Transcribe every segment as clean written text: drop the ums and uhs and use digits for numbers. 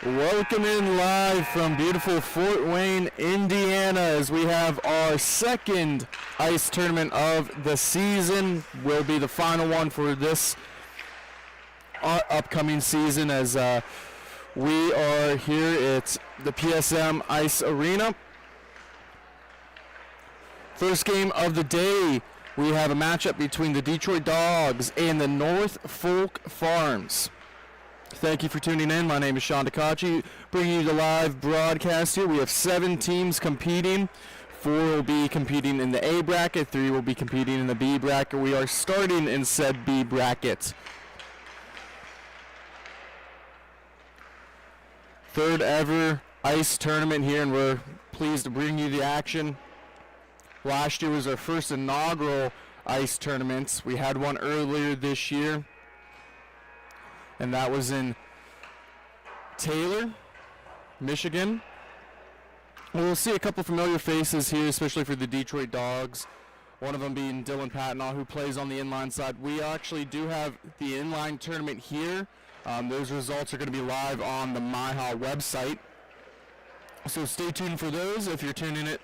Welcome in live from beautiful Fort Wayne, Indiana, as we have our second ice tournament of the season. Will be the final one for this upcoming season, as we are here at the PSM Ice Arena. First game of the day, we have a matchup between the Detroit Dogs and the North Folk Farms. Thank you for tuning in. My name is Sean Takachi, bringing you the live broadcast here. We have 7 teams competing. 4 will be competing in the A bracket. 3 will be competing in the B bracket. We are starting in said B bracket. Third ever ice tournament here, and we're pleased to bring you the action. Last year was our first inaugural ice tournament. We had one earlier this year, and that was in Taylor, Michigan. We'll see a couple familiar faces here, especially for the Detroit Dogs. One of them being Dylan Patnaugh, who plays on the inline side. We actually do have the inline tournament here. Those results are going to be live on the MIHA website, so stay tuned for those if you're tuning in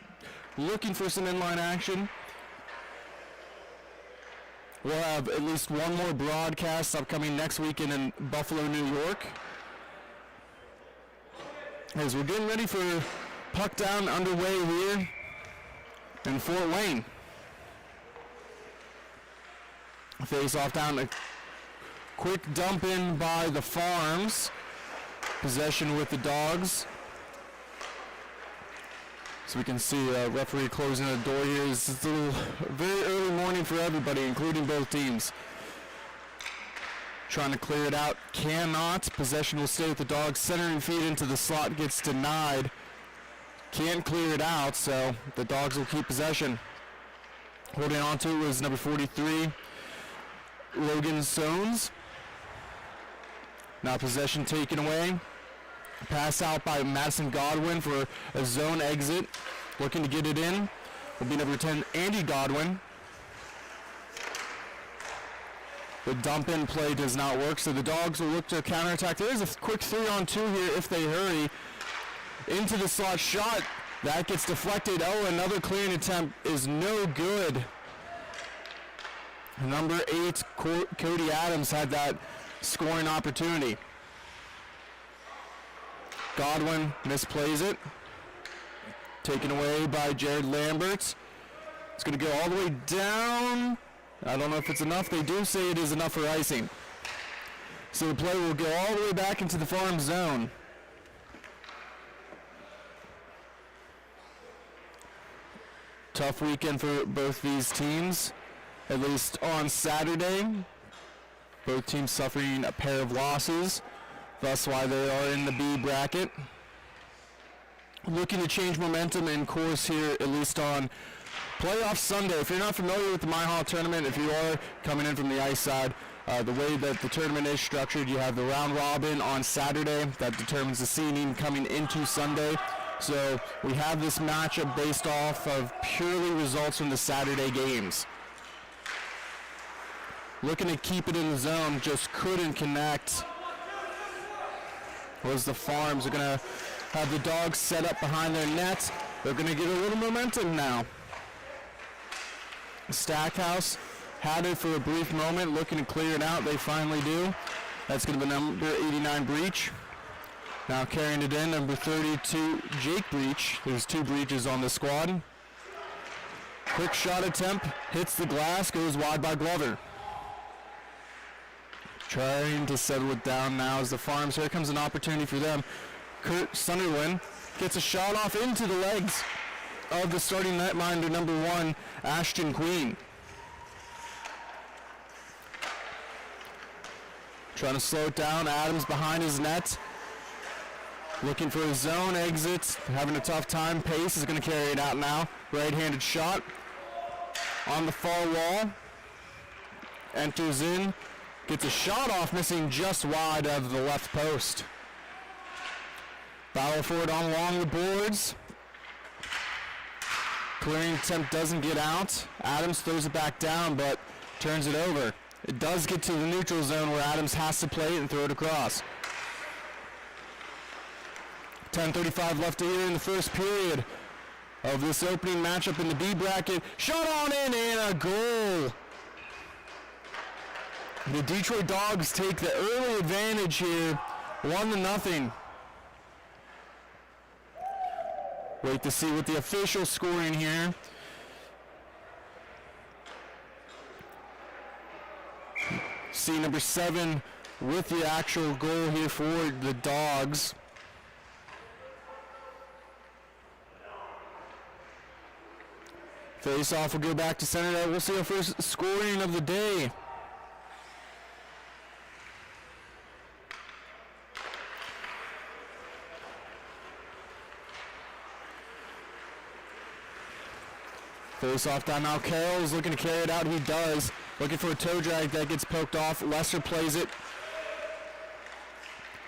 looking for some inline action. We'll have at least one more broadcast upcoming next weekend in Buffalo, New York, as we're getting ready for puck down underway here in Fort Wayne. Face off down, a quick dump in by the Farms. Possession with the Dogs. So we can see referee closing the door here. It's a very early morning for everybody, including both teams. Trying to clear it out, cannot. Possession will stay with the Dogs. Centering feed into the slot gets denied. Can't clear it out, so the Dogs will keep possession. Holding on to it was number 43, Logan Sones. Now possession taken away. Pass out by Madison Godwin for a zone exit. Looking to get it in will be number 10, Andy Godwin. The dump in play does not work, so the Dogs will look to counterattack. There is a quick 3-on-2 here if they hurry. Into the slot shot. That gets deflected. Oh, another clearing attempt is no good. Number 8, Cody Adams had that scoring opportunity. Godwin misplays it. Taken away by Jared Lambert. It's going to go all the way down. I don't know if it's enough. They do say it is enough for icing. So the play will go all the way back into the Farm zone. Tough weekend for both these teams, at least on Saturday. Both teams suffering a pair of losses. That's why they are in the B bracket. Looking to change momentum and course here, at least on playoff Sunday. If you're not familiar with the MIHA tournament, if you are coming in from the ice side, the way that the tournament is structured, you have the round robin on Saturday that determines the seeding coming into Sunday. So we have this matchup based off of purely results from the Saturday games. Looking to keep it in the zone, just couldn't connect. Was the Farms are going to have the Dogs set up behind their net. They're going to get a little momentum now. Stackhouse had it for a brief moment, looking to clear it out. They finally do. That's going to be number 89, Breach. Now carrying it in, number 32, Jake Breach. There's 2 Breaches on the squad. Quick shot attempt, hits the glass, goes wide by Glover. Trying to settle it down now as the Farms. Here comes an opportunity for them. Kurt Sunderland gets a shot off into the legs of the starting netminder, number 1, Ashton Queen. Trying to slow it down. Adams behind his net. Looking for a zone exit. Having a tough time. Pace is going to carry it out now. Right-handed shot on the far wall. Enters in. Gets a shot off, missing just wide of the left post. Battle for it on along the boards. Clearing attempt doesn't get out. Adams throws it back down, but turns it over. It does get to the neutral zone where Adams has to play it and throw it across. 10:35 left here in the first period of this opening matchup in the B bracket. Shot on in and a goal. The Detroit Dogs take the early advantage here, 1-0. Wait to see what the official scoring here. See number 7 with the actual goal here for the Dogs. Face off will go back to center. We'll see our first scoring of the day. Face off down now. Carroll is looking to carry it out. He does. Looking for a toe drag that gets poked off. Lester plays it.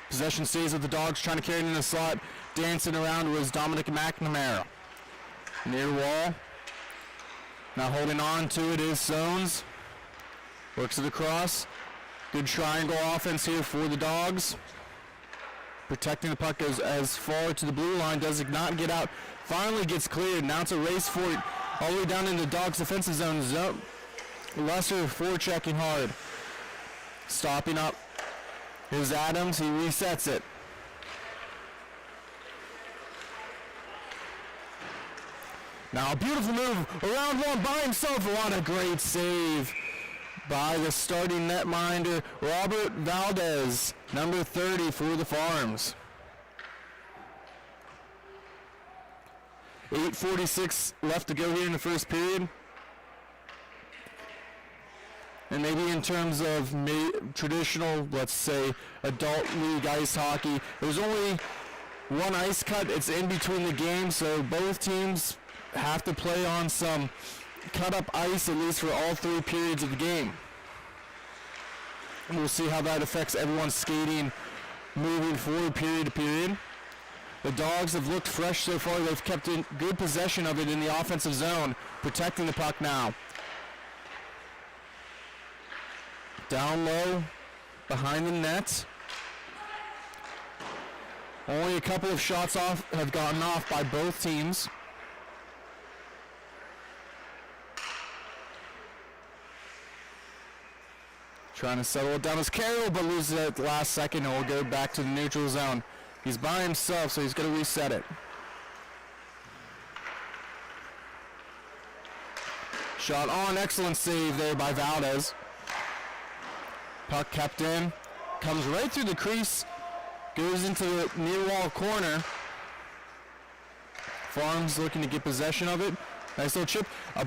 Possession stays with the Dogs, trying to carry it in the slot. Dancing around was Dominic McNamara. Near wall. Now holding on to it is Sones. Works it across. Good triangle offense here for the Dogs. Protecting the puck goes as far to the blue line. Does not get out. Finally gets cleared. Now it's a race for it all the way down in the Dogs defensive zone. Lester forechecking hard. Stopping up. Here's Adams. He resets it. Now a beautiful move around one by himself. What a great save by the starting netminder, Robert Valdez, number 30 for the Farms. 8:46 left to go here in the first period. And maybe in terms of traditional, let's say, adult league ice hockey, there's only one ice cut. It's in between the games, so both teams have to play on some cut-up ice, at least for all 3 periods of the game. And we'll see how that affects everyone's skating moving forward period to period. The Dogs have looked fresh so far. They've kept in good possession of it in the offensive zone, protecting the puck now. Down low, behind the net. Only a couple of shots off have gotten off by both teams. Trying to settle it down as Carroll, but loses it at the last second and will go back to the neutral zone. He's by himself, so he's going to reset it. Shot on, excellent save there by Valdez. Puck kept in, comes right through the crease, goes into the near wall corner. Farms looking to get possession of it. Nice little chip. A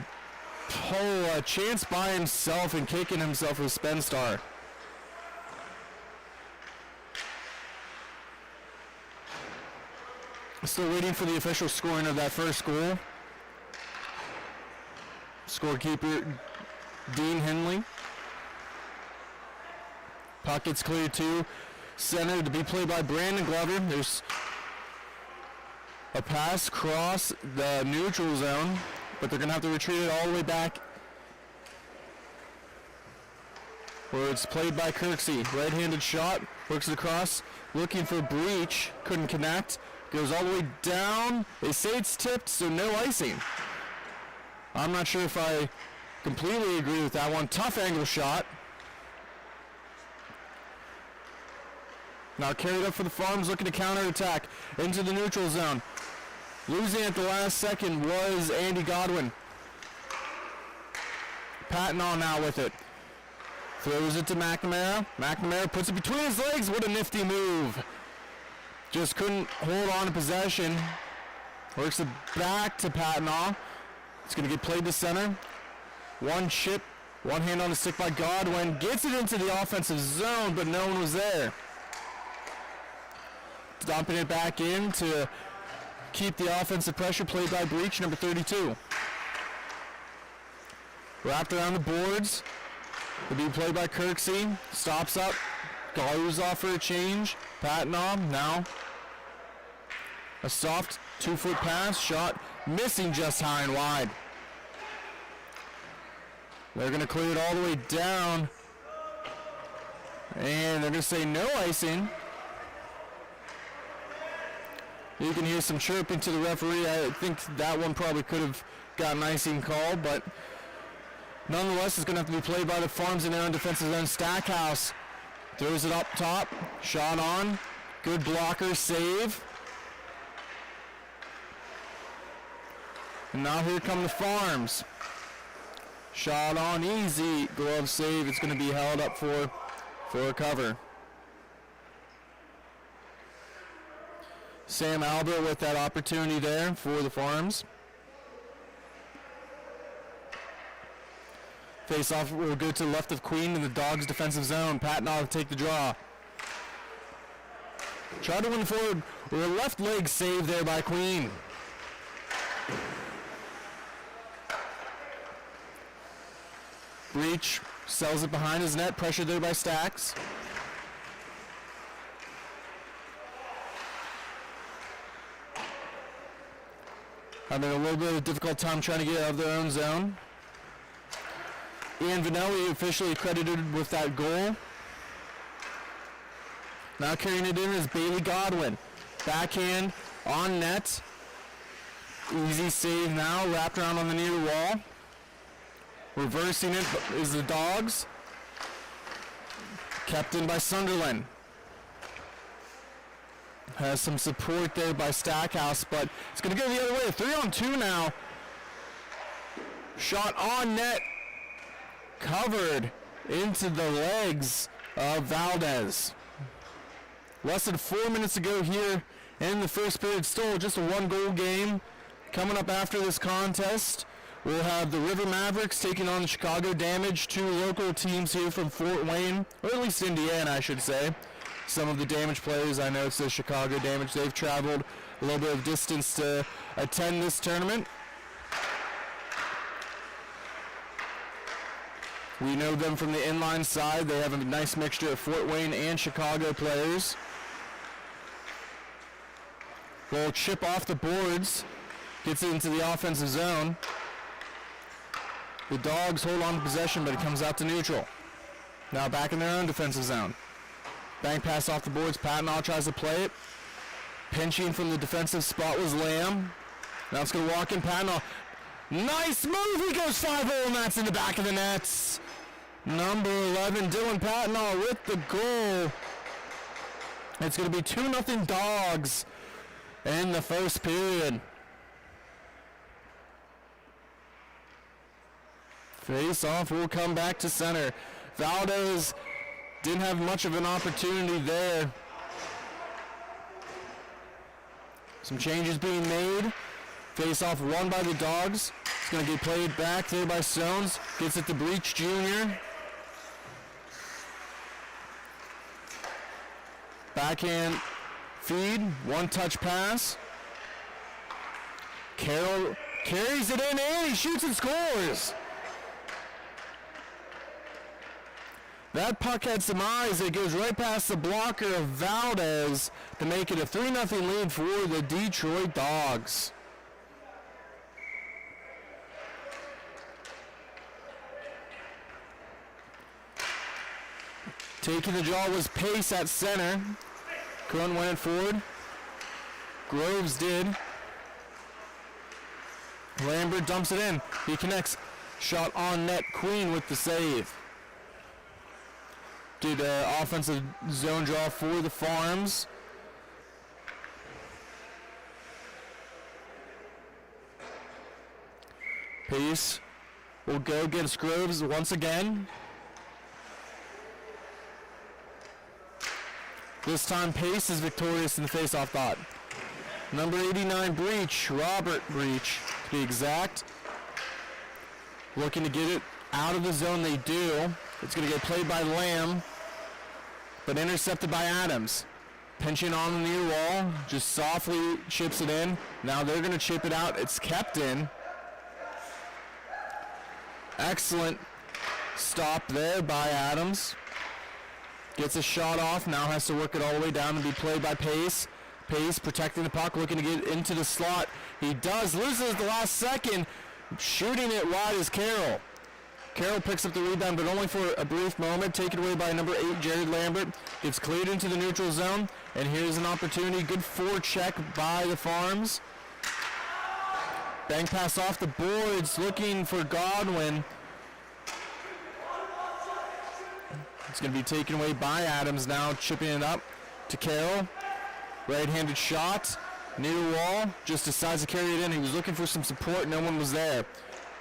chance by himself and kicking himself with Spenstar. Still waiting for the official scoring of that first goal. Scorekeeper Dean Henley. Puck gets cleared to center to be played by Brandon Glover. There's a pass across the neutral zone, but they're going to have to retreat it all the way back where it's played by Kirksey. Right-handed shot, works it across, looking for breach, couldn't connect, goes all the way down. They say it's tipped, so no icing. I'm not sure if I completely agree with that one. Tough angle shot. Now carried up for the Farms, looking to counterattack into the neutral zone. Losing at the last second was Andy Godwin. Patton on now with it. Throws it to McNamara. McNamara puts it between his legs. What a nifty move. Just couldn't hold on to possession. Works it back to Patton. It's going to get played to center. One chip, one hand on the stick by Godwin. Gets it into the offensive zone, but no one was there. Dumping it back in to keep the offensive pressure, played by Breach, number 32. Wrapped around the boards. To be played by Kirksey. Stops up. Goes off for a change. Patton now. A soft 2-foot pass. Shot missing just high and wide. They're going to clear it all the way down. And they're going to say no icing. You can hear some chirping to the referee. I think that one probably could have got an icing call, but nonetheless, it's going to have to be played by the Farms in their own defensive zone. Stackhouse throws it up top. Shot on. Good blocker, save. And now here come the Farms. Shot on, easy. Glove save. It's going to be held up for a cover. Sam Albert with that opportunity there for the Farms. Face off will go to the left of Queen in the Dogs defensive zone. Patnaugh will take the draw. Try to win forward with a left leg save there by Queen. Breach sells it behind his net. Pressure there by Stacks. Having a little bit of a difficult time trying to get out of their own zone. Ian Vanelli officially credited with that goal. Now carrying it in is Bailey Godwin. Backhand on net. Easy save now, wrapped around on the near wall. Reversing it is the Dogs. Kept in by Sunderland. Has some support there by Stackhouse, but it's going to go the other way. 3-on-2 now. Shot on net. Covered into the legs of Valdez. Less than 4 minutes to go here in the first period. Still just a 1-goal game. Coming up after this contest, we'll have the River Mavericks taking on the Chicago Damage, two local teams here from Fort Wayne, or at least Indiana, I should say. Some of the Damage players, I know it says Chicago Damage, they've traveled a little bit of distance to attend this tournament. We know them from the inline side. They have a nice mixture of Fort Wayne and Chicago players. Will chip off the boards, gets it into the offensive zone. The Dogs hold on to possession, but it comes out to neutral. Now back in their own defensive zone. Bank pass off the boards. Patnaugh tries to play it. Pinching from the defensive spot was Lamb. Now it's going to walk in. Patnaugh. Nice move. He goes 5-0, and that's in the back of the nets. Number 11, Dylan Patnaugh with the goal. It's going to be 2-0 Dogs in the first period. Face off will come back to center. Valdez didn't have much of an opportunity there. Some changes being made. Face off won by the Dogs. It's going to get played back there by Stones. Gets it to Breach Jr. Backhand feed. One-touch pass. Carroll carries it in and he shoots and scores. That puck had some eyes. It goes right past the blocker of Valdez to make it a 3-0 lead for the Detroit Dogs. Taking the draw was Pace at center. Cohen went it forward. Groves did. Lambert dumps it in. He connects. Shot on net. Queen with the save. Did offensive zone draw for the Farms. Pace will go against Groves once again. This time Pace is victorious in the face-off dot. Number 89, Breach, Robert Breach to be exact. Looking to get it out of the zone, they do. It's going to get played by Lamb, but intercepted by Adams. Pinching on the near wall, just softly chips it in. Now they're going to chip it out. It's kept in. Excellent stop there by Adams. Gets a shot off, now has to work it all the way down and be played by Pace. Pace protecting the puck, looking to get into the slot. He does, loses at the last second. Shooting it wide is Carroll. Carroll picks up the rebound, but only for a brief moment. Taken away by number 8, Jared Lambert. Gets cleared into the neutral zone, and here's an opportunity. Good forecheck by the Farms. Bank pass off the boards, looking for Godwin. It's going to be taken away by Adams now, chipping it up to Carroll. Right-handed shot, near the wall, just decides to carry it in. He was looking for some support, no one was there.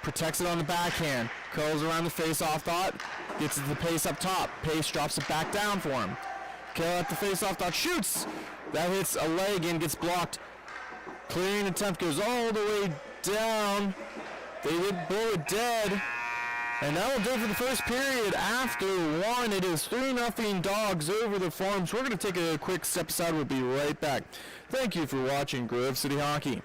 Protects it on the backhand, curls around the face-off dot, gets it to the pace up top. Pace drops it back down for him. Carroll at the face-off dot, shoots! That hits a leg and gets blocked. Clearing attempt goes all the way down. They did blow it dead. And that will do it for the first period. After one, it is 3-0 Dogs over the Farms. We're going to take a quick step aside. We'll be right back. Thank you for watching Grove City Hockey.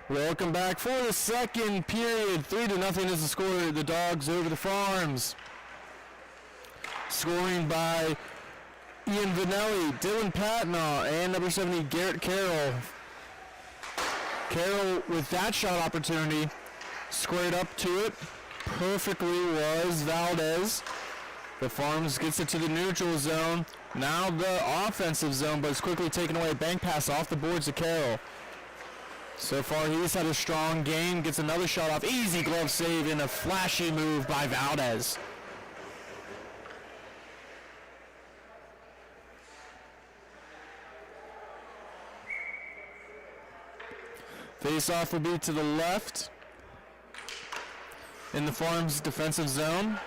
Welcome back for the second period. 3-0 is the score. The Dogs over the Farms. Scoring by Ian Vanelli, Dylan Patnaugh, and number 70, Garrett Carroll. Carroll, with that shot opportunity, squared up to it. Perfectly was Valdez. The Farms gets it to the neutral zone. Now the offensive zone, but it's quickly taken away. Bank pass off the boards to Carroll. So far, he's had a strong game. Gets another shot off. Easy glove save and a flashy move by Valdez. Face-off will be to the left in the Farms defensive zone.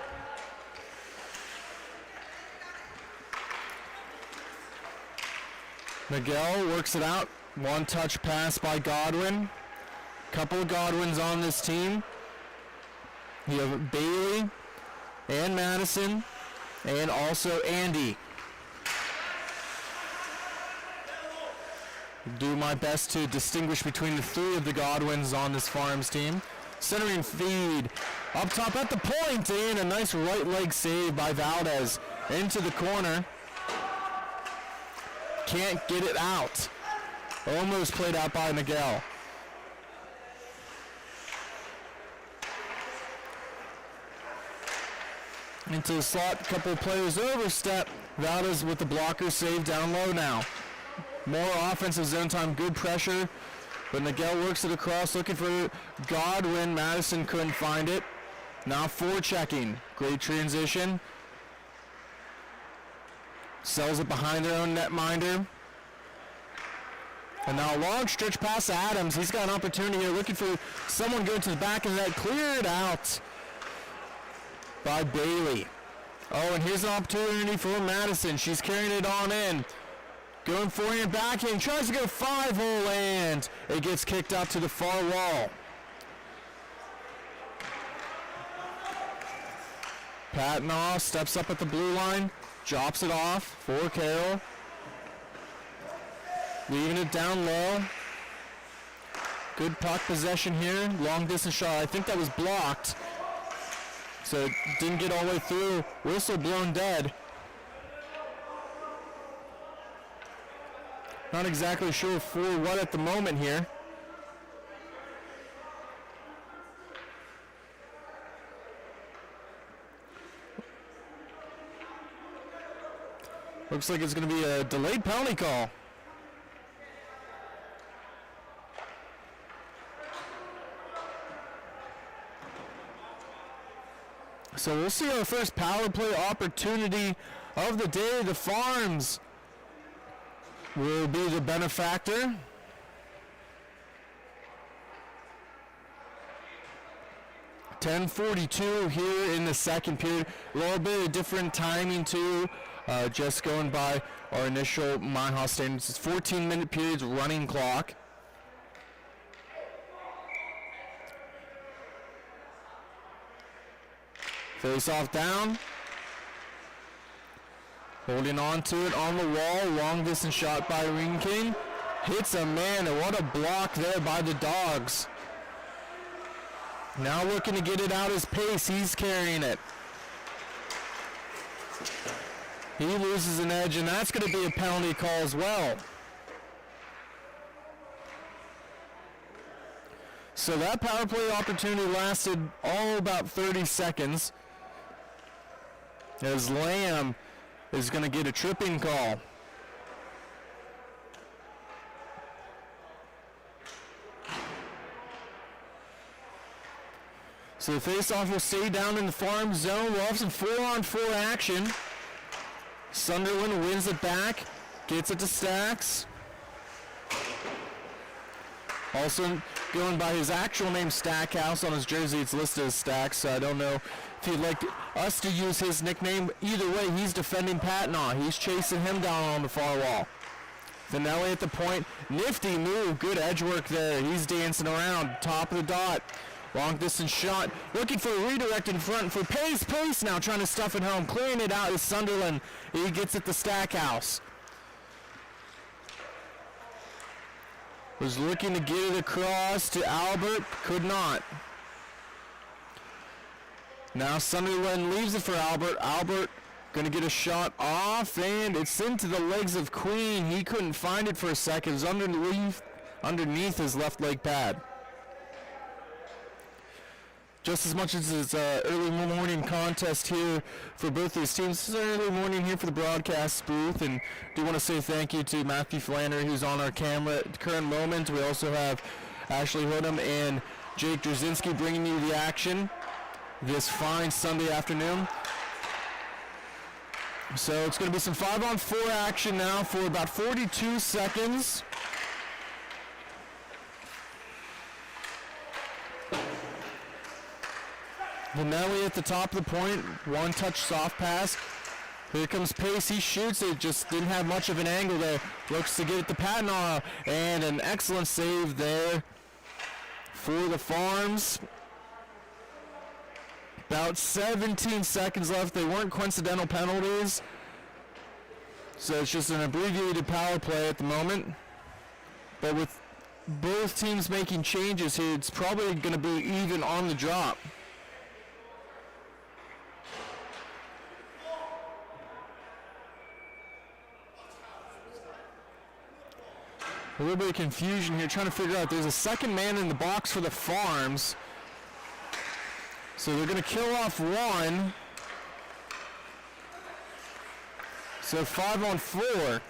Miguel works it out. One-touch pass by Godwin. Couple of Godwins on this team. You have Bailey and Madison and also Andy. Do my best to distinguish between the three of the Godwins on this Farms team. Centering feed. Up top at the point, and a nice right leg save by Valdez. Into the corner. Can't get it out. Almost played out by Miguel. Into the slot, a couple of players overstep. Valdez with the blocker save down low now. More offensive zone time, good pressure. But Miguel works it across, looking for Godwin. Madison couldn't find it. Now forechecking. Great transition. Sells it behind their own netminder. And now a long stretch pass to Adams. He's got an opportunity here, looking for someone going to the back of the net. Cleared out by Bailey. Oh, and here's an opportunity for Madison. She's carrying it on in. Going forehand, backhand, tries to go 5-hole, and it gets kicked out to the far wall. Patnaugh steps up at the blue line, drops it off for Carroll. Leaving it down low. Good puck possession here. Long distance shot. I think that was blocked. So it didn't get all the way through. Whistle blown dead. Not exactly sure for what at the moment here. Looks like it's going to be a delayed penalty call. So we'll see our first power play opportunity of the day. The Farms will be the benefactor. .10:42 here in the second period. A little bit of different timing too. Just going by our initial MIHA standards. It's 14-minute periods running clock. Face off down. Holding on to it on the wall. Long distance shot by Ring King. Hits a man, and what a block there by the Dogs. Now looking to get it out his pace. He's carrying it. He loses an edge, and that's going to be a penalty call as well. So that power play opportunity lasted all about 30 seconds. As Lamb is going to get a tripping call. So the face-off will stay down in the Farm zone. We'll have some 4-on-4 action. Sunderland wins it back, gets it to Stacks. Also going by his actual name, Stackhouse. On his jersey it's listed as Stacks, so I don't know if he'd like us to use his nickname. Either way, he's defending Patnaw. He's chasing him down on the far wall. Vanelli at the point. Nifty move, good edge work there. He's dancing around, top of the dot. Long distance shot, looking for a redirect in front for Pace. Pace now trying to stuff it home. Clearing it out is Sunderland. He gets it to Stackhouse. Was looking to get it across to Albert, could not. Now Sunderland leaves it for Albert. Albert going to get a shot off, and it's into the legs of Queen. He couldn't find it for a second. It was underneath his left leg pad. Just as much as it's an early morning contest here for both these teams, it's an early morning here for the broadcast booth, and do want to say thank you to Matthew Flannery, who's on our camera at the current moment. We also have Ashley Hoodham and Jake Drzinski bringing you the action this fine Sunday afternoon. So it's going to be some 5-on-4 action now for about 42 seconds. Vanelli at the top of the point, one-touch soft pass. Here comes Pace, he shoots it, just didn't have much of an angle there. Looks to get it to Patnaw, and an excellent save there for the Farms. About 17 seconds left. They weren't coincidental penalties, so it's just an abbreviated power play at the moment. But with both teams making changes here, it's probably going to be even on the drop. A little bit of confusion here, trying to figure out. There's a second man in the box for the Farms. So they're going to kill off one. So 5-on-4.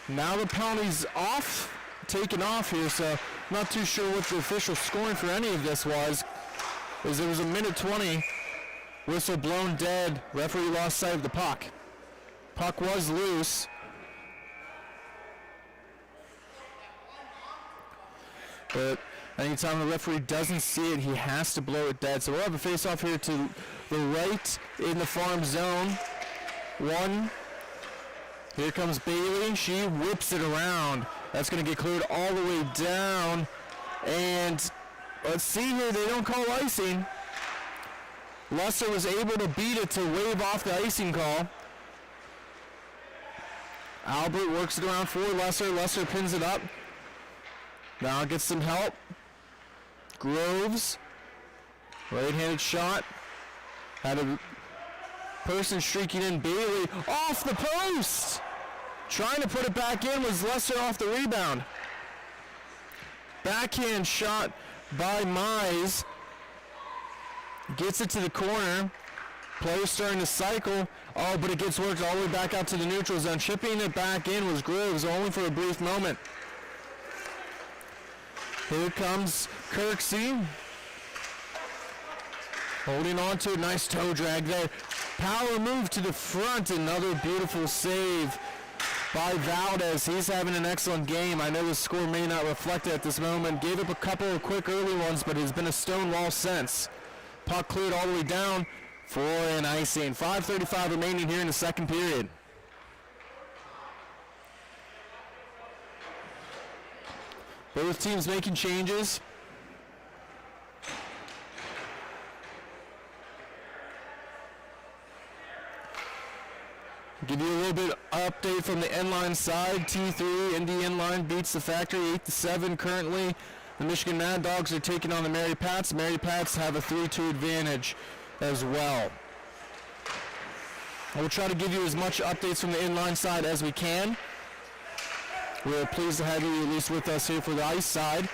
Now the penalty's off, taken off here, so not too sure what the official scoring for any of this was. As there was a minute 20, whistle blown dead, referee lost sight of the puck. Puck was loose. But anytime the referee doesn't see it, he has to blow it dead. So we'll have a face-off here to the right in the Farm zone. One. Here comes Bailey. She whips it around. That's going to get cleared all the way down. And let's see here. They don't call icing. Lesser was able to beat it to wave off the icing call. Albert works it around for Lesser. Lesser pins it up. Now gets some help. Groves. Right-handed shot. Had a person streaking in. Bailey off the post. Trying to put it back in was Lesser off the rebound. Backhand shot by Mize. Gets it to the corner. Players starting to cycle. Oh, but it gets worked all the way back out to the neutral zone. Chipping it back in was Groves, only for a brief moment. Here comes Kirksey. Holding on to a nice toe drag there. Power move to the front. Another beautiful save by Valdez. He's having an excellent game. I know the score may not reflect it at this moment. Gave up a couple of quick early ones, but has been a stone wall since. Puck cleared all the way down for an icing. 5:35 remaining here in the second period. Both teams making changes. Give you a little bit update from the end-line side. T3, Indy end-line beats the Factory 8-7 currently. The Michigan Mad Dogs are taking on the Mary Pats. Mary Pats have a 3-2 advantage as well. We'll try to give you as much updates from the inline side as we can. We're pleased to have you at least with us here for the ice side.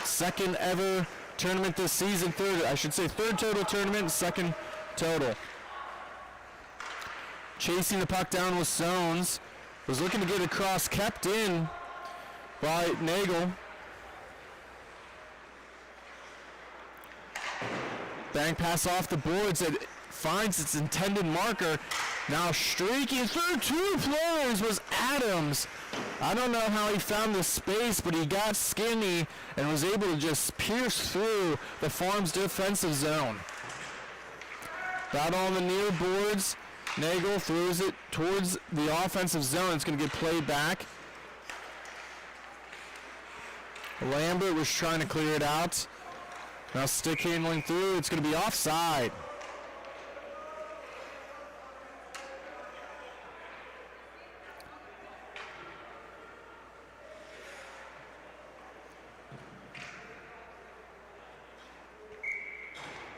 Second ever tournament this season. Third total tournament, second total. Chasing the puck down with Sones. Was looking to get across, kept in by Nagel. Bang pass off the boards. It finds its intended marker. Now streaking through two players was Adams. I don't know how he found the space, but he got skinny and was able to just pierce through the Farms defensive zone. Battle on the near boards. Nagel throws it towards the offensive zone. It's going to get played back. Lambert was trying to clear it out. Now stick handling through. It's going to be offside.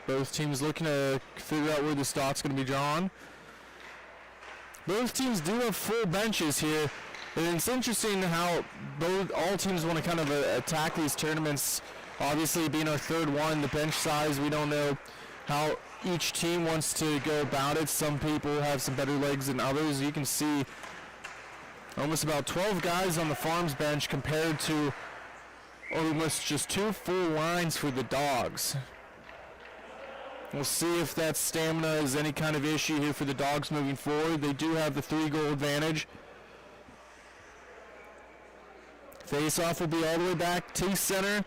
Both teams looking to figure out where the dot's going to be drawn. Both teams do have full benches here. And it's interesting how all teams want to kind of attack these tournaments. Obviously, being our third one, the bench size, we don't know how each team wants to go about it. Some people have some better legs than others. You can see almost about 12 guys on the Farms bench compared to almost just 2 full lines for the Dogs. We'll see if that stamina is any kind of issue here for the Dogs moving forward. They do have the 3-goal advantage. Face-off will be all the way back to center.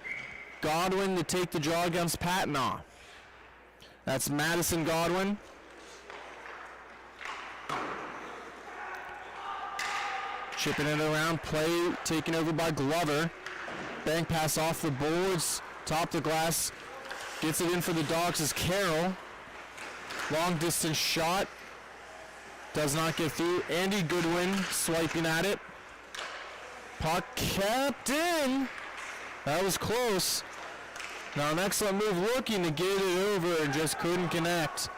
Godwin to take the draw against Patnaw. That's Madison Godwin. Chipping it around, play taken over by Glover. Bank pass off the boards, top the glass. Gets it in for the Dogs as Carroll. Long distance shot. Does not get through. Andy Goodwin swiping at it. Puck kept in. That was close. Now an excellent move looking to get it over and just couldn't connect.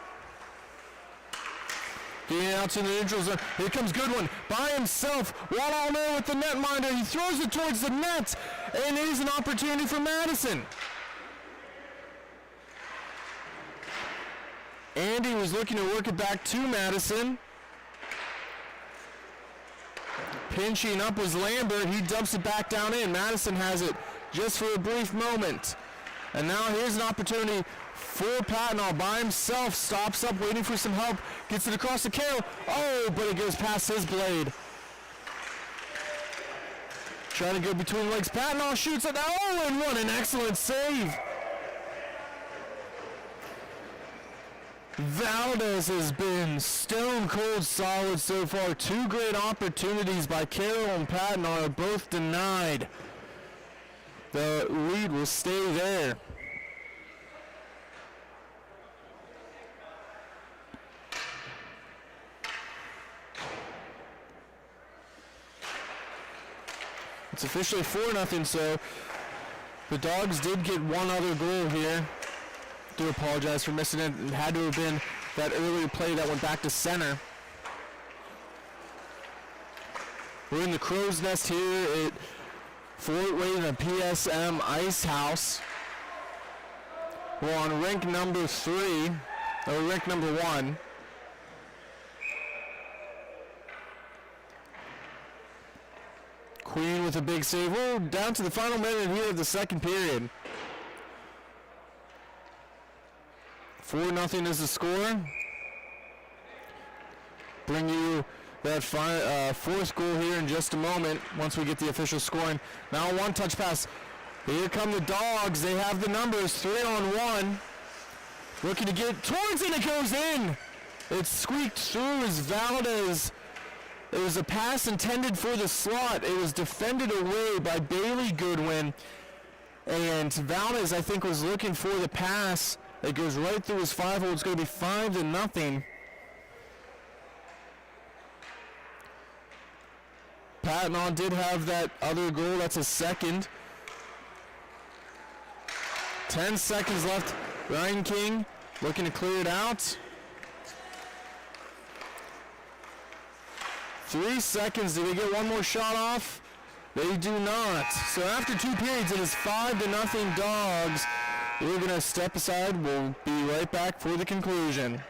Getting out to the neutral zone. Here comes Goodwin by himself. 1-on-0 with the netminder. He throws it towards the net. And it is an opportunity for Madison. Andy was looking to work it back to Madison. Pinching up was Lambert. He dumps it back down in. Madison has it just for a brief moment. And now here's an opportunity for Patnaw by himself. Stops up, waiting for some help. Gets it across the Carroll. Oh, but it goes past his blade. Trying to go between legs. Patnaw shoots it. Oh, and what an excellent save. Valdez has been stone cold solid so far. 2 great opportunities by Carroll and Patnaw are both denied. The lead will stay there. It's officially 4-0, so the Dogs did get one other goal here. Do apologize for missing it. It had to have been that earlier play that went back to center. We're in the Crow's Nest here at Fort Wayne, the PSM Ice House. We're on rink number 3 ranked number 1. Queen with a big save. We're down to the final minute here of the second period. 4-0 is the score. Bring you that fourth goal here in just a moment once we get the official scoring. Now a one-touch pass. Here come the Dogs. They have the numbers, 3-on-1. Looking to get towards it. It goes in. It squeaked through as Valdez. It was a pass intended for the slot. It was defended away by Bailey Goodwin. And Valdez, I think, was looking for the pass. It goes right through his 5-hole. It's going to be 5-0. Patton did have that other goal. That's a second. 10 seconds left. Ryan King looking to clear it out. 3 seconds. Do they get one more shot off? They do not. So after 2 periods, it is 5-0 Dogs. We're going to step aside. We'll be right back for the conclusion.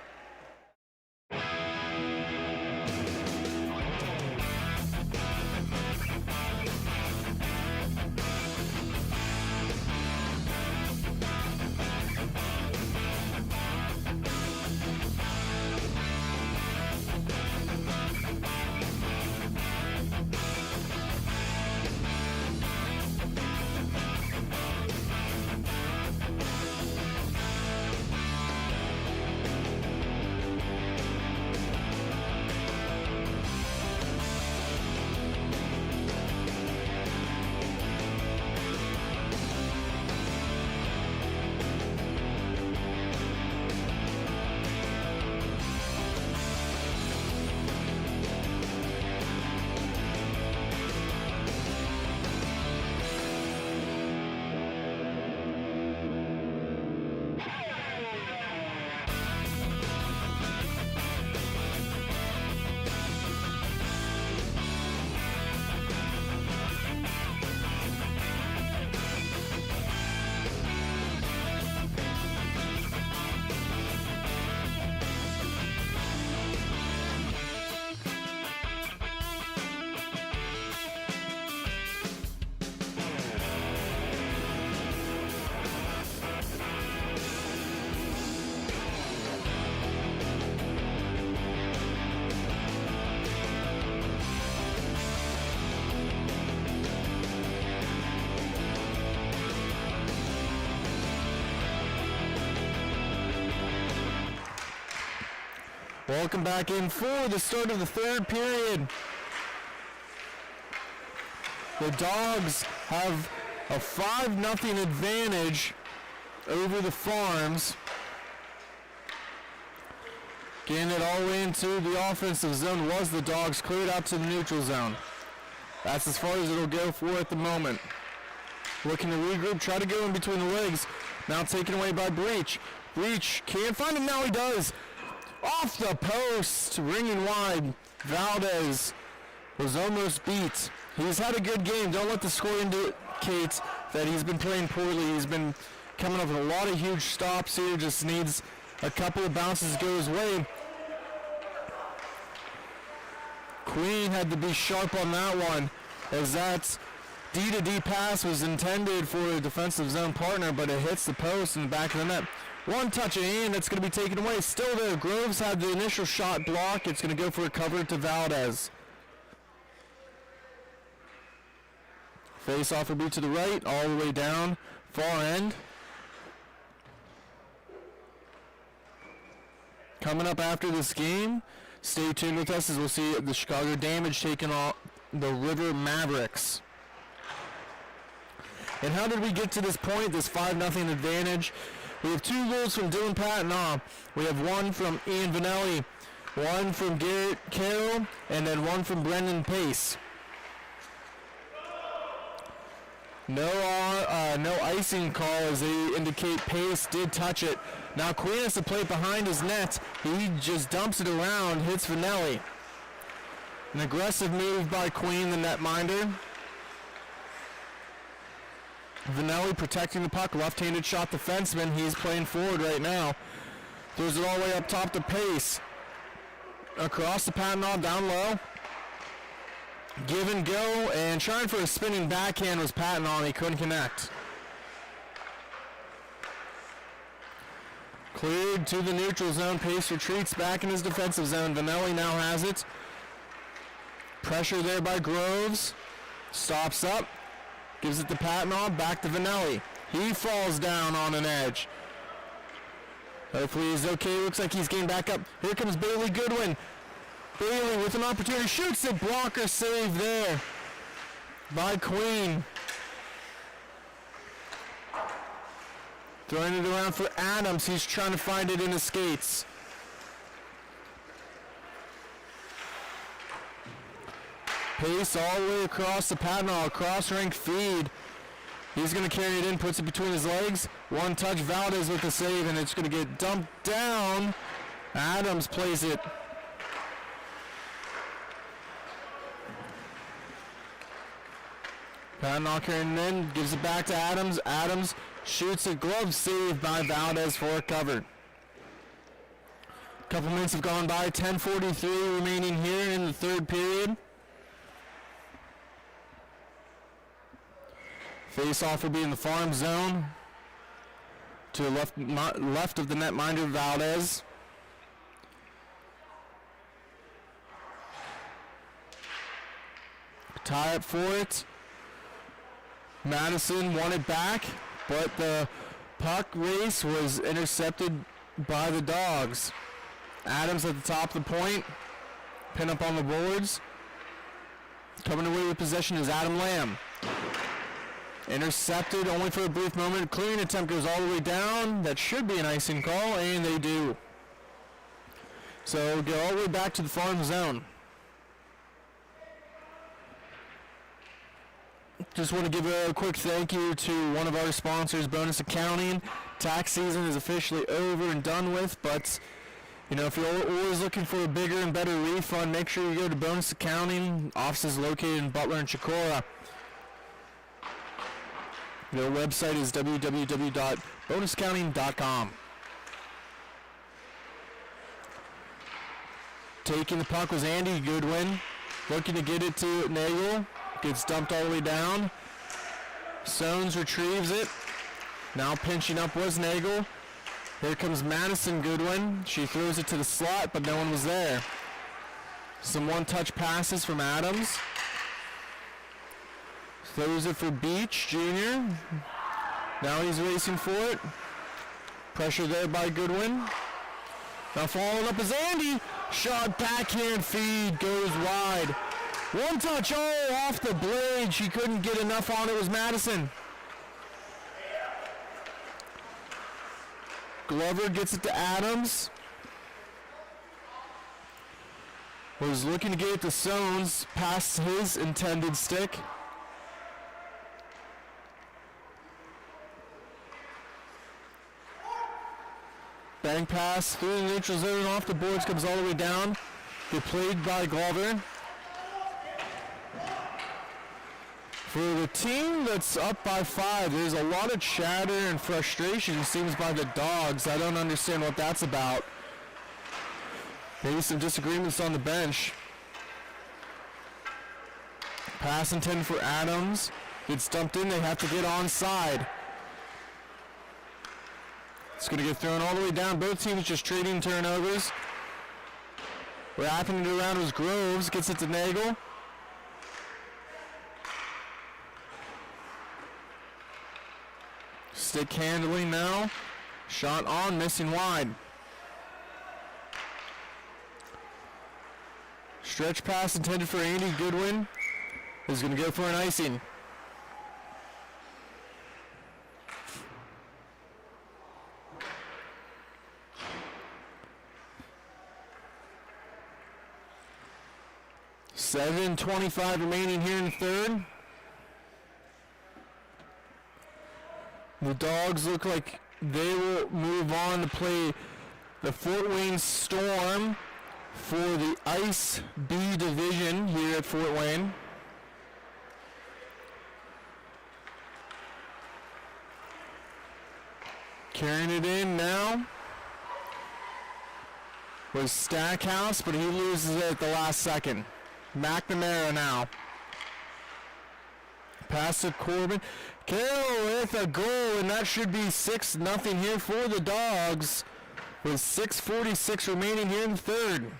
Welcome back in for the start of the third period. The Dogs have a 5-0 advantage over the Farms. Getting it all the way into the offensive zone was the Dogs, cleared out to the neutral zone. That's as far as it'll go for at the moment. Looking to regroup, try to go in between the legs. Now taken away by Breach. Breach can't find him, now he does. Off the post, ringing wide. Valdez was almost beat. He's had a good game. Don't let the score indicate that he's been playing poorly. He's been coming up with a lot of huge stops here. Just needs a couple of bounces to go his way. Queen had to be sharp on that one, as that D-to-D pass was intended for a defensive zone partner, but it hits the post in the back of the net. One touch in, that's going to be taken away. Still there. Groves had the initial shot block. It's going to go for a cover to Valdez. Face-off will be to the right, all the way down, far end. Coming up after this game, stay tuned with us as we'll see the Chicago Damage taking on the River Mavericks. And how did we get to this point, this 5-0 advantage? We have 2 goals from Dylan Patton. We have one from Ian Vanelli, one from Garrett Carroll, and then one from Brendan Pace. No icing call as they indicate Pace did touch it. Now Queen has to play it behind his net. He just dumps it around, hits Vanelli. An aggressive move by Queen, the netminder. Vanelli protecting the puck, left-handed shot defenseman. He's playing forward right now. Throws it all the way up top to Pace. Across the Patnaw, down low. Give and go, and trying for a spinning backhand was Patnaw, and he couldn't connect. Cleared to the neutral zone. Pace retreats back in his defensive zone. Vanelli now has it. Pressure there by Groves. Stops up. Gives it to Patnaw. Back to Vanelli. He falls down on an edge. Hopefully he's okay. Looks like he's getting back up. Here comes Bailey Goodwin. Bailey with an opportunity. Shoots it. Blocker save there by Queen. Throwing it around for Adams. He's trying to find it in his skates. Pace all the way across the Patnaw. Cross-rank feed. He's going to carry it in, puts it between his legs. One touch, Valdez with the save, and it's going to get dumped down. Adams plays it. Patnaw carrying it in, gives it back to Adams. Adams shoots a glove save by Valdez for a cover. A couple minutes have gone by, 10:43 remaining here in the third period. Face-off will be in the farm zone to the left of the netminder, Valdez. Tie up for it. Madison won it back, but the puck race was intercepted by the Dogs. Adams at the top of the point. Pin up on the boards. Coming away with possession is Adam Lamb. Intercepted only for a brief moment. Clearing attempt goes all the way down. That should be an icing call, and they do. So go all the way back to the farm zone. Just want to give a quick thank you to one of our sponsors, Bonus Accounting. Tax season is officially over and done with, but you know, if you're always looking for a bigger and better refund, make sure you go to Bonus Accounting. Offices located in Butler and Chicora. Their website is www.bonusaccounting.com. Taking the puck was Andy Goodwin. Looking to get it to Nagel. Gets dumped all the way down. Sones retrieves it. Now pinching up was Nagel. Here comes Madison Goodwin. She throws it to the slot, but no one was there. Some one-touch passes from Adams. Throws it for Beach Jr. Now he's racing for it. Pressure there by Goodwin. Now following up is Andy. Shot backhand feed goes wide. One touch, off the blade. She couldn't get enough on it, was Madison. Glover gets it to Adams. Was looking to get it to Sones past his intended stick. Bang pass through the neutral zone, off the boards, comes all the way down. Get played by Glover. For the team that's up by 5, there's a lot of chatter and frustration, seems, by the Dogs. I don't understand what that's about. Maybe some disagreements on the bench. Pass intended for Adams. Gets dumped in. They have to get onside. It's going to get thrown all the way down. Both teams just trading turnovers. Wrapping it around was Groves. Gets it to Nagel. Stick handling now. Shot on, missing wide. Stretch pass intended for Andy Goodwin. Is going to go for an icing. $7:25 remaining here in the third. The Dogs look like they will move on to play the Fort Wayne Storm for the Ice B division here at Fort Wayne. Carrying it in now. was Stackhouse, but he loses it at the last second. McNamara now. Pass to Corbin. Carroll with a goal, and that should be 6-0 here for the Dogs with 6:46 remaining here in the third.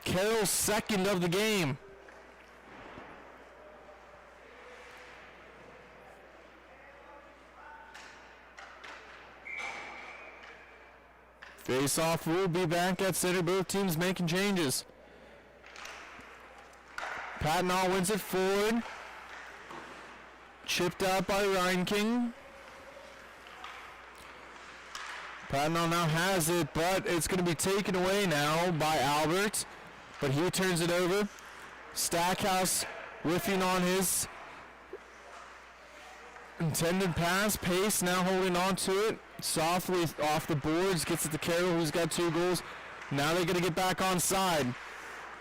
Carroll's second of the game. Face-off will be back at center. Both teams making changes. Patnaugh wins it forward. Chipped out by Reinking. Patnaugh now has it, but it's going to be taken away now by Albert. But he turns it over. Stackhouse whiffing on his intended pass. Pace now holding on to it. Softly off the boards. Gets it to Carroll, who's got 2 goals. Now they're going to get back on side.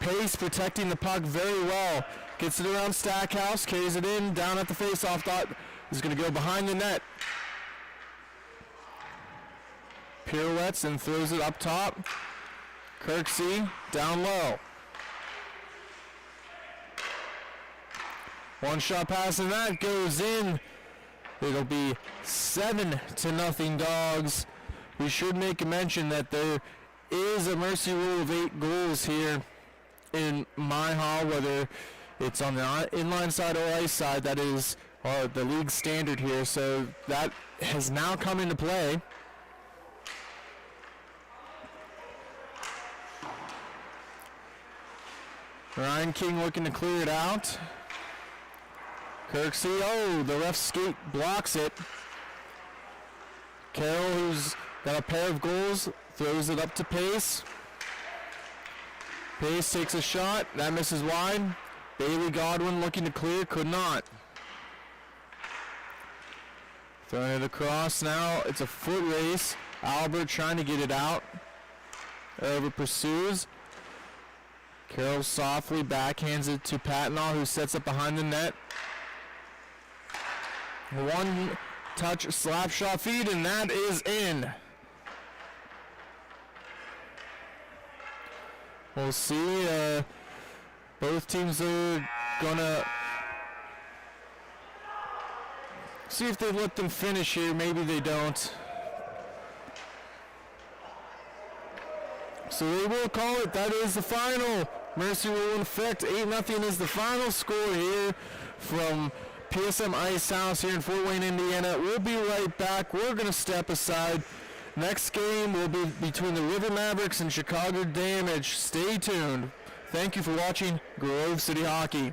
Pace protecting the puck very well. Gets it around Stackhouse. Carries it in. Down at the face-off dot. Is going to go behind the net. Pirouettes and throws it up top. Kirksey down low. One shot pass and that goes in. It'll be 7-0 Dogs. We should make a mention that there is a mercy rule of 8 goals here in MIHA, whether it's on the inline side or ice side. That is the league standard here, so that has now come into play. Ryan King looking to clear it out. Kirksey, oh, the ref skate blocks it. Carroll, who's got a pair of goals, throws it up to Pace. Pace takes a shot, that misses wide. Bailey Godwin looking to clear, could not. Throwing it across now, it's a foot race. Albert trying to get it out. Over pursues. Carroll softly backhands it to Patnaugh, who sets up behind the net. One touch slap shot feed, and that is in. We'll see. Both teams are gonna see if they let them finish here. Maybe they don't. So they will call it. That is the final. Mercy rule in effect. 8-0 is the final score here from PSM Ice House here in Fort Wayne, Indiana. We'll be right back. We're going to step aside. Next game will be between the River Mavericks and Chicago Damage. Stay tuned. Thank you for watching Grove City Hockey.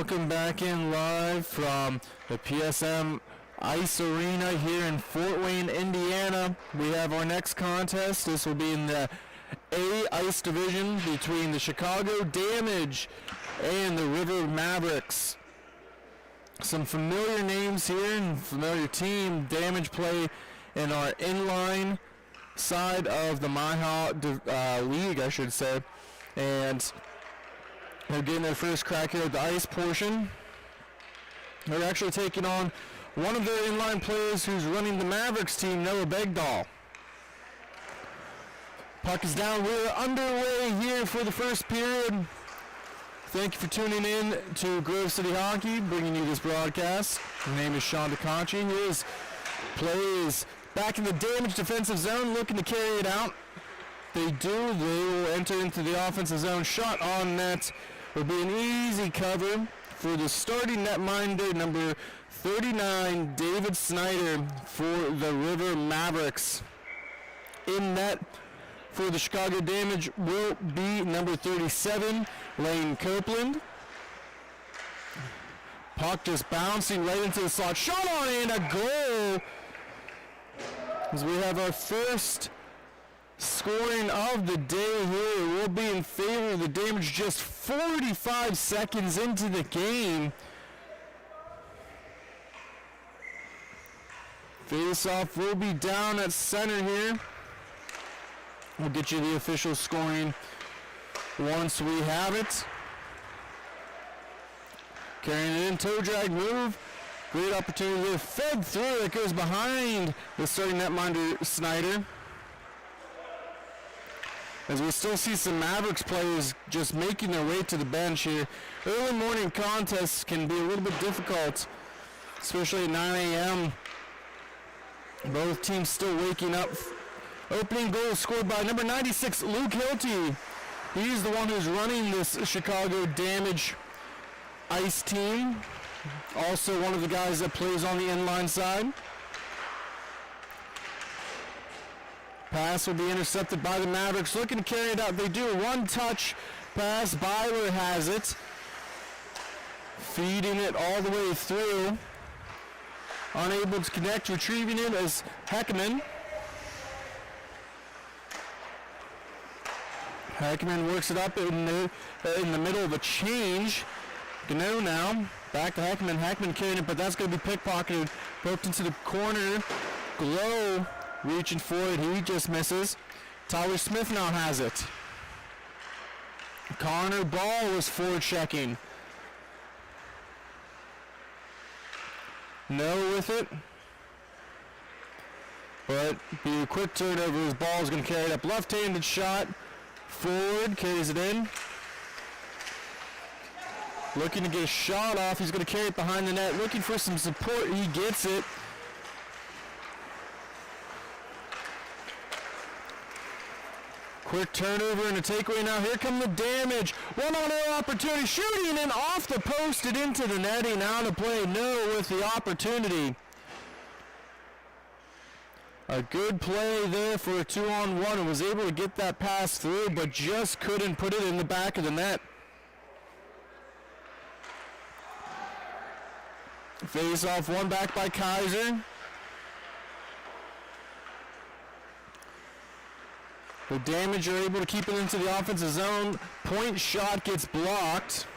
welcome back in live from the PSM Ice Arena here in Fort Wayne, Indiana. We have our next contest. This will be in the A Ice Division between the Chicago Damage and the River Mavericks. Some familiar names here and familiar team. Damage play in our inline side of the MIHA league, I should say. And they're getting their first crack here at the ice portion. They're actually taking on one of their inline players who's running the Mavericks team, Noah Begdahl. Puck is down. We're underway here for the first period. Thank you for tuning in to Grove City Hockey, bringing you this broadcast. My name is Sean DeConchi. His play is back in the Damage defensive zone, looking to carry it out. They will enter into the offensive zone. Shot on net will be an easy cover for the starting netminder, number 39, David Snyder, for the River Mavericks. In net for the Chicago Damage will be number 37, Lane Copeland. Puck just bouncing right into the slot. Shot on and a goal. As we have our first scoring of the day here, will be in favor of the Damage just 45 seconds into the game. Face-off will be down at center here. We'll get you the official scoring once we have it. Carrying it in, toe drag move. Great opportunity there. Fed through. It goes behind the starting netminder, Snyder. As we still see some Mavericks players just making their way to the bench here. Early morning contests can be a little bit difficult, especially at 9 a.m. Both teams still waking up. Opening goal scored by number 96, Luke Hilty. He's the one who's running this Chicago Damage ice team. Also one of the guys that plays on the inline side. Pass will be intercepted by the Mavericks. Looking to carry it out. They do a one-touch pass. Byler has it. Feeding it all the way through. Unable to connect. Retrieving it as Heckman. Heckman works it up in the middle of a change. Gano now. Back to Heckman. Heckman carrying it, but that's going to be pickpocketed. Poked into the corner. Glow reaching for it. He just misses. Tyler Smith now has it. Connor Ball was forward checking. No with it. But be a quick turnover. His ball is going to carry it up. Left-handed shot. Forward, carries it in. Looking to get a shot off. He's going to carry it behind the net. Looking for some support. He gets it. Quick turnover and a takeaway now. Here come the Damage. One-on-one opportunity. Shooting and off the post and into the netting. Now to play. No with the opportunity. A good play there for a 2-on-1 and was able to get that pass through, but just couldn't put it in the back of the net. Face off, one back by Kaiser. The Damage are able to keep it into the offensive zone. Point shot gets blocked.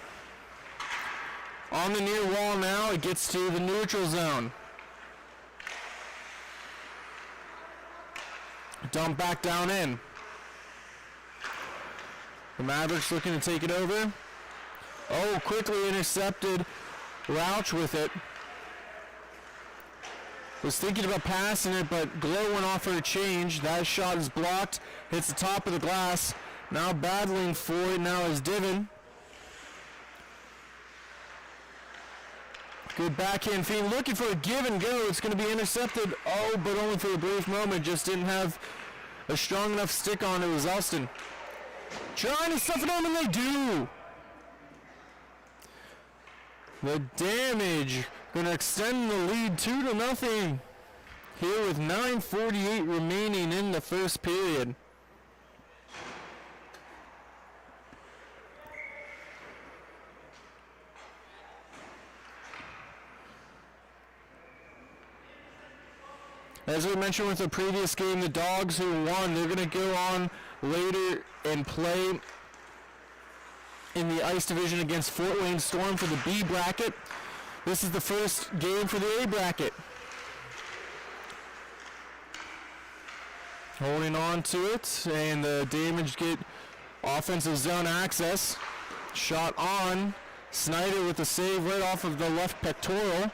On the near wall now, it gets to the neutral zone. Dump back down in. The Mavericks looking to take it over. Oh, quickly intercepted. Rouch with it. Was thinking about passing it, but Glow went off for a change. That shot is blocked. Hits the top of the glass. Now battling for it now is Divin. Good backhand feed. Looking for a give and go. It's going to be intercepted. Oh, but only for a brief moment. Just didn't have a strong enough stick on it. Was Elston trying to stuff it on, and they do. The Damage going to extend the lead 2-0 here with 9:48 remaining in the first period. As we mentioned with the previous game, the Dogs who won, they're going to go on later and play in the Ice Division against Fort Wayne Storm for the B bracket. This is the first game for the A bracket. Holding on to it, and the Damage get offensive zone access. Shot on. Snyder with the save right off of the left pectoral.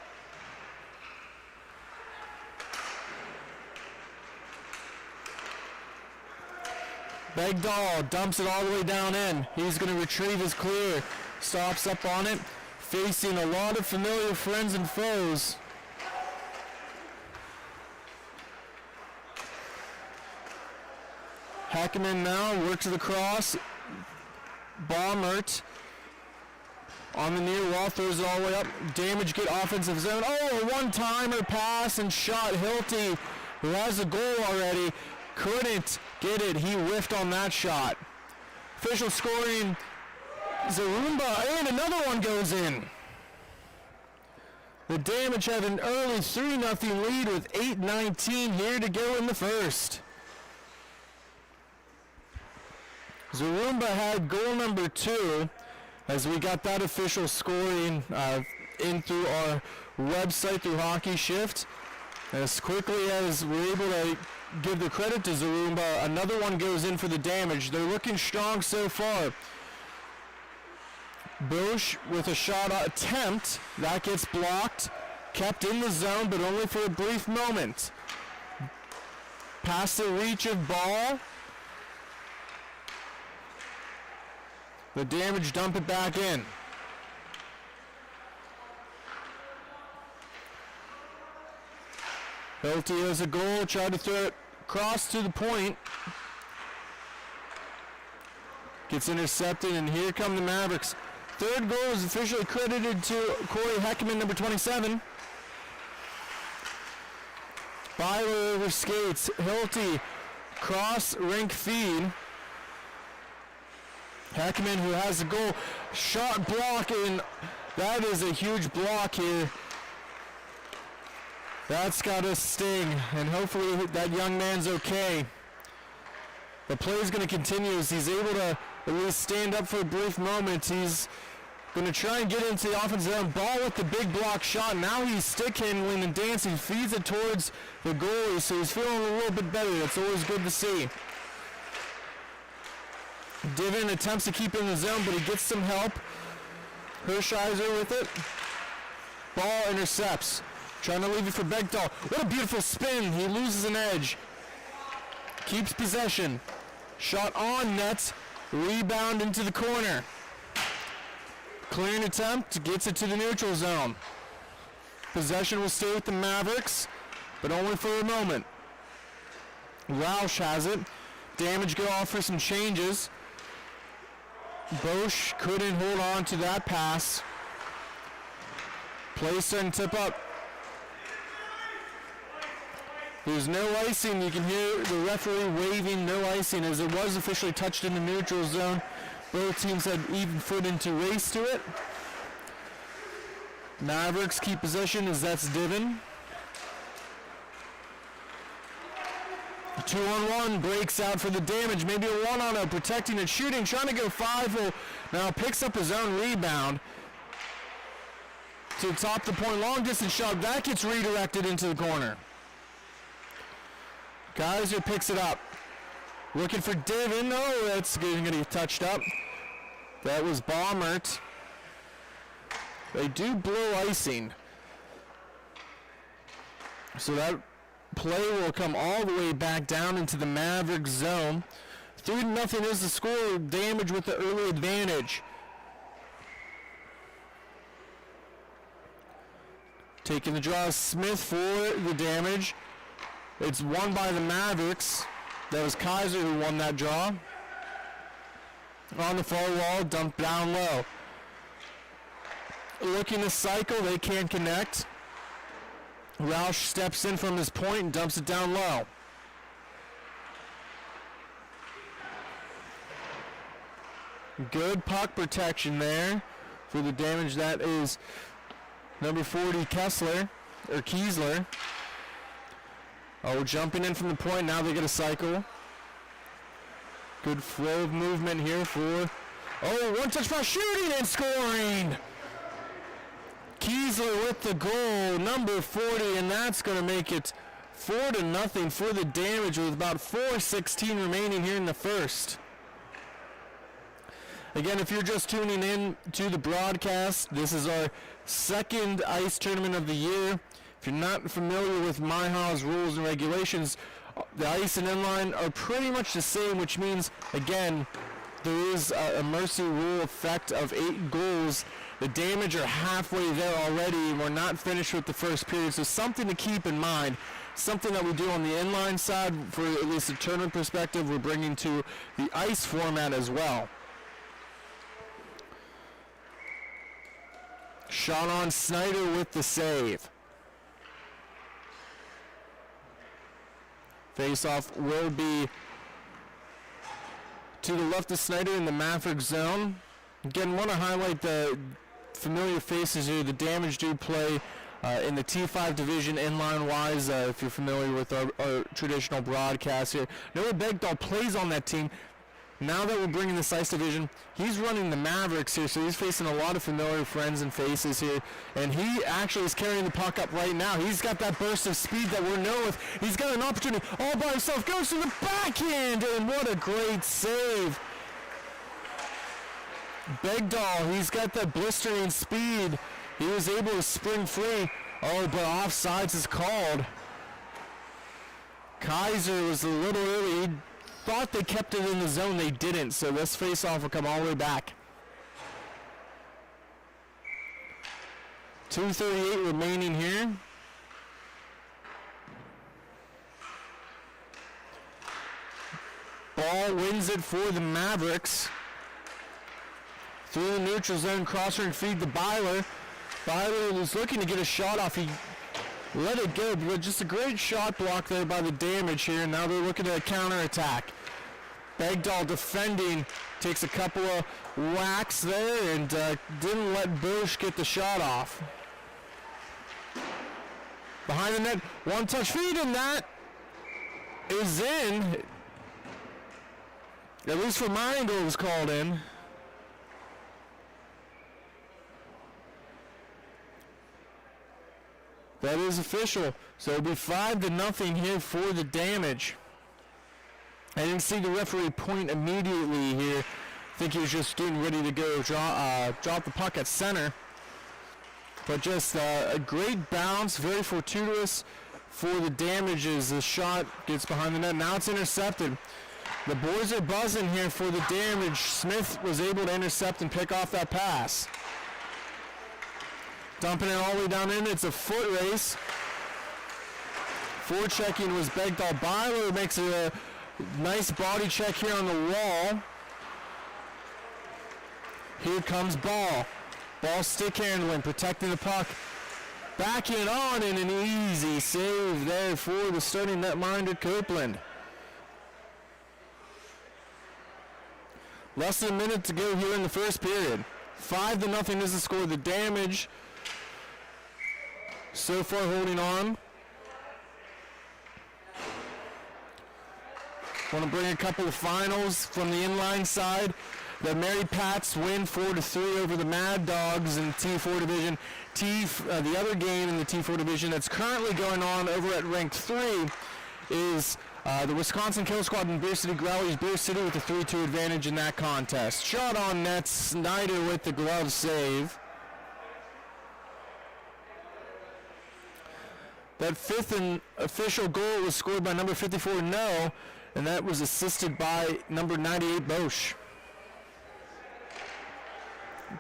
Begdahl dumps it all the way down in. He's going to retrieve his clear. Stops up on it. Facing a lot of familiar friends and foes. Hackeman now works it across. Baumert on the near wall, throws it all the way up. Damage get offensive zone. Oh, a one-timer pass and shot. Hilty, who has a goal already, couldn't get it. He whiffed on that shot. Official scoring, Zarumba, and another one goes in. The Damage have an early 3-0 lead with 8:19 here to go in the first. Zarumba had goal number 2 as we got that official scoring in through our website through Hockey Shift. As quickly as we're able to give the credit to Zarumba, another one goes in for the Damage. They're looking strong so far. Bosch with a shot attempt. That gets blocked. Kept in the zone, but only for a brief moment. Past the reach of ball. The Damage dump it back in. Hilty has a goal, tried to throw it across to the point. Gets intercepted, and here come the Mavericks. Third goal is officially credited to Corey Heckman, number 27. Byler over skates. Hilty, cross rink feed. Heckman, who has the goal, shot block, and that is a huge block here. That's got to sting, and hopefully that young man's okay. The play is going to continue as he's able to at least stand up for a brief moment. He's going to try and get into the offensive zone. Ball with the big block shot. Now he's stick handling and dancing. Feeds it towards the goalie, so he's feeling a little bit better. That's always good to see. Divin attempts to keep in the zone, but he gets some help. Hershiser with it. Ball intercepts. Trying to leave it for Begdahl. What a beautiful spin. He loses an edge. Keeps possession. Shot on net. Rebound into the corner. Clearing attempt. Gets it to the neutral zone. Possession will stay with the Mavericks, but only for a moment. Roush has it. Damage go off for some changes. Bosch couldn't hold on to that pass. Play starting to tip up. There's no icing. You can hear the referee waving no icing as it was officially touched in the neutral zone. Both teams had even footing to race to it. Mavericks keep possession as that's Divin. 2-on-1 breaks out for the Damage. Maybe a 1-on-0, protecting and shooting, trying to go 5-0. Now picks up his own rebound. To top the point, long distance shot. That gets redirected into the corner. Kaiser picks it up. Looking for Divin. Oh, that's going to get touched up. That was Baumert. They do blow icing. So that play will come all the way back down into the Mavericks zone. 3-0 is the score. Damage with the early advantage. Taking the draw, Smith for the Damage. It's won by the Mavericks. That was Kaiser who won that draw. On the far wall, dumped down low. Looking to cycle, they can't connect. Roush steps in from his point and dumps it down low. Good puck protection there for the Damage. That is number 40 Kiesler. Oh, jumping in from the point. Now they get a cycle. Good flow of movement here for... Oh, one touch pass, shooting and scoring! Kiesler with the goal, number 40, and that's going to make it 4-0 for the Damage with about 4:16 remaining here in the first. Again, if you're just tuning in to the broadcast, this is our second ice tournament of the year. If you're not familiar with MIHA's rules and regulations, the ice and inline are pretty much the same, which means, again, there is a mercy rule effect of 8 goals. The Damage are halfway there already, and we're not finished with the first period, so something to keep in mind. Something that we do on the inline side, for at least a tournament perspective, we're bringing to the ice format as well. Shot on Snyder with the save. Face-off will be to the left of Snyder in the Mavericks zone. Again, want to highlight the familiar faces here. The Damage do play in the T5 division inline-wise, if you're familiar with our traditional broadcast here. Noah Begdahl plays on that team. Now that we're bringing this ice division, he's running the Mavericks here, so he's facing a lot of familiar friends and faces here. And he actually is carrying the puck up right now. He's got that burst of speed that we're known with. He's got an opportunity all by himself. Goes to the backhand, and what a great save. Begdahl, he's got that blistering speed. He was able to spring free. Oh, but offsides is called. Kaiser was a little early. He thought they kept it in the zone. They didn't, so this face-off will come all the way back. 2:38 remaining here. Ball wins it for the Mavericks. Through the neutral zone, cross-ring feed to Byler. Byler was looking to get a shot off. He let it go, but just a great shot block there by the Damage here. Now they're looking at a counterattack. Begdahl defending, takes a couple of whacks there and didn't let Bush get the shot off. Behind the net, one touch feed, and that is in. At least for my angle, it was called in. That is official. So it'll be 5-0 here for the Damage. I didn't see the referee point immediately here. I think he was just getting ready to go drop the puck at center. But just a great bounce, very fortuitous for the Damage as the shot gets behind the net. Now it's intercepted. The boys are buzzing here for the Damage. Smith was able to intercept and pick off that pass. Dumping it all the way down in. It's a foot race. Forechecking was Begdahl. Byler makes a nice body check here on the wall. Here comes Ball. Ball stick handling, protecting the puck. Backing it on, and an easy save there for the starting netminder Copeland. Less than a minute to go here in the first period. 5-0 is the score. The Damage so far holding on. Want to bring a couple of finals from the inline side. The Mary Pats win 4-3 over the Mad Dogs in the T4 division. The other game in the T4 division that's currently going on over at ranked 3 is the Wisconsin Kill Squad and Beer City Growlers. Beer City with a 3-2 advantage in that contest. Shot on net, Snyder with the glove save. That fifth and official goal was scored by number 54, No, and that was assisted by number 98, Bosch.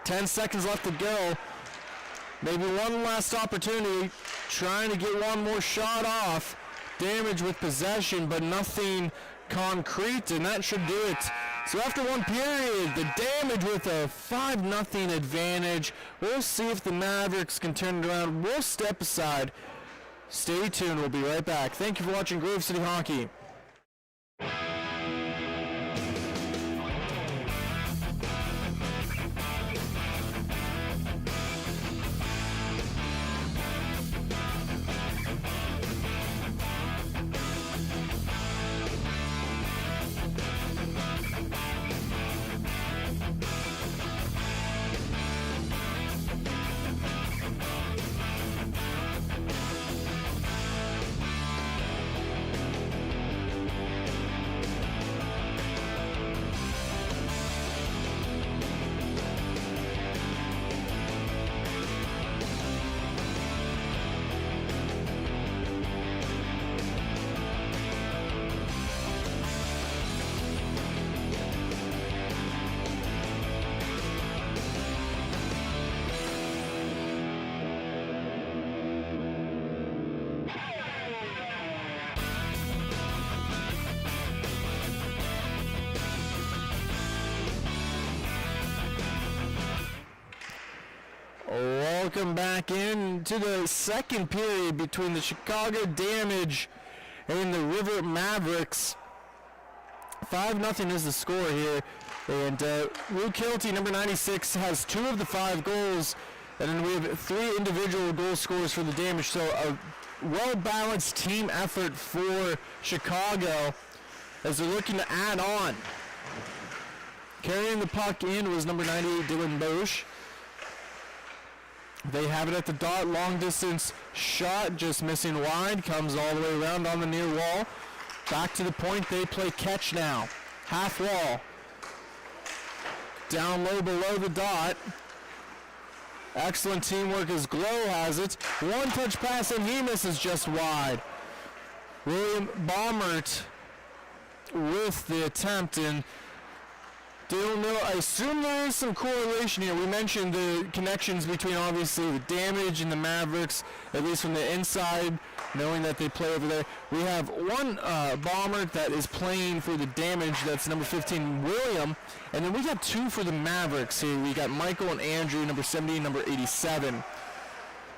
10 seconds left to go. Maybe one last opportunity, trying to get one more shot off. Damage with possession, but nothing concrete, and that should do it. So after one period, the Damage with a 5-0 advantage. We'll see if the Mavericks can turn it around. We'll step aside. Stay tuned. We'll be right back. Thank you for watching Grove City Hockey. welcome back in to the second period between the Chicago Damage and the River Mavericks. 5-0 is the score here. And Luke Hilty, number 96, has 2 of the 5 goals. And then we have 3 individual goal scorers for the Damage. So a well-balanced team effort for Chicago as they're looking to add on. Carrying the puck in was number 98, Dylan Bosch. They have it at the dot, long distance shot, just missing wide, comes all the way around on the near wall. Back to the point, they play catch now. Half wall. Down low below the dot. Excellent teamwork as Glow has it. One touch pass and he misses just wide. William Baumert with the attempt, and don't know, I assume there is some correlation here. We mentioned the connections between obviously the Damage and the Mavericks, at least from the inside, knowing that they play over there. We have one bomber that is playing for the Damage, that's number 15, William, and then we got 2 for the Mavericks here. We got Michael and Andrew, number 70 and number 87.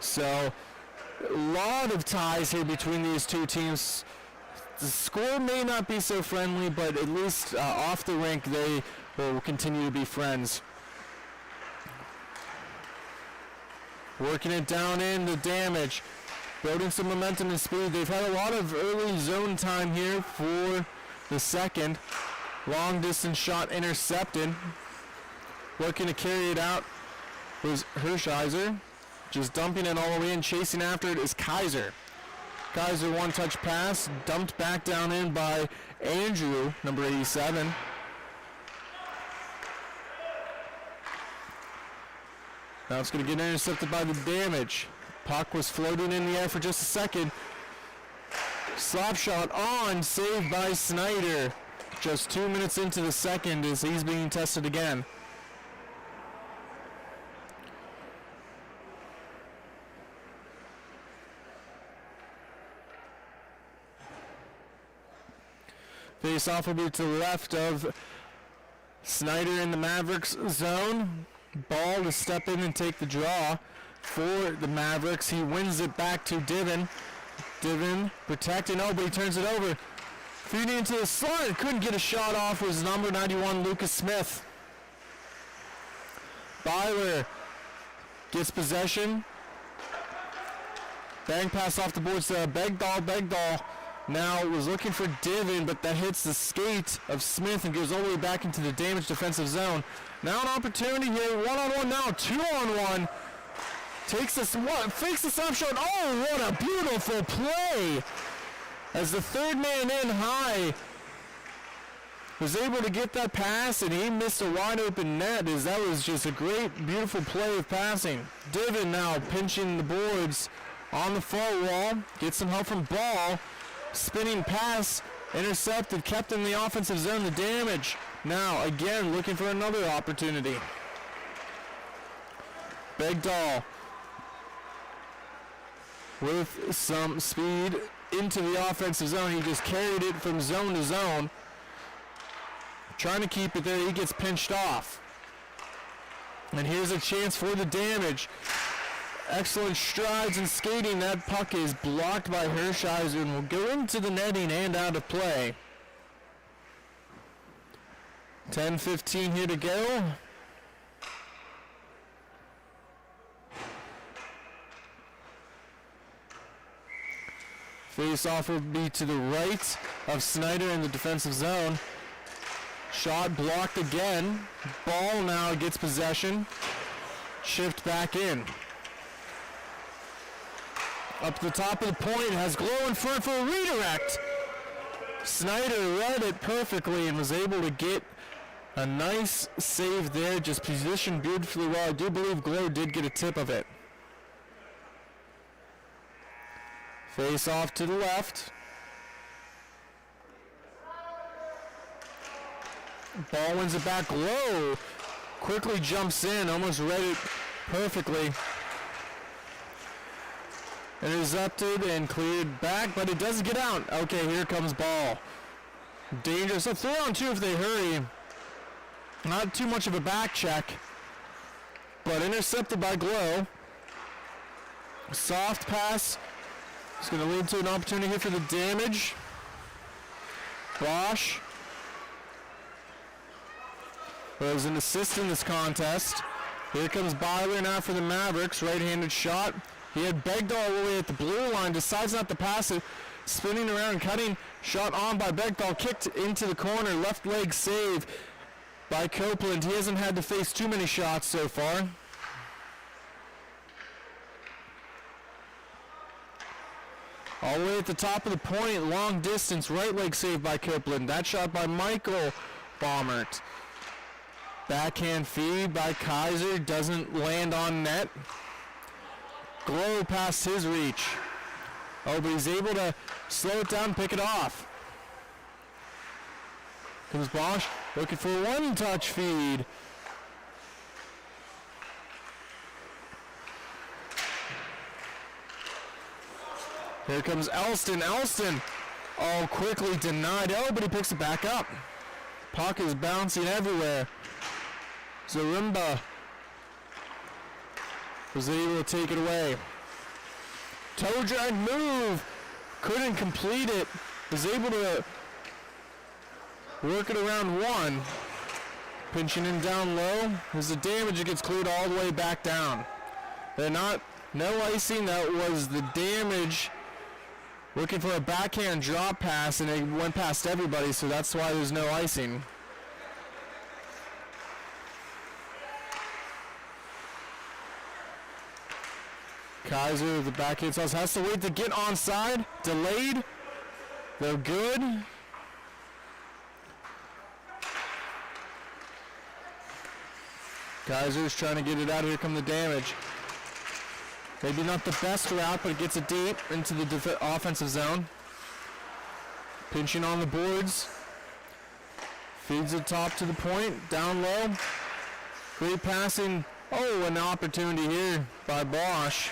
So a lot of ties here between these two teams. The score may not be so friendly, but at least off the rink they will continue to be friends. Working it down in the Damage, building some momentum and speed. They've had a lot of early zone time here for the second. Long distance shot intercepted. Looking to carry it out was Hershiser. Just dumping it all the way in, chasing after it is Kaiser. Kaiser one touch pass, dumped back down in by Andrew, number 87. Now it's going to get intercepted by the Damage. Puck was floating in the air for just a second. Slap shot on, saved by Snyder. Just 2 minutes into the second as he's being tested again. Face off will be to the left of Snyder in the Mavericks zone. Ball to step in and take the draw for the Mavericks. He wins it back to Divin. Divin protecting, oh, but he turns it over. Feeding into the slot, couldn't get a shot off, was number 91, Lucas Smith. Byler gets possession. Bang pass off the boards to Begdahl. Begdahl now was looking for Divin, but that hits the skate of Smith and goes all the way back into the Damage defensive zone. Now an opportunity here, 1-on-1 now, 2-on-1. Takes this, fakes the slap shot. Oh, what a beautiful play! As the third man in high was able to get that pass, and he missed a wide open net, as that was just a great, beautiful play of passing. Divin now pinching the boards on the far wall, gets some help from Ball. Spinning pass, intercepted, kept in the offensive zone, the Damage. Now, again, looking for another opportunity. Begdahl with some speed into the offensive zone. He just carried it from zone to zone. Trying to keep it there, he gets pinched off. And here's a chance for the Damage. Excellent strides and skating. That puck is blocked by Hershiser and will go into the netting and out of play. 10:15 here to go. Face off will be to the right of Snyder in the defensive zone. Shot blocked again. Ball now gets possession. Shift back in. Up to the top of the point, has Glow in front for a redirect. Snyder read it perfectly and was able to get a nice save there, just positioned beautifully well. I do believe Glow did get a tip of it. Face off to the left. Ball wins it back. Glow quickly jumps in, almost read it perfectly. Intercepted and cleared back, but it doesn't get out. Okay, here comes Ball. Dangerous. A 3-on-2 if they hurry. Not too much of a back check, but intercepted by Glow. Soft pass. It's going to lead to an opportunity here for the damage. Bosch was an assist in this contest. Here comes Byler now for the Mavericks. Right-handed shot. He had Begdahl all the way at the blue line. Decides not to pass it. Spinning around, cutting. Shot on by Begdahl. Kicked into the corner. Left leg save by Copeland. He hasn't had to face too many shots so far. All the way at the top of the point, long distance, right leg save by Copeland. That shot by Michael Baumert. Backhand feed by Kaiser, doesn't land on net. Glow past his reach. Oh, but he's able to slow it down, pick it off. Comes Bosch, looking for a one-touch feed. Here comes Elston. Elston, oh, quickly denied. Oh, but he picks it back up. Puck is bouncing everywhere. Zarumba was able to take it away. Toe drag move. Couldn't complete it. Was able to work it around one. Pinching in down low. As the damage, it gets cleared all the way back down. No icing. That was the damage. Looking for a backhand drop pass, and it went past everybody, so that's why there's no icing. Kaiser, the backhand toss, has to wait to get onside. Delayed. They're good. Kaiser's trying to get it out. Here come the damage. Maybe not the best route, but it gets it deep into the offensive zone. Pinching on the boards. Feeds it top to the point, down low. Great passing. Oh, an opportunity here by Bosch.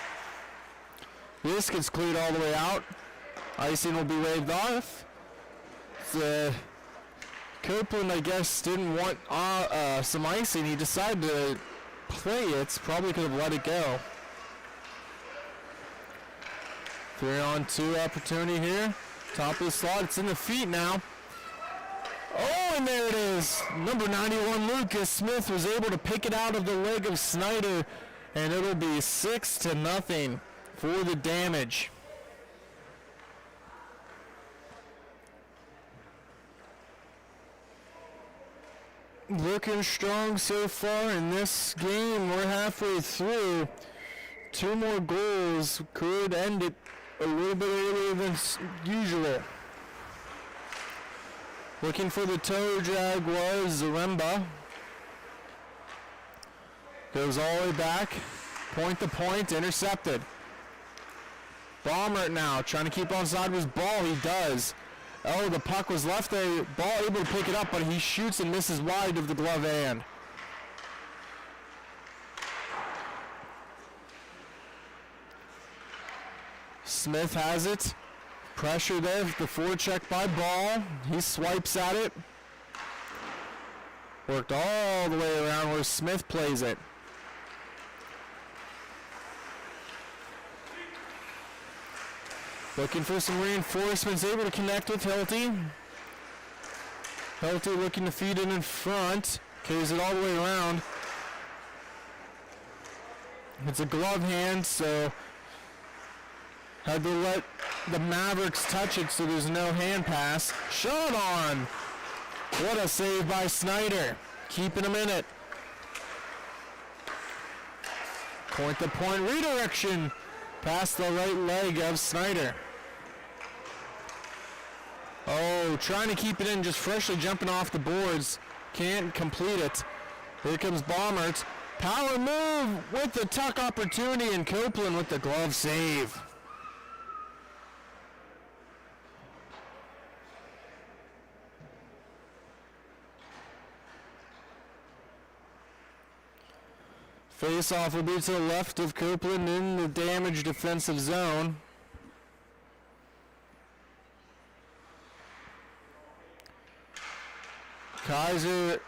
This gets cleared all the way out. Icing will be waved off. Copeland, I guess, didn't want some icing. He decided to play it. Probably could have let it go. 3-on-2 opportunity here. Top of the slot. It's in the feet now. Oh, and there it is. Number 91, Lucas Smith, was able to pick it out of the leg of Snyder, and it'll be 6-0 for the damage. Looking strong so far in this game. We're halfway through. 2 more goals could end it a little bit earlier than usual. Looking for the toe drag was Zaremba. Goes all the way back. Point to point, intercepted. Baumert now trying to keep onside with his ball. He does. Oh, the puck was left there. Ball able to pick it up, but he shoots and misses wide of the glove hand. Smith has it. Pressure there. The forecheck by Ball. He swipes at it. Worked all the way around where Smith plays it. Looking for some reinforcements. Able to connect with Hilty. Hilty looking to feed it in front. Carries it all the way around. It's a glove hand, so had to let the Mavericks touch it, so there's no hand pass. Shot on! What a save by Snyder. Keeping him in it. Point to point redirection. Past the right leg of Snyder. Oh, trying to keep it in, just freshly jumping off the boards. Can't complete it. Here comes Baumert. Power move with the tuck opportunity, and Copeland with the glove save. Face-off will be to the left of Copeland in the damaged defensive zone. Kaiser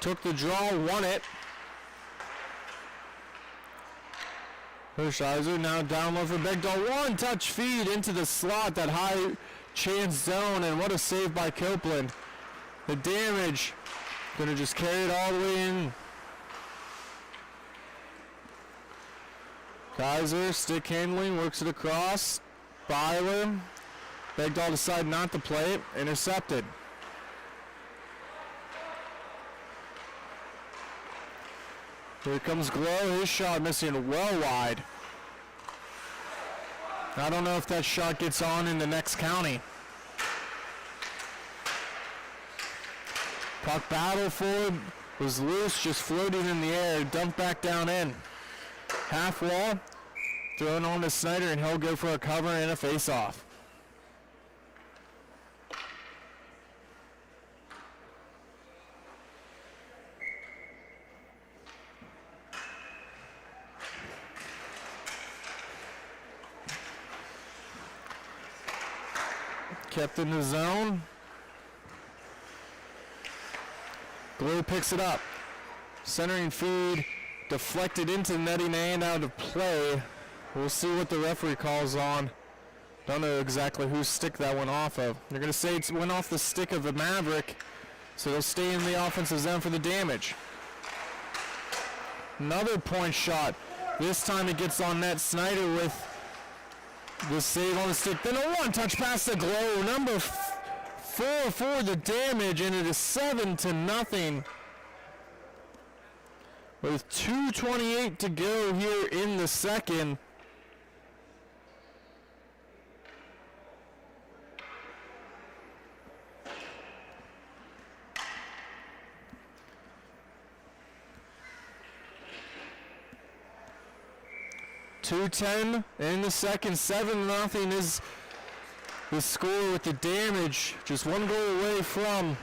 took the draw, won it. Hershiser now down low for Begdahl. One touch feed into the slot, that high chance zone, and what a save by Copeland. The damage gonna just carry it all the way in. Kaiser, stick handling, works it across. Byler. Begdahl decided not to play it. Intercepted. Here comes Glow. His shot missing well wide. I don't know if that shot gets on in the next county. Puck battle forward was loose, just floating in the air, dumped back down in. Half wall, thrown on to Snyder, and he'll go for a cover and a face-off. Kept in the zone. Glue picks it up. Centering feed, deflected into netting and out of play. We'll see what the referee calls on. Don't know exactly whose stick that went off of. They're going to say it went off the stick of the Maverick, so they'll stay in the offensive zone for the damage. Another point shot. This time it gets on net. Snyder with the save on the stick. Then a one-touch pass to Glow. Number 4 for the damage, and it is 7-0. With 2:28 to go here in the second. .210 in the second. 7-0 is the score with the damage. Just one goal away from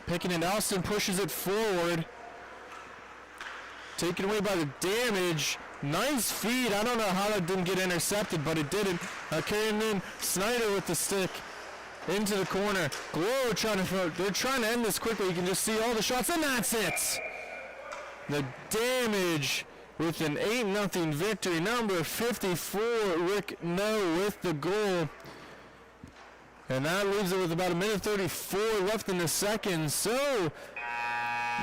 picking it. Austin pushes it forward. Taken away by the damage. Nice feed. I don't know how that didn't get intercepted, but it didn't. Carrying in Snyder with the stick into the corner. Glow trying to, they're trying to end this quickly. You can just see all the shots, and that's it. The damage with an 8-0 victory. Number 54, Rick No with the goal. And that leaves it with about 1:34 left in the second. So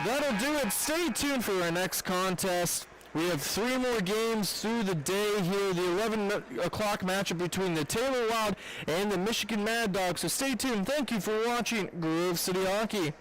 that'll do it. Stay tuned for our next contest. We have 3 more games through the day here. The 11 o'clock matchup between the Taylor Wild and the Michigan Mad Dogs. So stay tuned. Thank you for watching Grove City Hockey.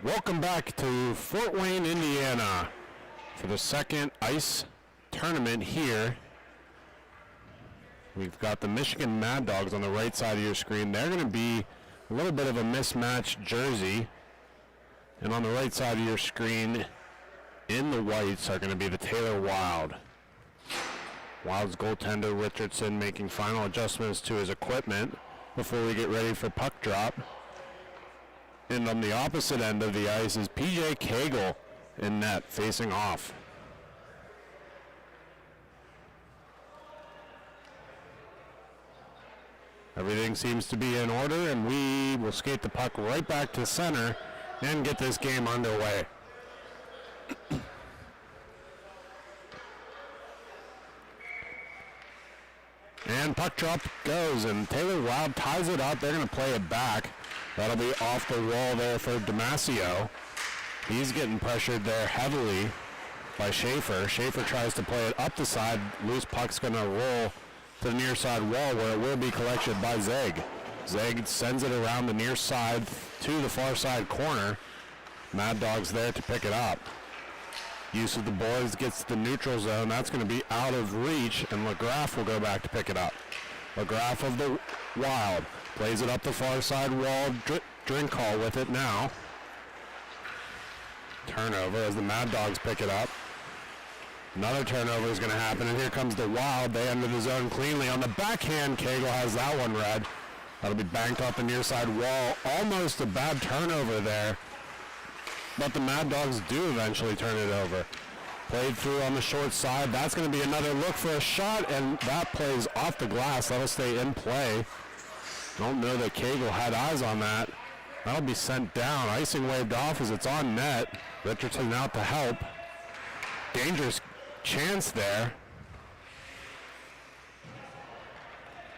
Welcome back to Fort Wayne, Indiana for the second ice tournament here. We've got the Michigan Mad Dogs on the right side of your screen. They're going to be a little bit of a mismatched jersey. And on the right side of your screen, in the whites, are going to be the Taylor Wild. Wild's goaltender Richardson making final adjustments to his equipment before we get ready for puck drop. And on the opposite end of the ice is PJ Cagle in net, facing off. Everything seems to be in order, and we will skate the puck right back to center and get this game underway. And puck drop goes, and Taylor Wild ties it up. They're going to play it back. That'll be off the wall there for Damasio. He's getting pressured there heavily by Schaefer. Schaefer tries to play it up the side. Loose puck's going to roll to the near side wall where it will be collected by Zeg. Zeg sends it around the near side to the far side corner. Mad Dogs there to pick it up. Use of the boards gets to the neutral zone. That's going to be out of reach, and LaGraff will go back to pick it up. LaGraff of the Wild plays it up the far side wall. Drink call with it now. Turnover as the Mad Dogs pick it up. Another turnover is going to happen, and here comes the Wild. They enter the zone cleanly. On the backhand, Cagle has that one read. That'll be banked off the near side wall. Almost a bad turnover there, but the Mad Dogs do eventually turn it over. Played through on the short side. That's going to be another look for a shot, and that plays off the glass. That'll stay in play. Don't know that Cagle had eyes on that. That'll be sent down. Icing waved off as it's on net. Richardson out to help. Dangerous chance there.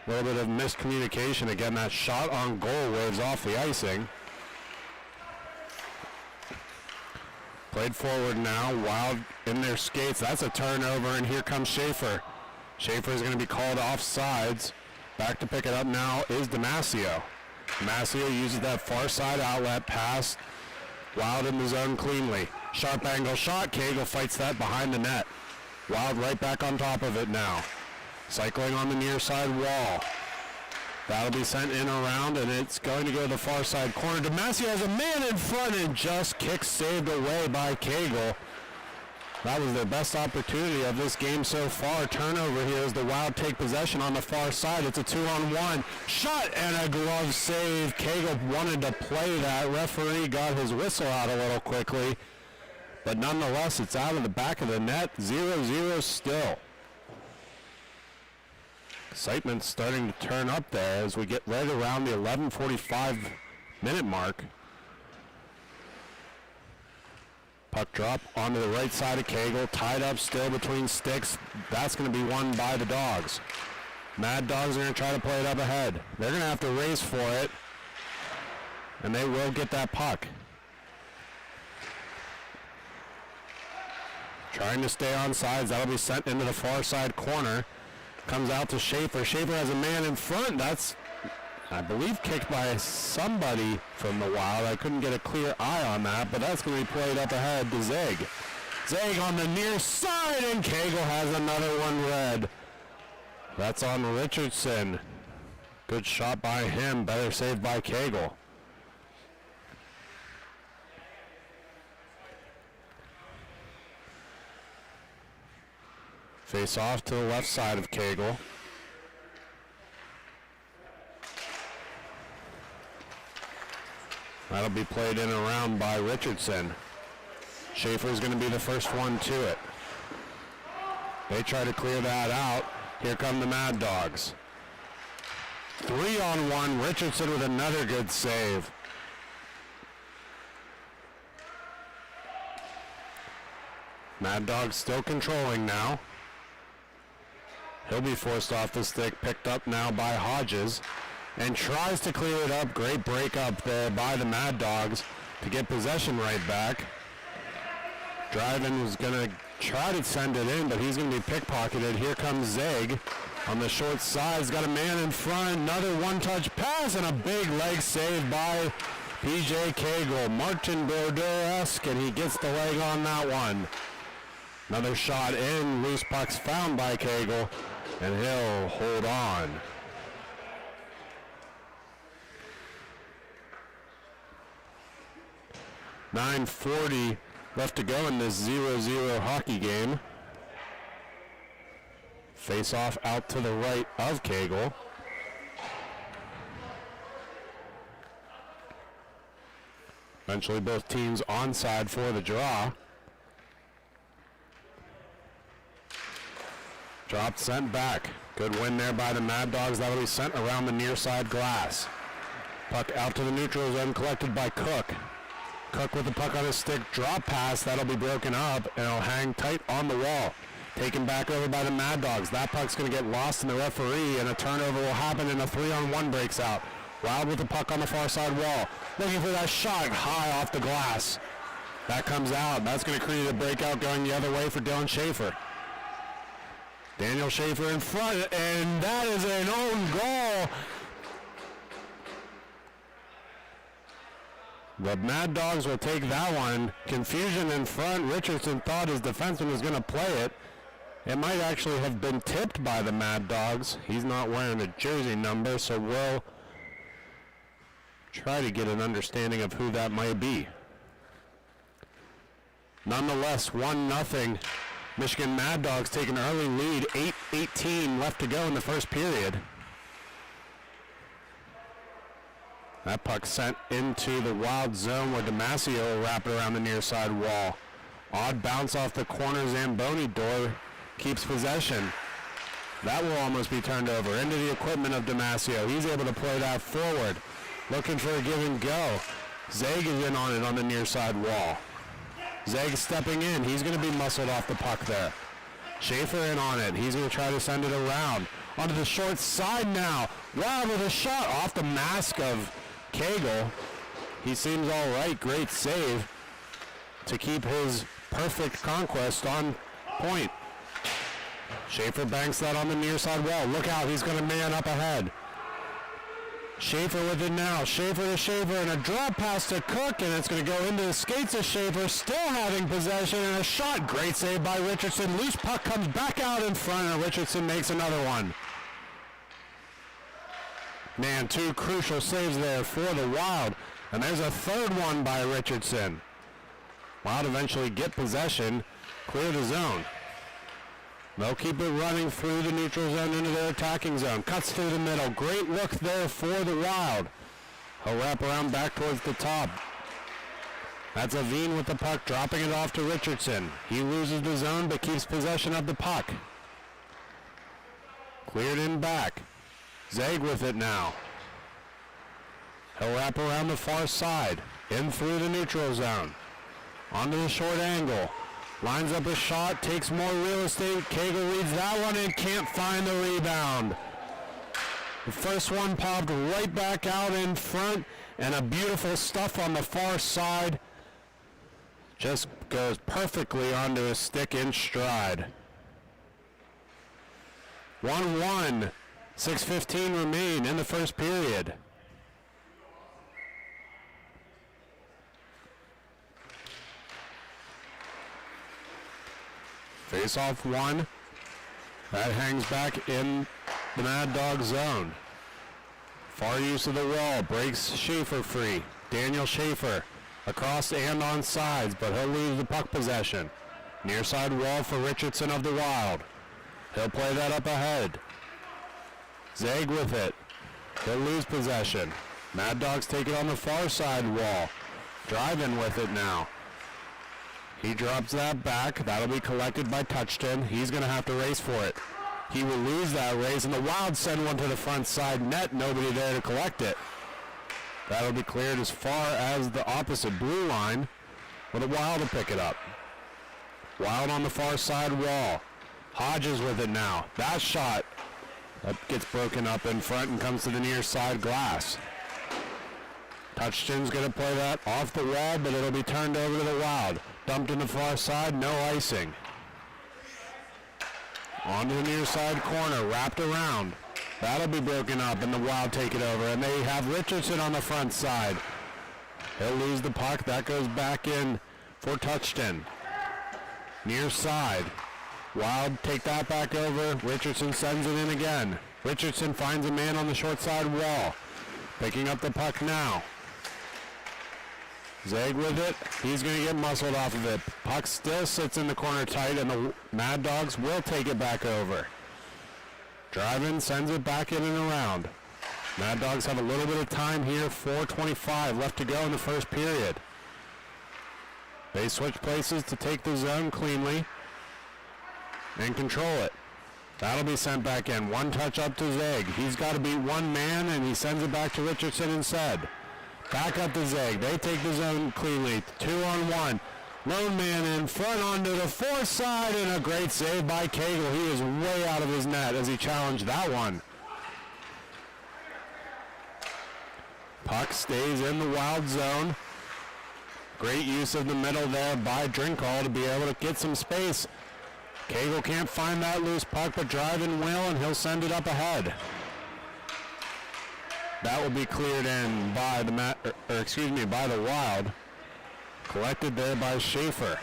A little bit of miscommunication. Again, that shot on goal waves off the icing. Played forward now. Wild in their skates. That's a turnover, and here comes Schaefer. Schaefer is going to be called off sides. Back to pick it up now is Damasio. Damasio uses that far side outlet pass. Wild in the zone cleanly. Sharp angle shot. Cagle fights that behind the net. Wild right back on top of it now. Cycling on the near side wall. That'll be sent in around, and it's going to go to the far side corner. Damasio has a man in front and just kicks saved away by Cagle. That was their best opportunity of this game so far. Turnover here as the Wild take possession on the far side. It's a 2-on-1. Shot and a glove save. Cagle wanted to play that. Referee got his whistle out a little quickly. But nonetheless, it's out of the back of the net. 0-0 still. Excitement's starting to turn up there as we get right around the 11:45 minute mark. Puck drop onto the right side of Cagle, tied up still between sticks. That's going to be won by the Dogs. Mad Dogs are going to try to play it up ahead. They're going to have to race for it, and they will get that puck. Trying to stay on sides. That'll be sent into the far side corner. Comes out to Schaefer. Schaefer has a man in front. That's, I believe, kicked by somebody from the Wild. I couldn't get a clear eye on that, but that's going to be played up ahead to Zeg. Zeg on the near side, and Cagle has another one red. That's on Richardson. Good shot by him. Better save by Cagle. Face off to the left side of Cagle. That'll be played in and around by Richardson. Schaefer's going to be the first one to it. They try to clear that out. Here come the Mad Dogs. 3-on-1. Richardson with another good save. Mad Dogs still controlling now. He'll be forced off the stick, picked up now by Hodges, and tries to clear it up. Great break up there by the Mad Dogs to get possession right back. Dryden was going to try to send it in, but he's going to be pickpocketed. Here comes Zeg on the short side. He's got a man in front. Another one-touch pass and a big leg save by PJ Cagle, Martin Bordeaux-esque, and he gets the leg on that one. Another shot in, loose puck's found by Cagle, and he'll hold on. .9:40 left to go in this 0-0 hockey game. Face off out to the right of Cagle. Eventually both teams onside for the draw. Dropped, sent back. Good win there by the Mad Dogs. That'll be sent around the near side glass. Puck out to the neutral zone, collected by Cook. Cook with the puck on his stick, drop pass. That'll be broken up, and it'll hang tight on the wall. Taken back over by the Mad Dogs. That puck's going to get lost in the referee, and a turnover will happen, and a 3-on-1 breaks out. Wild with the puck on the far side wall. Looking for that shot high off the glass. That comes out. That's going to create a breakout going the other way for Dylan Schaefer. Daniel Schaefer in front, and that is an own goal. The Mad Dogs will take that one. Confusion in front. Richardson thought his defenseman was going to play it. It might actually have been tipped by the Mad Dogs. He's not wearing a jersey number, so we'll try to get an understanding of who that might be. Nonetheless, 1-0. Michigan Mad Dogs take an early lead. 8:18 left to go in the first period. That puck sent into the Wild zone where Damasio will wrap it around the near side wall. Odd bounce off the corner. Zamboni door keeps possession. That will almost be turned over into the equipment of Damasio. He's able to play that forward. Looking for a give and go. Zeg is in on it on the near side wall. Zeg stepping in. He's going to be muscled off the puck there. Schaefer in on it. He's going to try to send it around. Onto the short side now. Wild with a shot off the mask of Cagle. He seems all right. Great save to keep his perfect conquest on point. Schaefer banks that on the near side wall. Look out. He's going to man up ahead. Schaefer with it now. Schaefer to Schaefer, and a drop pass to Cook, and it's going to go into the skates of Schaefer, still having possession, and a shot. Great save by Richardson. Loose puck comes back out in front, and Richardson makes another one. Man, two crucial saves there for the Wild, and there's a third one by Richardson. Wild eventually get possession, clear the zone. They'll keep it running through the neutral zone into their attacking zone. Cuts through the middle. Great look there for the Wild. He'll wrap around back towards the top. That's Aveen with the puck, dropping it off to Richardson. He loses the zone but keeps possession of the puck. Cleared in back. Zeg with it now. He'll wrap around the far side. In through the neutral zone. Onto the short angle. Lines up a shot, takes more real estate. Cagle reads that one and can't find the rebound. The first one popped right back out in front, and a beautiful stuff on the far side. Just goes perfectly onto his stick in stride. 1-1. 6:15 remain in the first period. Face off one. That hangs back in the Mad Dog zone. Far use of the wall. Breaks Schaefer free. Daniel Schaefer across and on sides, but he'll lose the puck possession. Near side wall for Richardson of the Wild. He'll play that up ahead. Zeg with it. He'll lose possession. Mad Dogs take it on the far side wall. Driving with it now. He drops that back. That'll be collected by Touchton. He's going to have to race for it. He will lose that race, and the Wild send one to the front side net. Nobody there to collect it. That'll be cleared as far as the opposite blue line for the Wild to pick it up. Wild on the far side wall. Hodges with it now. That shot that gets broken up in front and comes to the near side glass. Touchton's going to play that off the wall, but it'll be turned over to the Wild. Dumped in the far side, no icing. Onto the near side corner, wrapped around. That'll be broken up, and the Wild take it over, and they have Richardson on the front side. He'll lose the puck. That goes back in for Touchton. Near side. Wild take that back over. Richardson sends it in again. Richardson finds a man on the short side wall. Picking up the puck now. Zeg with it. He's going to get muscled off of it. Puck still sits in the corner tight, and the Mad Dogs will take it back over. Driving sends it back in and around. Mad Dogs have a little bit of time here. 4:25 left to go in the first period. They switch places to take the zone cleanly and control it. That'll be sent back in. One touch up to Zeg. He's got to beat one man, and he sends it back to Richardson instead. Back up to Zeg. They take the zone cleanly. 2-on-1. Lone man in front onto the far side, and a great save by Cagle. He is way out of his net as he challenged that one. Puck stays in the Wild zone. Great use of the middle there by Drinkall to be able to get some space. Cagle can't find that loose puck, but Driving will, and he'll send it up ahead. That will be cleared in by the Wild. Collected there by Schaefer.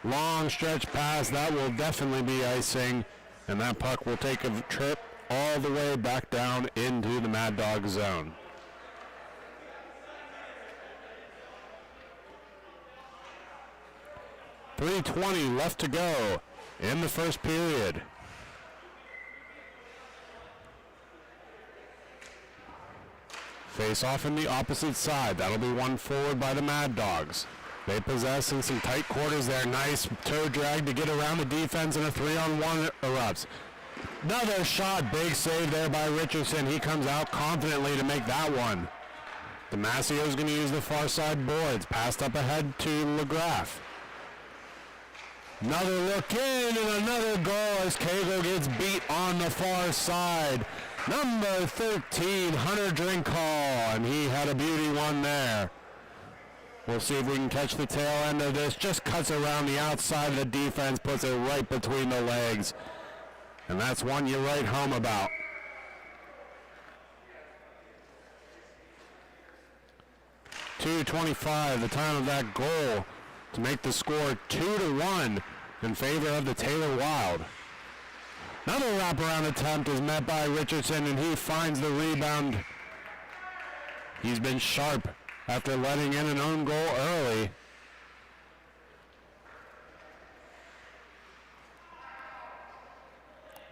Long stretch pass, that will definitely be icing, and that puck will take a trip all the way back down into the Mad Dog zone. .320 left to go in the first period. Face off in the opposite side. That'll be one forward by the Mad Dogs. They possess in some tight quarters there. Nice toe drag to get around the defense, and a 3-on-1 erupts. Another shot. Big save there by Richardson. He comes out confidently to make that one. Damasio's going to use the far side boards. Passed up ahead to LeGraff. Another look in, and another goal as Cagle gets beat on the far side. Number 13, Hunter Drinkall, and he had a beauty one there. We'll see if we can catch the tail end of this. Just cuts around the outside of the defense, puts it right between the legs. And that's one you write home about. .225, the time of that goal, to make the score 2-1 in favor of the Taylor Wild. Another wraparound attempt is met by Richardson, and he finds the rebound. He's been sharp after letting in an own goal early.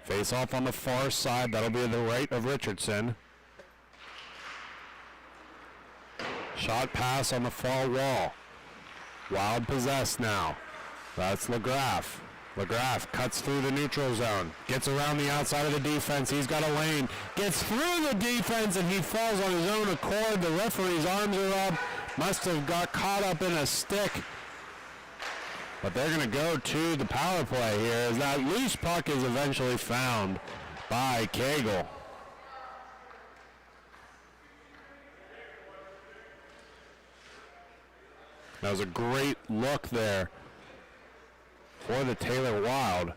Face off on the far side. That'll be the right of Richardson. Shot pass on the far wall. Wild possessed now. That's LeGraff. LeGraff cuts through the neutral zone. Gets around the outside of the defense. He's got a lane. Gets through the defense, and he falls on his own accord. The referee's arms are up. Must have got caught up in a stick. But they're going to go to the power play here as that loose puck is eventually found by Cagle. That was a great look there for the Taylor Wild.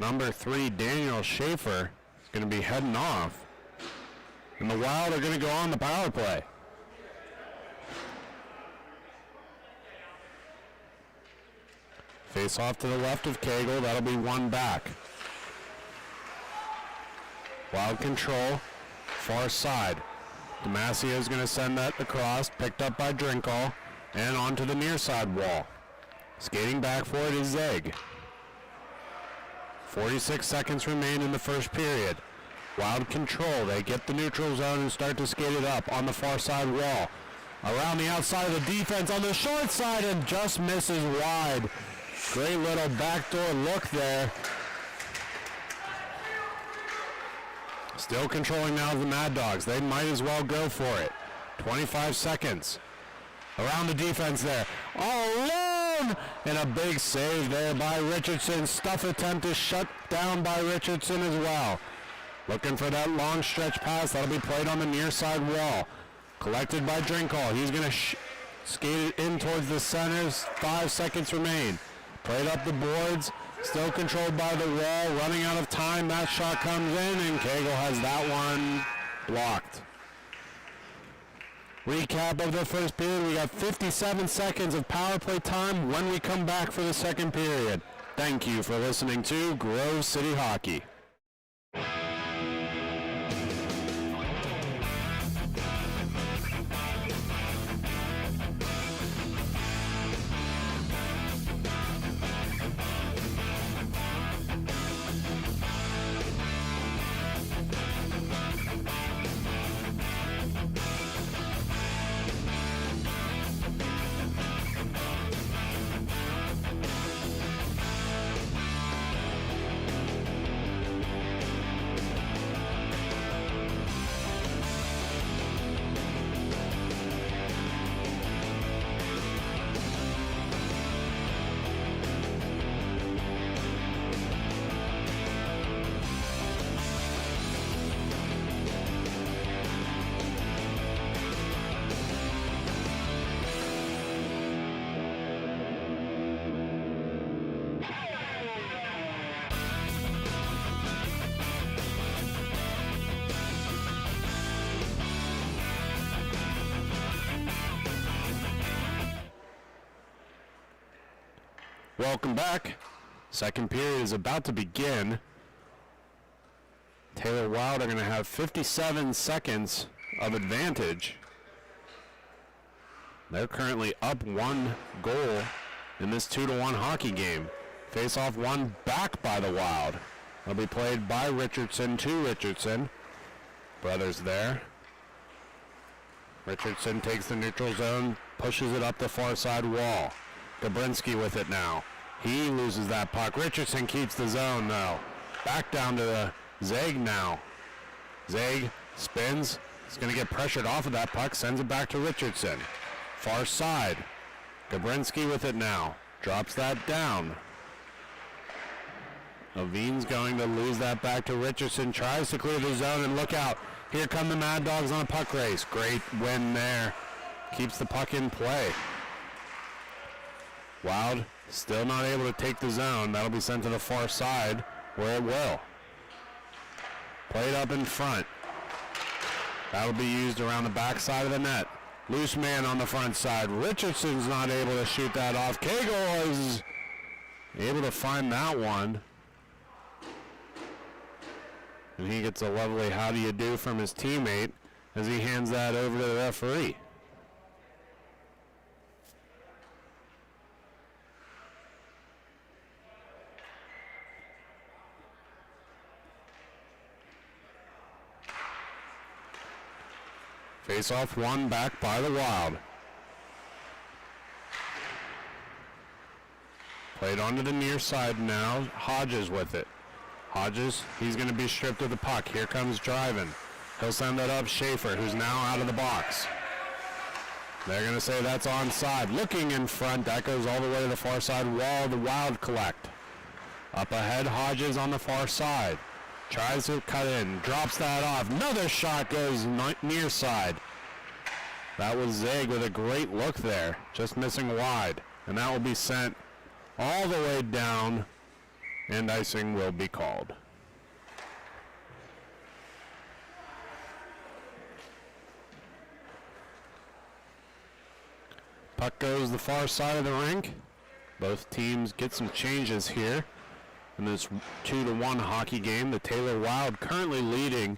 Number 3, Daniel Schaefer, is going to be heading off. And the Wild are going to go on the power play. Face off to the left of Cagle. That'll be one back. Wild control, far side. Damasio is going to send that across, picked up by Drinkall, and onto the near side wall. Skating back for it is Zeg. 46 seconds remain in the first period. Wild control. They get the neutral zone and start to skate it up on the far side wall. Around the outside of the defense on the short side, and just misses wide. Great little backdoor look there. Still controlling now the Mad Dogs. They might as well go for it. 25 seconds. Around the defense there. All alone! And a big save there by Richardson. Stuff attempt is shut down by Richardson as well. Looking for that long stretch pass. That'll be played on the near side wall. Collected by Drinkall. He's going to skate it in towards the centers. 5 seconds remain. Played up the boards. Still controlled by the wall. Running out of time. That shot comes in, and Cagle has that one blocked. Recap of the first period. We got 57 seconds of power play time when we come back for the second period. Thank you for listening to Grove City Hockey. Welcome back. Second period is about to begin. Taylor Wild are going to have 57 seconds of advantage. They're currently up 1 goal in this 2-1 hockey game. Face-off won back by the Wild. It'll be played by Richardson to Richardson. Brothers there. Richardson takes the neutral zone, pushes it up the far side wall. Gabrinsky with it now. He loses that puck. Richardson keeps the zone though. Back down to the Zeg now. Zeg spins. He's going to get pressured off of that puck. Sends it back to Richardson. Far side. Gabrinsky with it now. Drops that down. Levine's going to lose that back to Richardson. Tries to clear the zone and look out. Here come the Mad Dogs on a puck race. Great win there. Keeps the puck in play. Wild still not able to take the zone. That'll be sent to the far side where it will. Played up in front. That'll be used around the back side of the net. Loose man on the front side. Richardson's not able to shoot that off. Cagle is able to find that one. And he gets a lovely how do you do from his teammate as he hands that over to the referee. Face-off won back by the Wild. Played onto the near side now. Hodges with it. Hodges, he's going to be stripped of the puck. Here comes driving. He'll send that up Schaefer, who's now out of the box. They're going to say that's onside. Looking in front, that goes all the way to the far side wall. The Wild collect. Up ahead, Hodges on the far side. Tries to cut in, drops that off. Another shot goes near side. That was Zeg with a great look there, just missing wide. And that will be sent all the way down, and icing will be called. Puck goes the far side of the rink. Both teams get some changes here. In this 2-1 hockey game, the Taylor Wild currently leading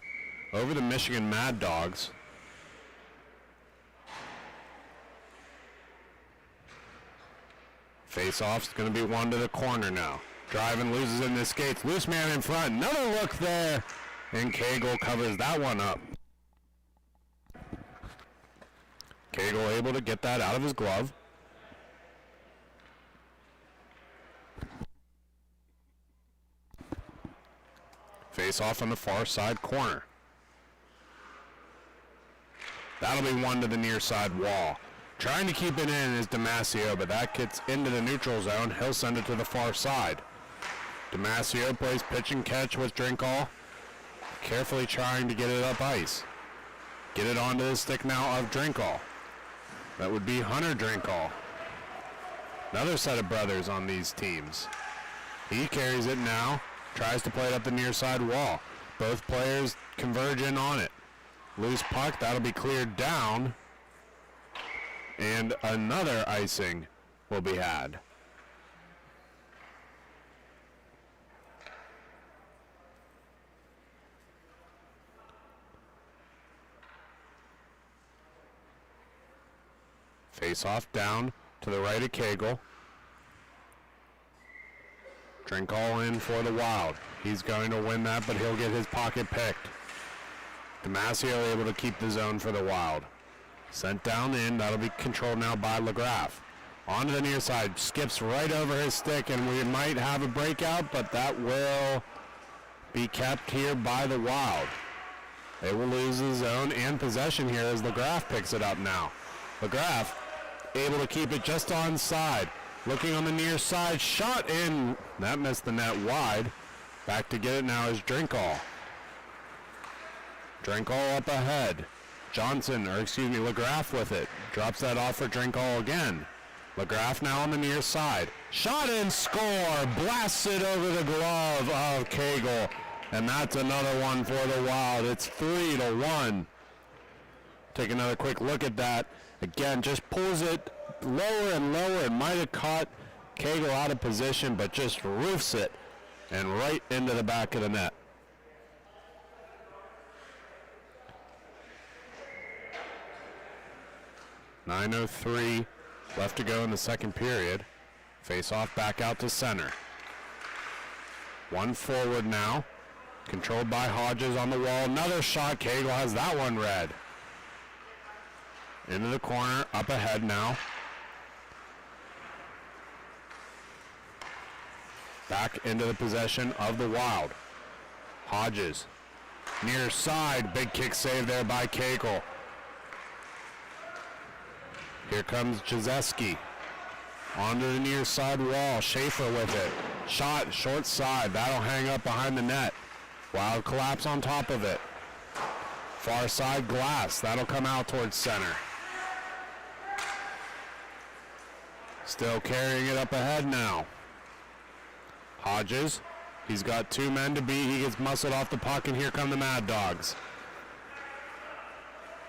over the Michigan Mad Dogs. Face-off's going to be one to the corner now. Driving loses in the skates. Loose man in front. Another look there. And Cagle covers that one up. Cagle able to get that out of his glove. Face off on the far side corner. That'll be one to the near side wall. Trying to keep it in is Damasio, but that gets into the neutral zone. He'll send it to the far side. Damasio plays pitch and catch with Drinkall. Carefully trying to get it up ice. Get it onto the stick now of Drinkall. That would be Hunter Drinkall. Another set of brothers on these teams. He carries it now. Tries to play it up the near side wall. Both players converge in on it. Loose puck, that'll be cleared down. and another icing will be had. Face off down to the right of Cagle. Drink all in for the Wild. He's going to win that, but he'll get his pocket picked. Damasio able to keep the zone for the Wild. Sent down in. That'll be controlled now by LaGraff. On to the near side. Skips right over his stick, and we might have a breakout, but that will be kept here by the Wild. They will lose the zone and possession here as LaGraff picks it up now. LaGraff able to keep it just onside. Looking on the near side, shot in. That missed the net wide. Back to get it now is Drinkall. Drinkall up ahead. LaGraff with it. Drops that off for Drinkall again. LaGraff now on the near side. Shot and score. Blasts it over the glove of Cagle. And that's another one for the Wild. It's 3-1. Take another quick look at that. Again, just pulls it lower and lower. It might have caught Cagle out of position, but just roofs it and right into the back of the net. .9:03 left to go in the second period. Face off back out to center. One forward now. Controlled by Hodges on the wall. Another shot. Cagle has that one red. Into the corner, up ahead now. Back into the possession of the Wild. Hodges, near side, big kick save there by Cagle. Here comes Jazeski. Onto the near side wall, Schaefer with it. Shot, short side, that'll hang up behind the net. Wild collapse on top of it. Far side glass, that'll come out towards center. Still carrying it up ahead now. Hodges, he's got two men to beat. He gets muscled off the puck, and here come the Mad Dogs.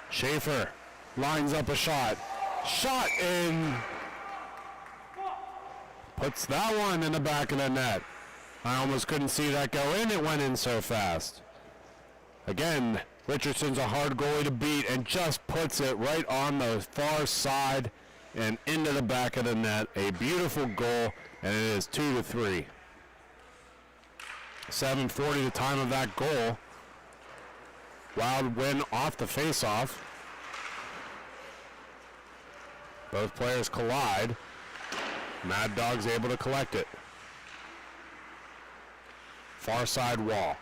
Schaefer lines up a shot. Shot in. Puts that one in the back of the net. I almost couldn't see that go in. It went in so fast. Again, Richardson's a hard goalie to beat and just puts it right on the far side and into the back of the net. A beautiful goal, and it is 2-3. 7:40 the time of that goal. Wild win off the face-off. Both players collide. Mad Dogs able to collect it. Far side wall.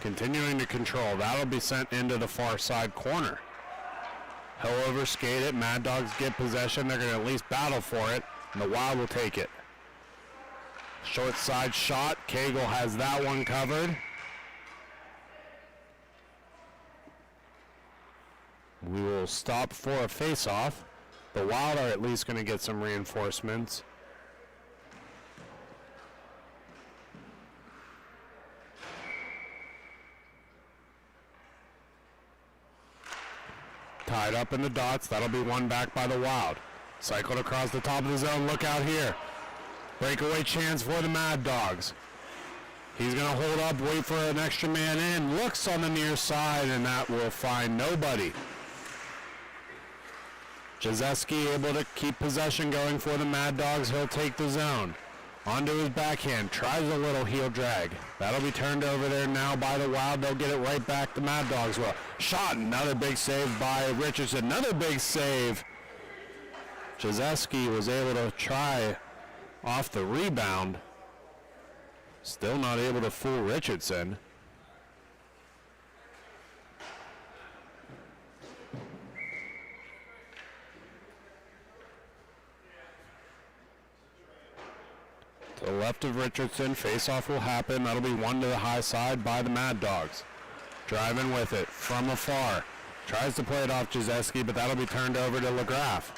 Continuing to control. That'll be sent into the far side corner. He'll overskate it. Mad Dogs get possession. They're going to at least battle for it, and the Wild will take it. Short side shot. Cagle has that one covered. We will stop for a face-off. The Wild are at least going to get some reinforcements. Tied up in the dots. That'll be one back by the Wild. Cycled across the top of the zone. Look out here. Breakaway chance for the Mad Dogs. He's going to hold up, wait for an extra man in. Looks on the near side, and that will find nobody. Jazeski able to keep possession going for the Mad Dogs. He'll take the zone. Onto his backhand. Tries a little heel drag. That'll be turned over there now by the Wild. They'll get it right back. The Mad Dogs will. Shot. Another big save by Richardson. Another big save. Jazeski was able to try off the rebound. Still not able to fool Richardson. To the left of Richardson, face-off will happen. That'll be one to the high side by the Mad Dogs. Driving with it from afar. Tries to play it off Jazeski, but that'll be turned over to LaGraff.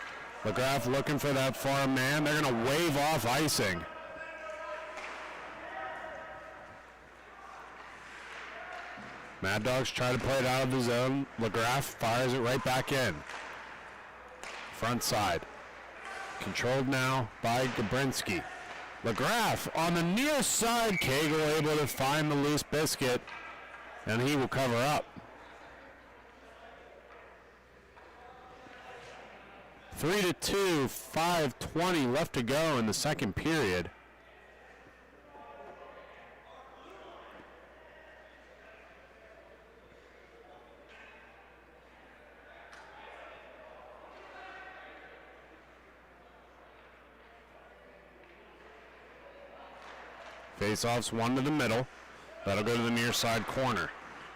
LaGraff looking for that far man. They're going to wave off icing. Mad Dogs try to play it out of the zone. LaGraff fires it right back in. front side. Controlled now by Gabrinsky. McGrath on the near side. Cagle able to find the loose biscuit, and he will cover up. 3-2, 5:20 left to go in the second period. Face-offs one to the middle. That'll go to the near side corner.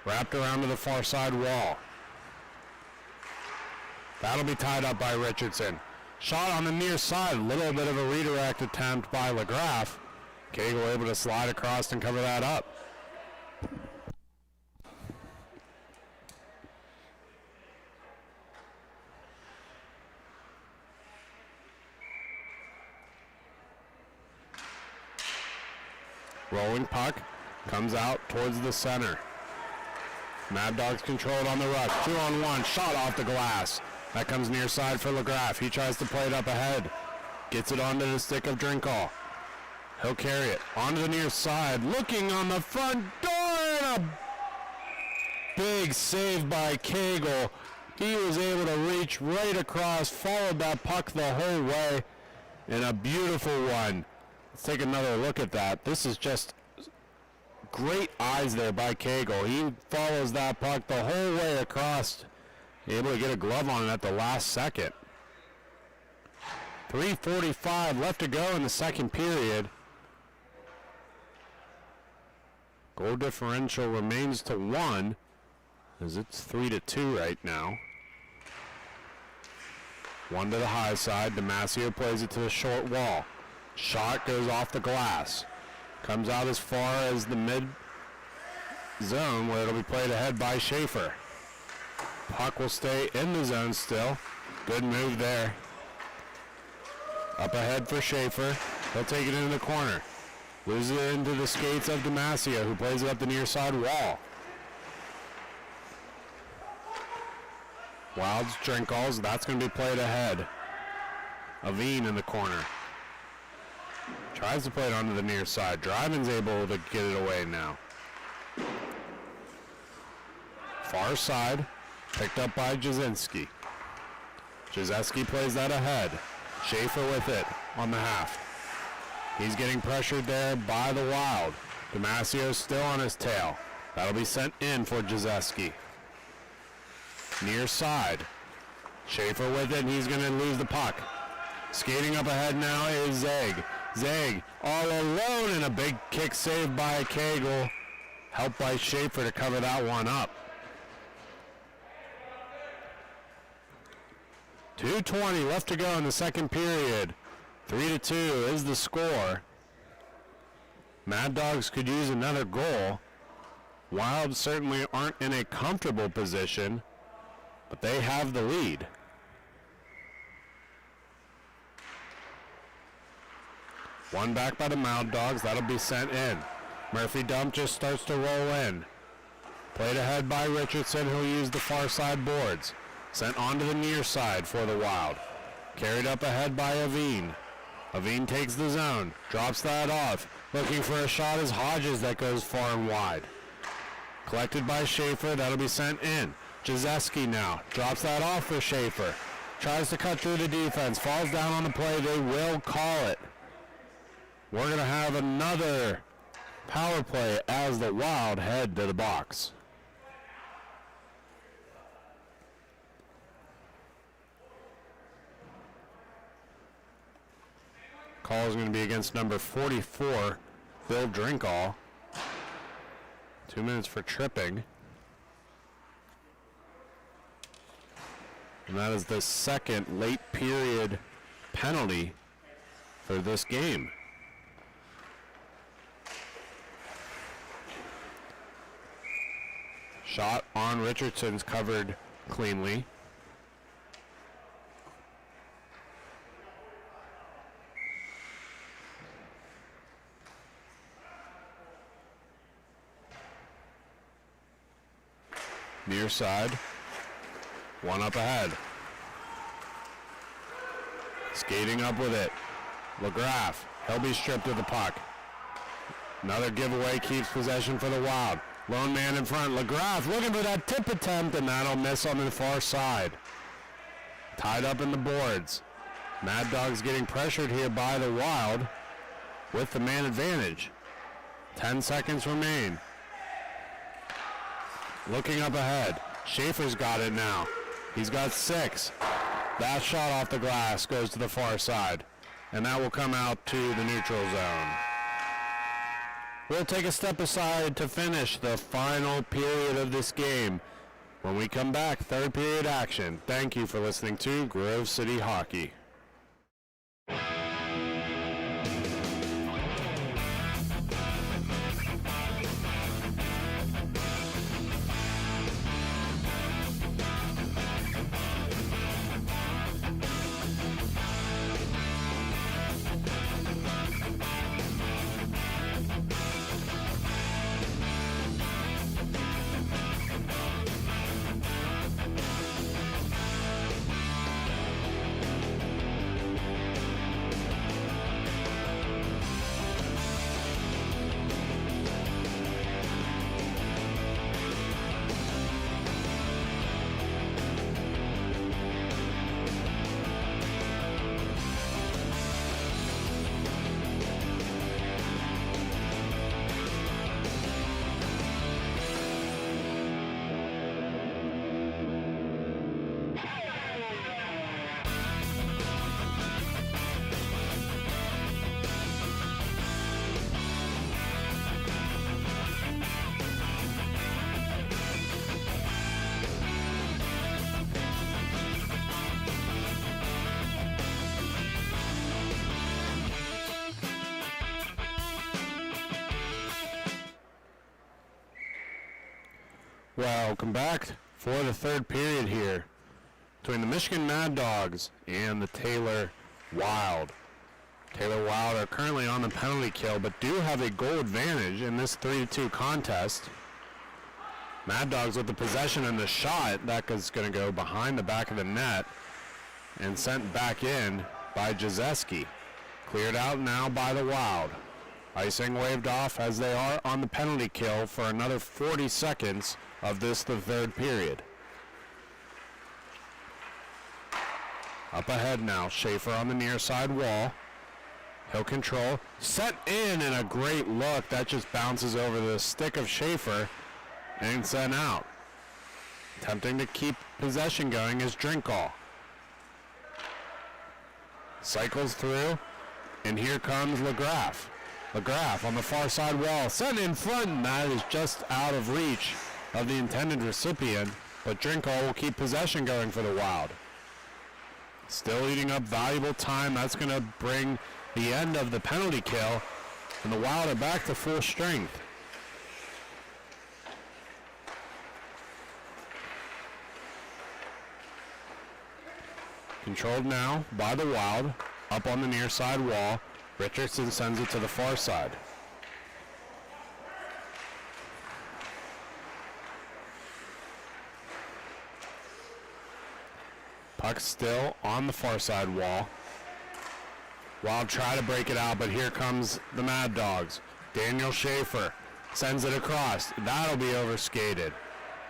Wrapped around to the far side wall. That'll be tied up by Richardson. Shot on the near side. A little bit of a redirect attempt by McGrath. Cagle able to slide across and cover that up. Rolling puck, comes out towards the center. Mad Dogs controlled on the rush. 2-on-1, shot off the glass. That comes near side for McGrath. He tries to play it up ahead. Gets it onto the stick of Drinkall. He'll carry it onto the near side. Looking on the front door, and a big save by Cagle. He was able to reach right across, followed that puck the whole way, and a beautiful one. Let's take another look at that. This is just great eyes there by Cagle. He follows that puck the whole way across, able to get a glove on it at the last second. 3:45 left to go in the second period. Goal differential remains to 1, as it's 3-2 right now. One to the high side. Damasio plays it to the short wall. Shot goes off the glass. Comes out as far as the mid zone, where it'll be played ahead by Schaefer. Puck will stay in the zone still. Good move there. Up ahead for Schaefer. He'll take it into the corner. Loses it into the skates of Damasio, who plays it up the near side wall. Wilds, Drinkalls, that's going to be played ahead. Aveen in the corner. Tries to play it onto the near side. Dryman's able to get it away now. Far side, picked up by Jasinski. Jasinski plays that ahead. Schaefer with it on the half. He's getting pressured there by the Wild. Damasio's still on his tail. That'll be sent in for Jasinski. Near side. Schaefer with it, and he's going to lose the puck. Skating up ahead now is Zeg. Zeg all alone, and a big kick save by Cagle. Helped by Schaefer to cover that one up. 2:20 left to go in the second period. 3-2 is the score. Mad Dogs could use another goal. Wild certainly aren't in a comfortable position, but they have the lead. One back by the Mad Dogs. That'll be sent in. Murphy dump just starts to roll in. Played ahead by Richardson, who'll use the far side boards. Sent onto the near side for the Wild. Carried up ahead by Aveen. Aveen takes the zone. Drops that off. Looking for a shot is Hodges that goes far and wide. Collected by Schaefer. That'll be sent in. Jazeski now. Drops that off for Schaefer. Tries to cut through the defense. Falls down on the play. They will call it. We're going to have another power play as the Wild head to the box. Call is going to be against number 44, Bill Drinkall. 2 minutes for tripping. And that is the second late period penalty for this game. Shot on Richardson's covered cleanly. Near side. One up ahead. Skating up with it. LaGraff. He'll be stripped of the puck. Another giveaway keeps possession for the Wild. Lone man in front. LaGraff looking for that tip attempt, and that'll miss on the far side. Tied up in the boards. Mad Dogs getting pressured here by the Wild with the man advantage. 10 seconds remain. Looking up ahead. Schaefer's got it now. He's got 6. That shot off the glass goes to the far side, and that will come out to the neutral zone. We'll take a step aside to finish the final period of this game. When we come back, third period action. Thank you for listening to Grove City Hockey. Welcome back for the third period here between the Michigan Mad Dogs and the Taylor Wild. Taylor Wild are currently on the penalty kill, but do have a goal advantage in this 3-2 contest. Mad Dogs with the possession and the shot. That is going to go behind the back of the net and sent back in by Jazeski. Cleared out now by the Wild. Icing waved off as they are on the penalty kill for another 40 seconds of this, the third period. Up ahead now, Schaefer on the near side wall. He'll control, set in, and a great look. That just bounces over the stick of Schaefer and sent out. Attempting to keep possession going is Drinkall. Cycles through, and here comes LaGraff. LaGraff on the far side wall, sent in front, and that is just out of reach of the intended recipient, but Drinkall will keep possession going for the Wild. Still eating up valuable time. That's going to bring the end of the penalty kill, and the Wild are back to full strength. Controlled now by the Wild, up on the near side wall. Richardson sends it to the far side. Puck still on the far side wall. Wild try to break it out, but here comes the Mad Dogs. Daniel Schaefer sends it across. That'll be overskated.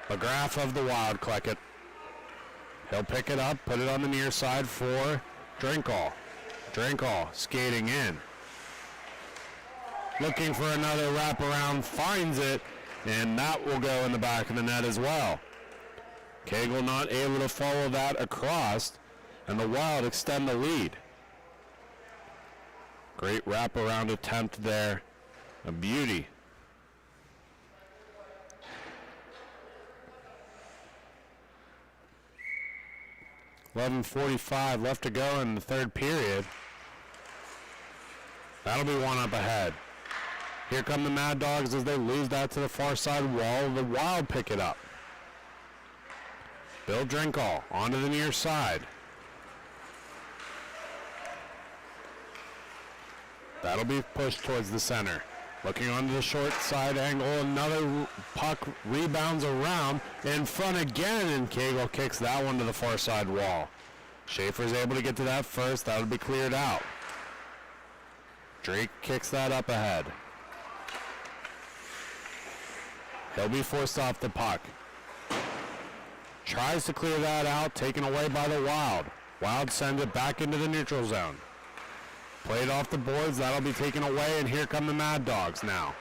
LaGraff of the Wild collect it. He'll pick it up, put it on the near side for Drinkall. Drinkall skating in. Looking for another wraparound, finds it, and that will go in the back of the net as well. Cagle not able to follow that across, and the Wild extend the lead. Great wraparound attempt there. A beauty. .45 left to go in the third period. That'll be one up ahead. Here come the Mad Dogs as they lose that to the far side wall. The Wild pick it up. Bill Drinkall onto the near side. That'll be pushed towards the center. Looking onto the short side angle, another puck rebounds around in front again, and Cagle kicks that one to the far side wall. Schaefer's able to get to that first. That'll be cleared out. Drake kicks that up ahead. He'll be forced off the puck. Tries to clear that out, taken away by the Wild. Wild sends it back into the neutral zone. Played off the boards, that'll be taken away, and here come the Mad Dogs now.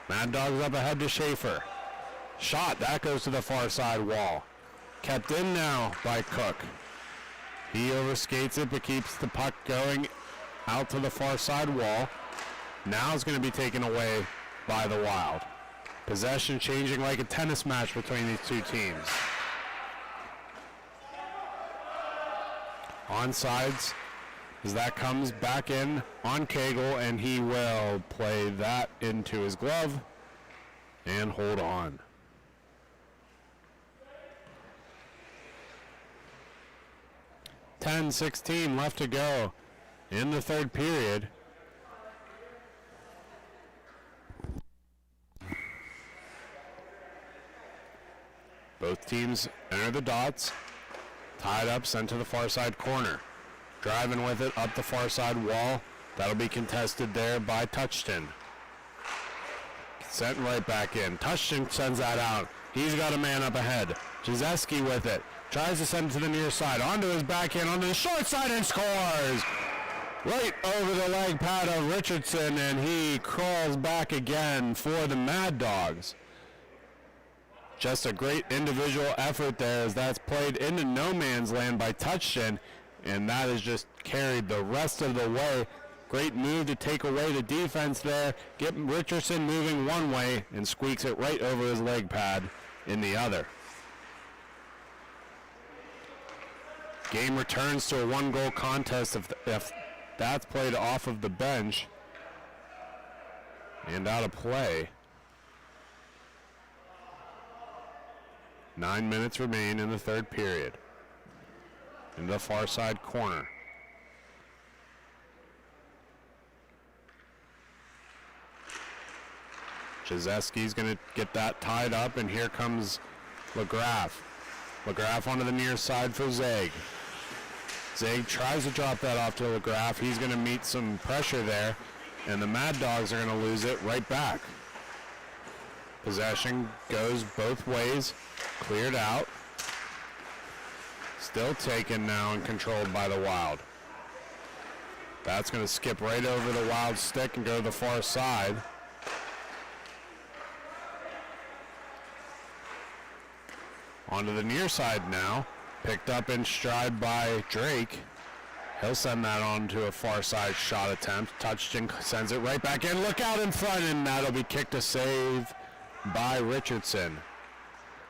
Mad Dogs up ahead to Schaefer. Shot, that goes to the far side wall. Kept in now by Cook. He overskates it, but keeps the puck going out to the far side wall. Now it's going to be taken away by the Wild. Possession changing like a tennis match between these two teams. Onsides as that comes back in on Cagle, and he will play that into his glove and hold on. .16 left to go in the third period. Both teams enter the dots. Tied up, sent to the far side corner. Driving with it up the far side wall. That'll be contested there by Touchton. Sent right back in. Touchton sends that out. He's got a man up ahead. Jazeski with it. Tries to send it to the near side. Onto his backhand, onto the short side, and scores! Right over the leg pad of Richardson, and he crawls back again for the Mad Dogs. Just a great individual effort there as that's played into no man's land by Touchton, and that is just carried the rest of the way. Great move to take away the defense there, get Richardson moving one way, and squeaks it right over his leg pad in the other. Game returns to a one-goal contest if that's played off of the bench and out of play. 9 minutes remain in the third period. In the far side corner. Jazeski's going to get that tied up, and here comes LaGraff. LaGraff onto the near side for Zeg. Zeg tries to drop that off to LaGraff. He's going to meet some pressure there, and the Mad Dogs are going to lose it right back. Possession goes both ways. Cleared out. Still taken now and controlled by the Wild. That's going to skip right over the Wild stick and go to the far side. Onto the near side now. Picked up in stride by Drake. He'll send that on to a far side shot attempt. Touchton sends it right back in. Look out in front, and that'll be kicked to save by Richardson.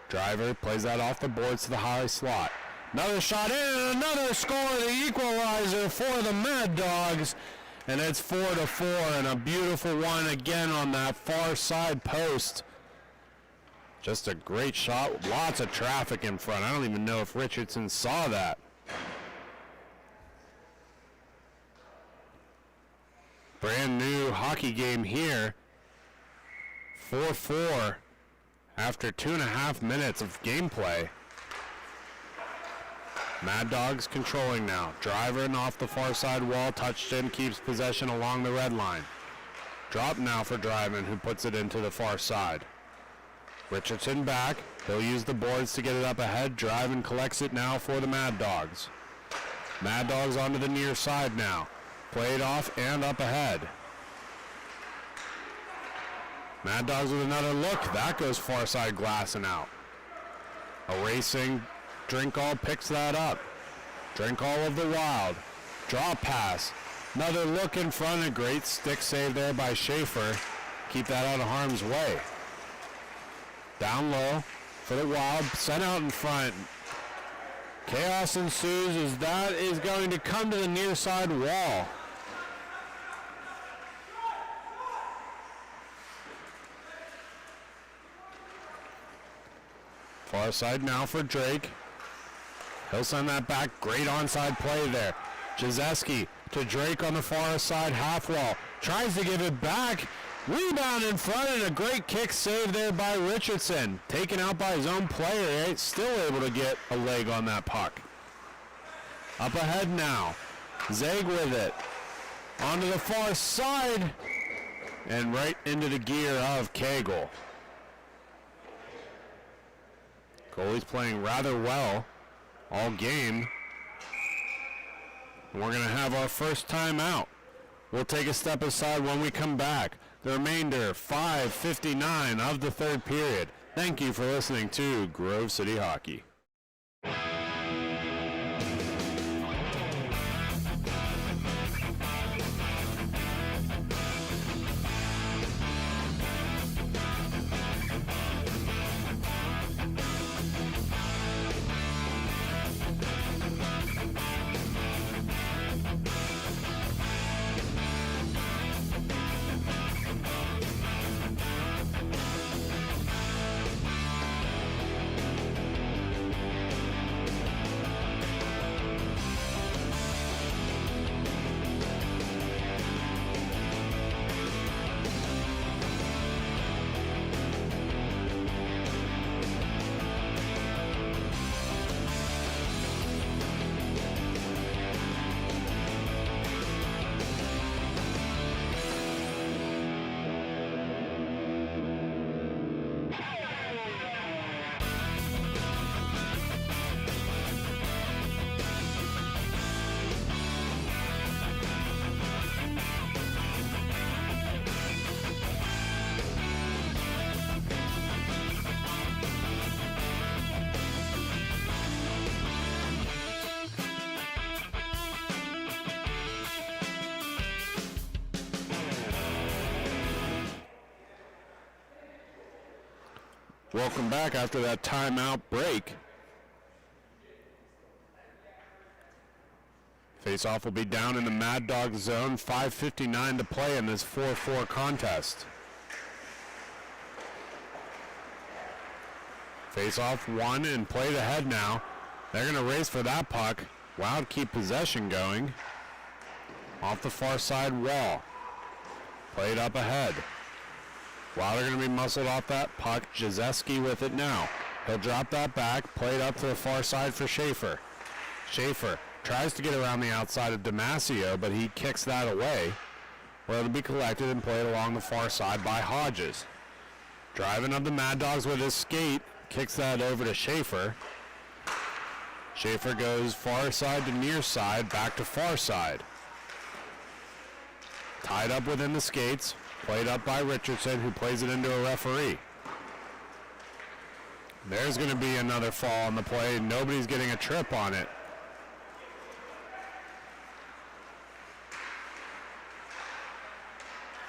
Driver plays that off the boards to the high slot. Another shot in, and another score, the equalizer for the Mad Dogs. And it's 4-4, and a beautiful one again on that far side post. Just a great shot, lots of traffic in front. I don't even know if Richardson saw that. Brand new hockey game here. 4-4 after 2.5 minutes of gameplay. Mad Dogs controlling now. Driving off the far side wall. Touchton keeps possession along the red line. Drop now for Driving, who puts it into the far side. Richardson back. He'll use the boards to get it up ahead. Driving collects it now for the Mad Dogs. Mad Dogs onto the near side now. Played off and up ahead. Mad Dogs with another look. That goes far side glass and out. A racing Drinkall picks that up. Drinkall of the Wild. Draw pass. Another look in front. A great stick save there by Schaefer. Keep that out of harm's way. Down low for the Wild. Sent out in front. Chaos ensues as that is going to come to the near side wall. Far side now for Drake. He'll send that back. Great onside play there. Jazeski to Drake on the far side half wall. Tries to give it back. Rebound in front, and a great kick save there by Richardson. Taken out by his own player. Still able to get a leg on that puck. Up ahead now. Zeg with it. Onto the far side. And right into the gear of Cagle. Goalie's playing rather well all game. We're going to have our first timeout. We'll take a step aside when we come back. The remainder, 5:59 of the third period. Thank you for listening to Grove City Hockey. Welcome back after that timeout break. Face-off will be down in the Mad Dog zone. 5:59 to play in this 4-4 contest. Face-off won and played ahead now. They're going to race for that puck. Wild keep possession going. Off the far side wall. Played up ahead. Wild are going to be muscled off that puck. Jazeski with it now. He'll drop that back. Played up to the far side for Schaefer. Schaefer tries to get around the outside of Damasio, but he kicks that away. Where it'll be collected and played along the far side by Hodges. Driving of the Mad Dogs with his skate. Kicks that over to Schaefer. Schaefer goes far side to near side, back to far side. Tied up within the skates. Played up by Richardson, who plays it into a referee. There's going to be another fall on the play. Nobody's getting a trip on it.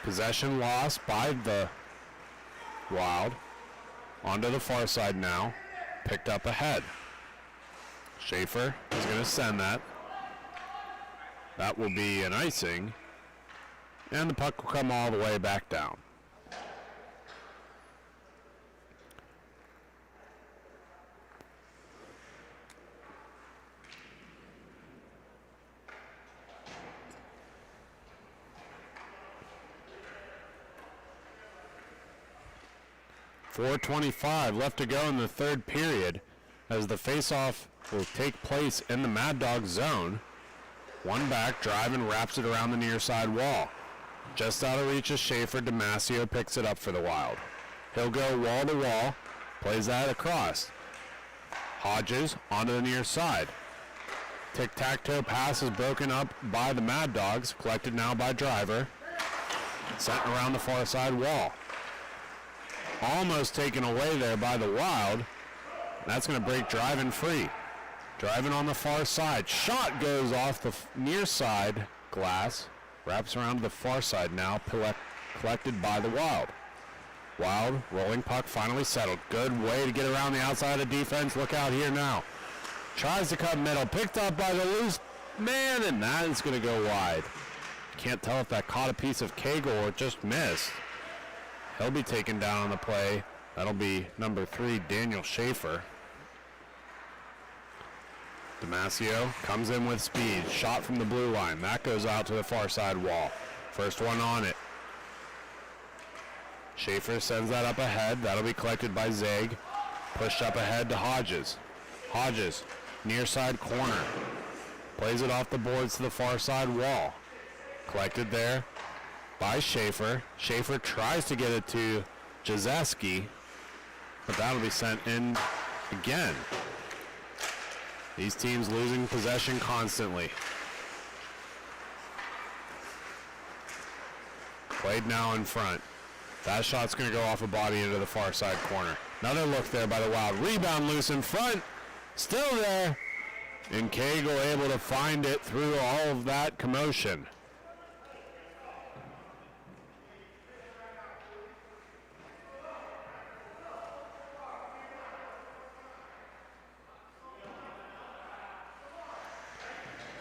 Possession lost by the Wild. Onto the far side now. Picked up ahead. Schaefer is going to send that. That will be an icing. And the puck will come all the way back down. .425 left to go in the third period as the face-off will take place in the Mad Dog zone. One back, drive and wraps it around the near side wall. Just out of reach of Schaefer, Damasio picks it up for the Wild. He'll go wall to wall, plays that across. Hodges onto the near side. Tic-tac-toe pass is broken up by the Mad Dogs, collected now by Driver. Sent around the far side wall. Almost taken away there by the Wild. That's going to break Driving free. Driving on the far side. Shot goes off the near side glass. Wraps around to the far side now, collected by the Wild. Wild, rolling puck, finally settled. Good way to get around the outside of defense. Look out here now. Tries to cut middle, picked up by the loose man, and that is going to go wide. Can't tell if that caught a piece of Cagle or just missed. He'll be taken down on the play. That'll be number 3, Daniel Schaefer. Damasio comes in with speed. Shot from the blue line. That goes out to the far side wall. First one on it. Schaefer sends that up ahead. That'll be collected by Zeg. Pushed up ahead to Hodges. Hodges, near side corner. Plays it off the boards to the far side wall. Collected there by Schaefer. Schaefer tries to get it to Jazeski, but that'll be sent in again. These teams losing possession constantly. Played now in front. That shot's going to go off a body into the far side corner. Another look there by the Wild. Rebound loose in front. Still there. And Cagle able to find it through all of that commotion.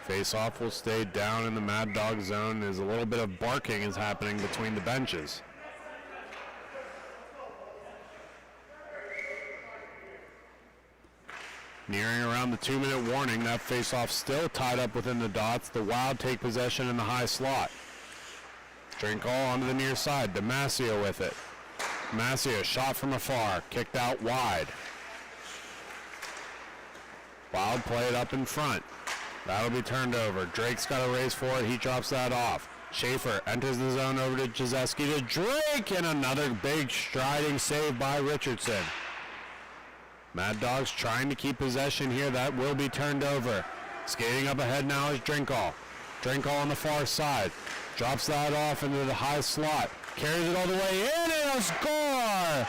Face-off will stay down in the Mad Dog zone as a little bit of barking is happening between the benches. Nearing around the 2-minute warning, that face-off still tied up within the dots. The Wild take possession in the high slot. Drinkall onto the near side. Damasio with it. Damasio shot from afar, kicked out wide. Wild play it up in front. That'll be turned over. Drake's got a race for it. He drops that off. Schaefer enters the zone over to Jazeski to Drake, and another big striding save by Richardson. Mad Dogs trying to keep possession here. That will be turned over. Skating up ahead now is Drinkall. Drinkall on the far side. Drops that off into the high slot. Carries it all the way in and a score!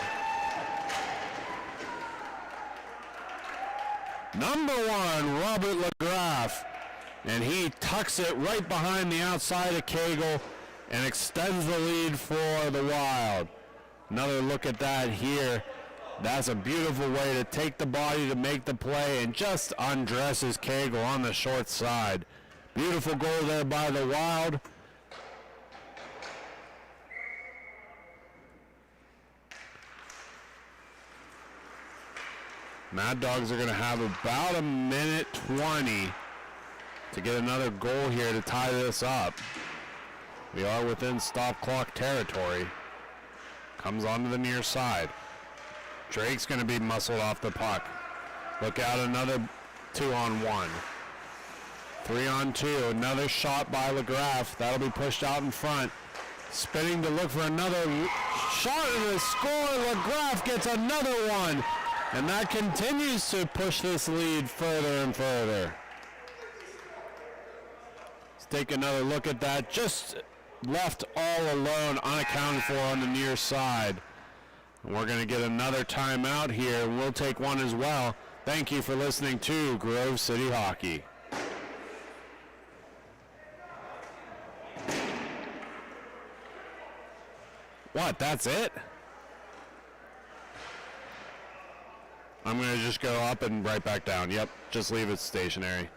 Number 1, Robert LaGraff. And he tucks it right behind the outside of Cagle and extends the lead for the Wild. Another look at that here. That's a beautiful way to take the body to make the play and just undresses Cagle on the short side. Beautiful goal there by the Wild. Mad Dogs are going to have about a minute 20 to get another goal here to tie this up. We are within stop clock territory. Comes onto the near side. Drake's going to be muscled off the puck. Look out, another 2-on-1. 3-on-2, another shot by LaGraff. That'll be pushed out in front. Spinning to look for another shot and a score. LaGraff gets another one. And that continues to push this lead further and further. Let's take another look at that. Just left all alone, unaccounted for on the near side. And we're going to get another timeout here. We'll take one as well. Thank you for listening to Grove City Hockey. What, that's it? I'm going to just go up and right back down. Yep, just leave it stationary.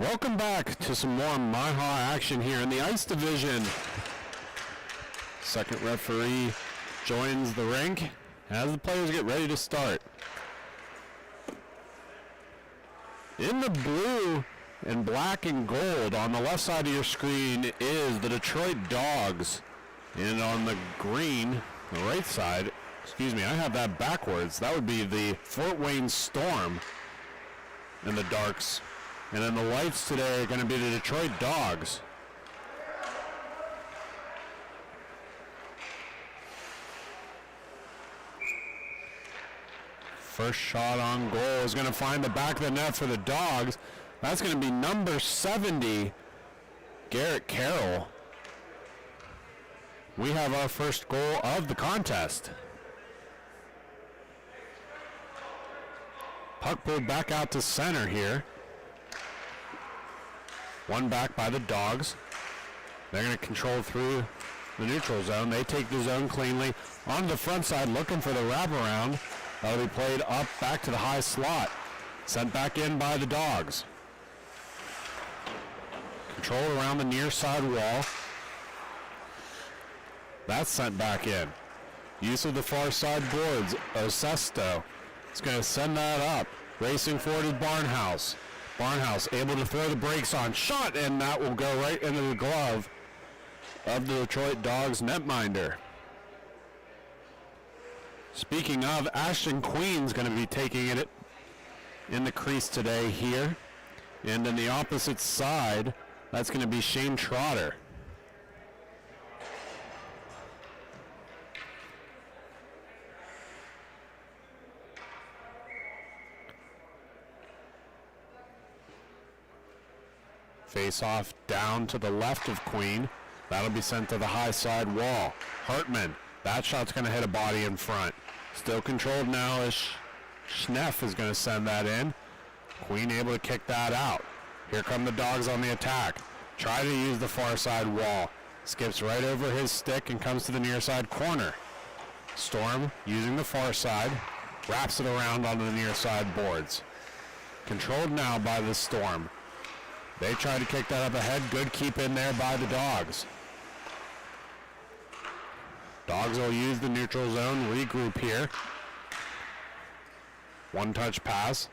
Welcome back to some more MIHA action here in the ice division. Second referee joins the rink as the players get ready to start. In the blue and black and gold on the left side of your screen is the Detroit Dogs. And on the green, the right side, excuse me, I have that backwards. That would be the Fort Wayne Storm in the darks. And then the lights today are going to be the Detroit Dogs. First shot on goal is going to find the back of the net for the Dogs. That's going to be number 70, Garrett Carroll. We have our first goal of the contest. Puck pulled back out to center here. One back by the Dogs. They're going to control through the neutral zone. They take the zone cleanly. On the front side looking for the wraparound. That'll be played up back to the high slot. Sent back in by the Dogs. Control around the near side wall. That's sent back in. Use of the far side boards. Osesto is going to send that up. Racing forward is Barnhouse. Barnhouse able to throw the brakes on. Shot, and that will go right into the glove of the Detroit Dogs netminder. Speaking of, Ashton Queen's going to be taking it in the crease today here. And in the opposite side, that's going to be Shane Trotter. Face off down to the left of Queen. That'll be sent to the high side wall. Hartman, that shot's going to hit a body in front. Still controlled now as Schneff is going to send that in. Queen able to kick that out. Here come the Dogs on the attack. Try to use the far side wall. Skips right over his stick and comes to the near side corner. Storm using the far side. Wraps it around onto the near side boards. Controlled now by the Storm. They try to kick that up ahead. Good keep in there by the Dogs. Dogs will use the neutral zone, regroup here. One touch pass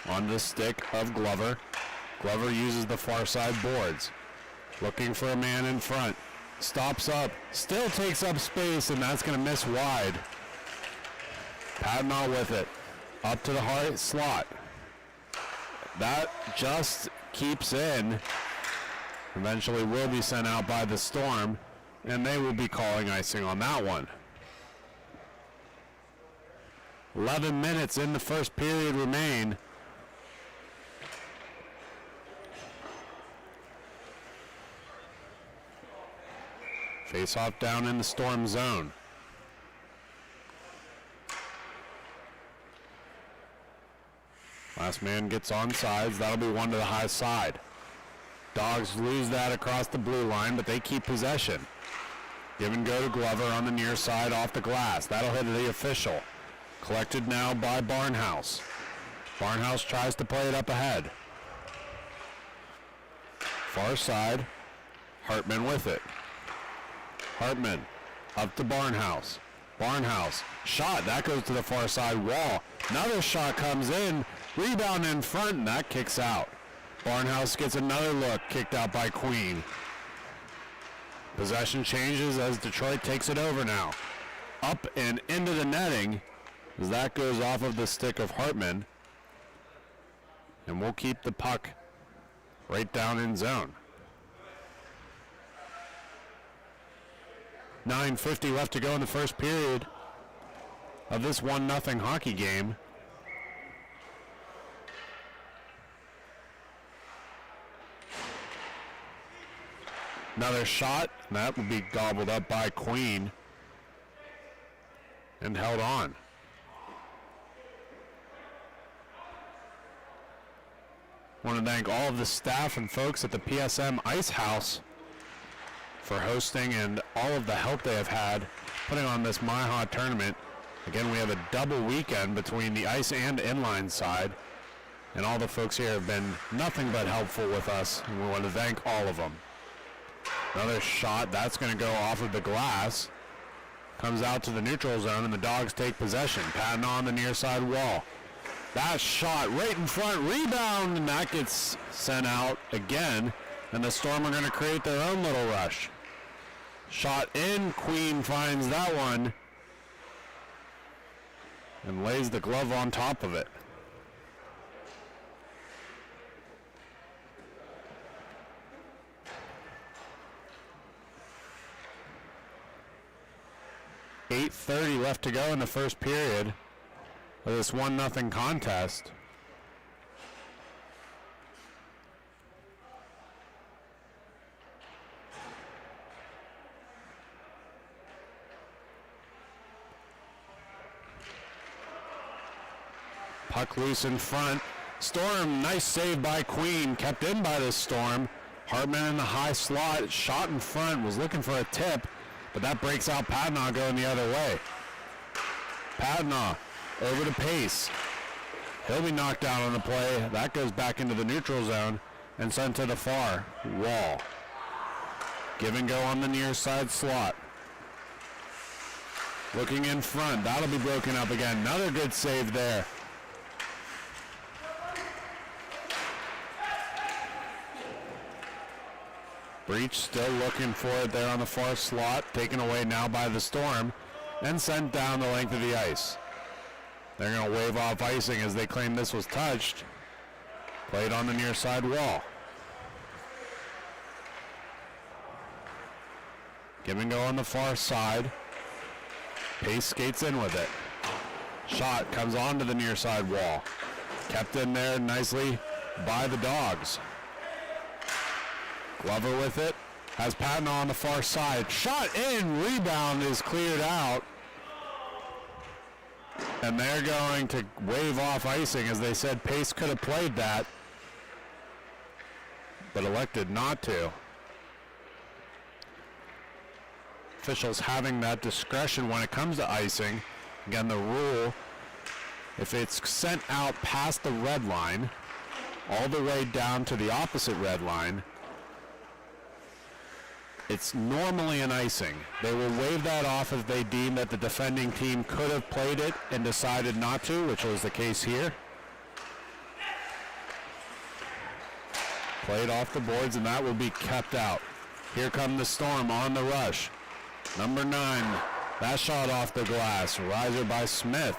on the stick of Glover. Glover uses the far side boards. Looking for a man in front. Stops up, still takes up space, and that's going to miss wide. Padma with it. Up to the high slot. That just keeps in. Eventually will be sent out by the Storm, and they will be calling icing on that one. 11 minutes in the first period remain. Face off down in the Storm zone. Last man gets on sides. That'll be one to the high side. Dogs lose that across the blue line, but they keep possession. Give and go to Glover on the near side off the glass. That'll hit the official. Collected now by Barnhouse. Barnhouse tries to play it up ahead. Far side. Hartman with it. Hartman up to Barnhouse. Barnhouse. Shot. That goes to the far side wall. Another shot comes in. Rebound in front, and that kicks out. Barnhouse gets another look, kicked out by Queen. Possession changes as Detroit takes it over now. Up and into the netting as that goes off of the stick of Hartman. And we'll keep the puck right down in zone. 9:50 left to go in the first period of this 1-0 hockey game. Another shot, and that will be gobbled up by Queen and held on. Want to thank all of the staff and folks at the PSM Ice House for hosting and all of the help they have had putting on this MIHA tournament. Again, we have a double weekend between the ice and inline side. And all the folks here have been nothing but helpful with us, and we want to thank all of them. Another shot, that's going to go off of the glass. Comes out to the neutral zone, and the Dogs take possession. Patton on the near side wall. That shot right in front, rebound, and that gets sent out again. And the Storm are going to create their own little rush. Shot in, Queen finds that one and lays the glove on top of it. .8:30 left to go in the first period of this 1-0 contest. Puck loose in front. Storm, nice save by Queen, kept in by the Storm. Hartman in the high slot, shot in front, was looking for a tip, but that breaks out Padnaw going the other way. Padnaw over to Pace. He'll be knocked down on the play. That goes back into the neutral zone and sent to the far wall. Give and go on the near side slot. Looking in front. That'll be broken up again. Another good save there. Breach still looking for it there on the far slot. Taken away now by the Storm and sent down the length of the ice. They're going to wave off icing as they claim this was touched. Played on the near side wall. Give and go on the far side. Pace skates in with it. Shot comes onto the near side wall. Kept in there nicely by the Dogs. Glover with it. Has Patton on the far side. Shot in. Rebound is cleared out. And they're going to wave off icing. As they said, Pace could have played that, but elected not to. Officials having that discretion when it comes to icing. Again, the rule, if it's sent out past the red line, all the way down to the opposite red line, it's normally an icing. They will wave that off if they deem that the defending team could have played it and decided not to, which was the case here. Played off the boards, and that will be kept out. Here come the Storm on the rush. Number 9, that shot off the glass. Riser by Smith.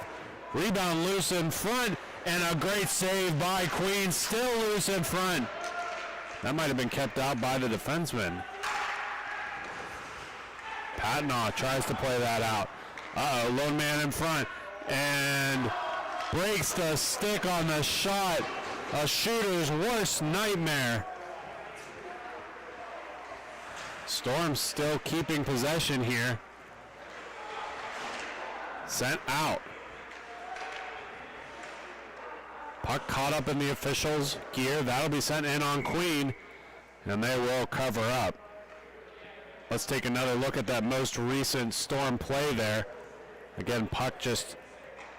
Rebound loose in front, and a great save by Queen. Still loose in front. That might have been kept out by the defenseman. Patnaw tries to play that out. Uh-oh, lone man in front. And breaks the stick on the shot. A shooter's worst nightmare. Storm still keeping possession here. Sent out. Puck caught up in the officials' gear. That'll be sent in on Queen, and they will cover up. Let's take another look at that most recent Storm play there. Again, puck just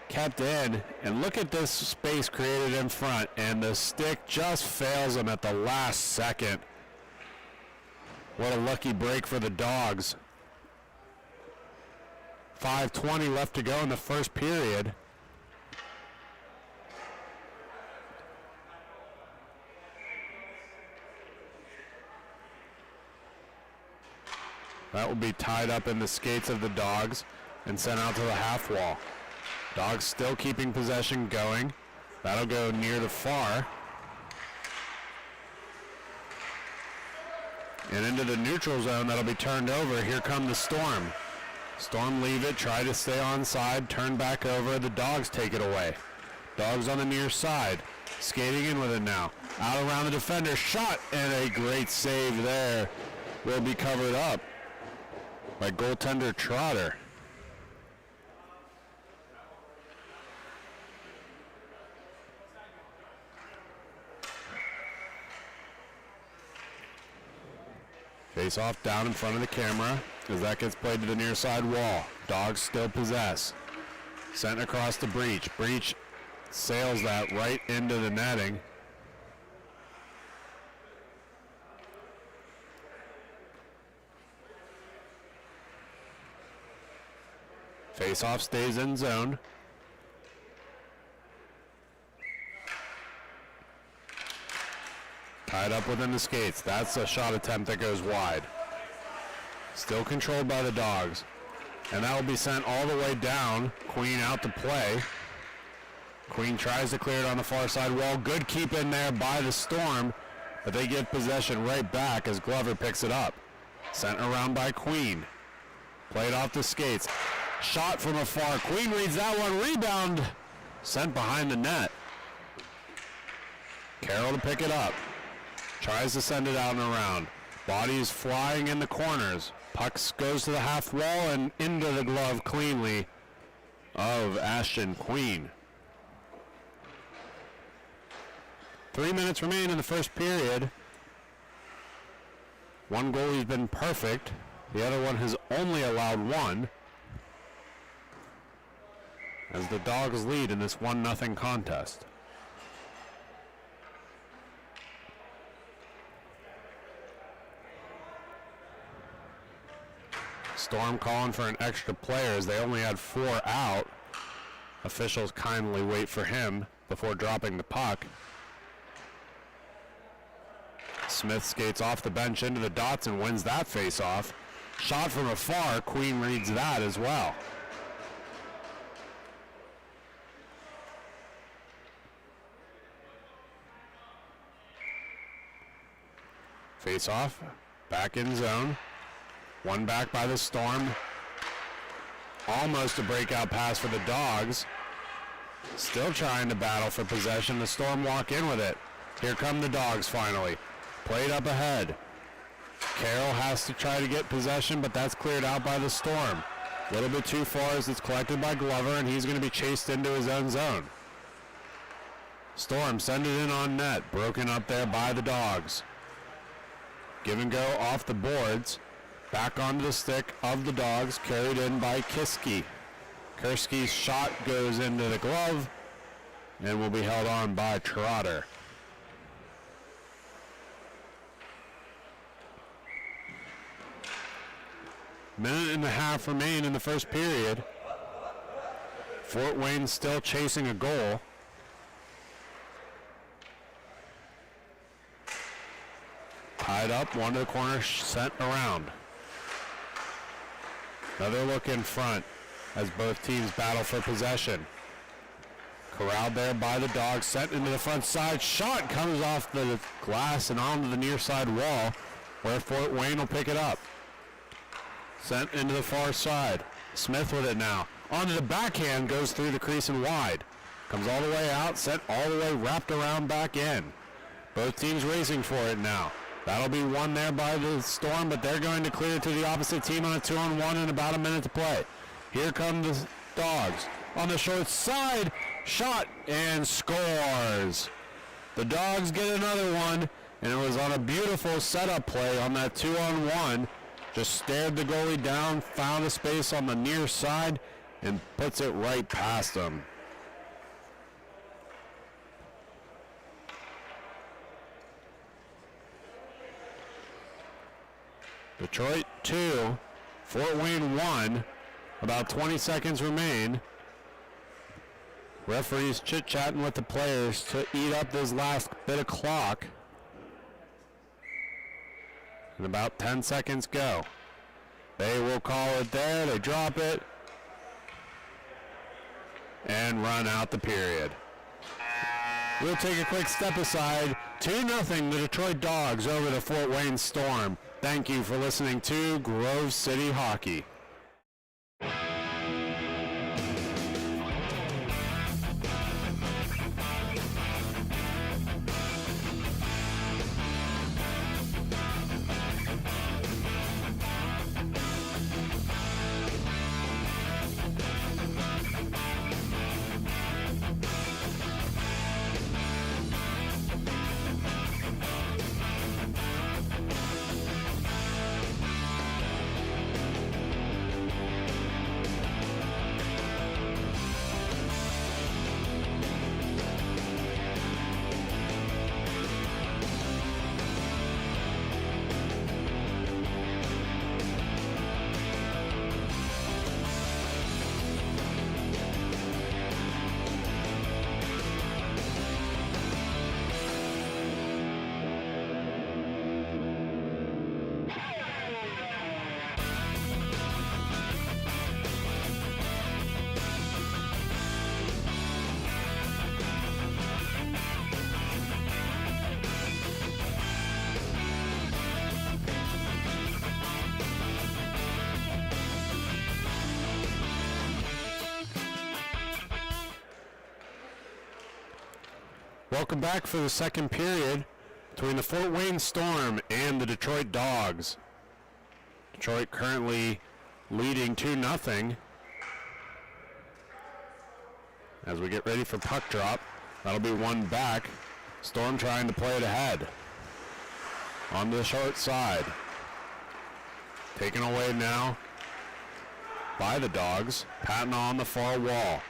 kept in, and look at this space created in front, and the stick just fails them at the last second. What a lucky break for the Dogs. 5:20 left to go in the first period. That will be tied up in the skates of the Dogs and sent out to the half wall. Dogs still keeping possession going. That'll go near the far. And into the neutral zone, that'll be turned over. Here come the Storm. Storm leave it, try to stay onside, turn back over. The Dogs take it away. Dogs on the near side, skating in with it now. Out around the defender, shot, and a great save there. Will be covered up by goaltender Trotter. Face off down in front of the camera as that gets played to the near side wall. Dogs still possess. Sent across the Breach. Breach sails that right into the netting. Face-off stays in zone. Tied up within the skates. That's a shot attempt that goes wide. Still controlled by the Dogs. And that will be sent all the way down. Queen out to play. Queen tries to clear it on the far side wall. Good keep in there by the Storm, but they give possession right back as Glover picks it up. Sent around by Queen. Played off the skates. Shot from afar. Queen reads that one. Rebound. Sent behind the net. Carroll to pick it up. Tries to send it out and around. Bodies flying in the corners. Pucks goes to the half wall and into the glove cleanly of Ashton Queen. 3 minutes remain in the first period. One goalie's been perfect. The other one has only allowed one. As the Dogs lead in this 1-0 contest. Storm calling for an extra player as they only had 4 out. Officials kindly wait for him before dropping the puck. Smith skates off the bench into the dots and wins that face-off. Shot from afar. Queen reads that as well. Face-off. Back in zone. One back by the Storm. Almost a breakout pass for the Dogs. Still trying to battle for possession. The Storm walk in with it. Here come the Dogs finally. Played up ahead. Carroll has to try to get possession, but that's cleared out by the Storm. A little bit too far as it's collected by Glover, and he's going to be chased into his own zone. Storm send it in on net. Broken up there by the Dogs. Give and go off the boards. Back onto the stick of the Dogs, carried in by Kiski. Kurski's shot goes into the glove and will be held on by Trotter. Minute and a half remain in the first period. Fort Wayne still chasing a goal. Tied up, one to the corner, sent around. Another look in front as both teams battle for possession. Corralled there by the Dogs, sent into the front side. Shot comes off the glass and onto the near side wall where Fort Wayne will pick it up. Sent into the far side. Smith with it now. Onto the backhand, goes through the crease and wide. Comes all the way out, sent all the way wrapped around back in. Both teams racing for it now. That'll be won there by the Storm, but they're going to clear it to the opposite team on a 2-on-1 in about a minute to play. Here come the Dogs. On the short side, shot and scores. The Dogs get another one, and it was on a beautiful setup play on that 2-on-1. Just stared the goalie down, found a space on the near side, and puts it right past him. Detroit 2, Fort Wayne 1. About 20 seconds remain. Referees chit-chatting with the players to eat up this last bit of clock. And about 10 seconds go. They will call it there. They drop it. And run out the period. We'll take a quick step aside. 2-0 the Detroit Dogs over the Fort Wayne Storm. Thank you for listening to Grove City Hockey. Welcome back for the second period between the Fort Wayne Storm and the Detroit Dogs. Detroit currently leading 2-0. As we get ready for puck drop, that'll be one back. Storm trying to play it ahead. On the short side. Taken away now by the Dogs. Patton on the far wall.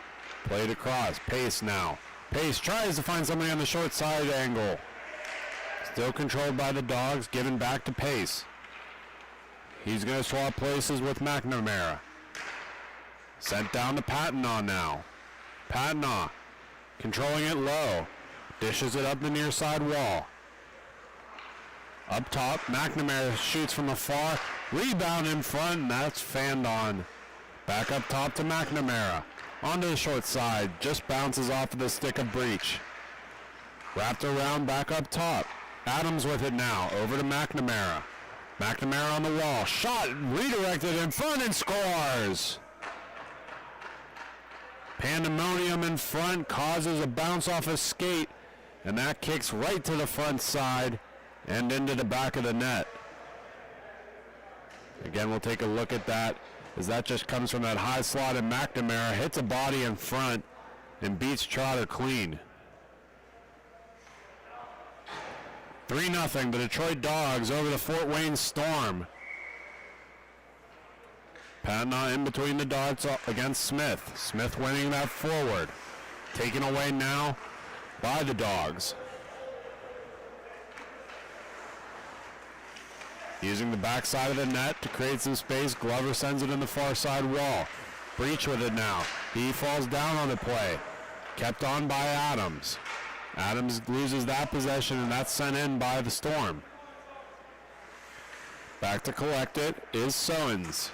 Played across. Pace now. Pace tries to find somebody on the short side angle. Still controlled by the Dogs. Given back to Pace. He's going to swap places with McNamara. Sent down to Patton now. Patton controlling it low. Dishes it up the near side wall. Up top, McNamara shoots from afar. Rebound in front, and that's fanned on. Back up top to McNamara. Onto the short side, just bounces off of the stick of Breach. Wrapped around, back up top. Adams with it now, over to McNamara. McNamara on the wall, shot, redirected in front and scores! Pandemonium in front causes a bounce off a skate, and that kicks right to the front side and into the back of the net. Again, we'll take a look at that, as that just comes from that high slot, and McNamara hits a body in front and beats Trotter clean. 3-0, the Detroit Dogs over the Fort Wayne Storm. Patton in between the dots against Smith. Smith winning that forward. Taken away now by the Dogs. Using the backside of the net to create some space, Glover sends it in the far side wall. Breach with it now. He falls down on the play. Kept on by Adams. Adams loses that possession, and that's sent in by the Storm. Back to collect it is Sowens.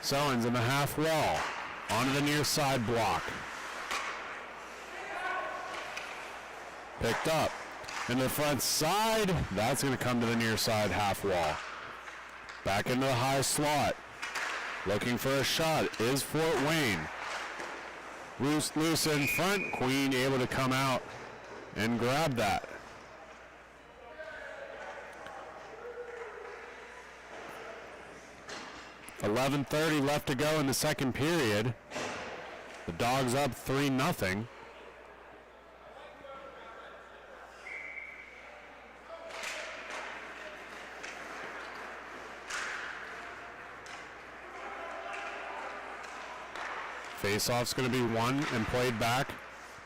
Sowens in the half wall. Onto the near side block. Picked up. Into the front side. That's going to come to the near side half wall. Back into the high slot. Looking for a shot is Fort Wayne. Loose in front. Queen able to come out and grab that. .11:30 left to go in the second period. The Dogs up 3-0. Face-off's going to be won and played back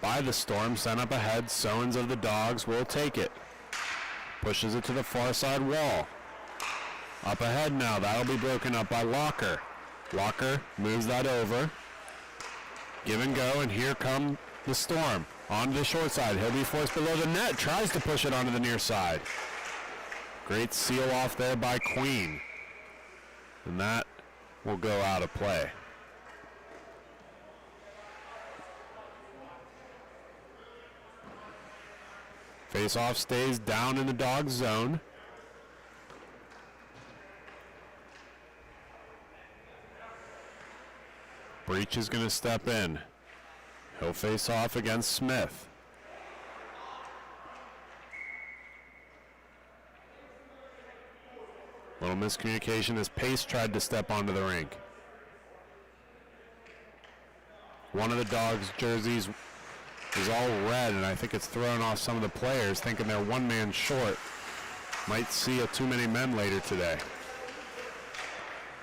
by the Storm. Sent up ahead. Sowens of the Dogs will take it. Pushes it to the far side wall. Up ahead now. That'll be broken up by Walker. Walker moves that over. Give and go, and here come the Storm. Onto the short side. He'll be forced below the net. Tries to push it onto the near side. Great seal off there by Queen. And that will go out of play. Face-off stays down in the Dogs zone. Breach is going to step in. He'll face off against Smith. Little miscommunication as Pace tried to step onto the rink. One of the Dogs' jerseys is all red, and I think it's thrown off some of the players thinking they're one man short. Might see too many men later today.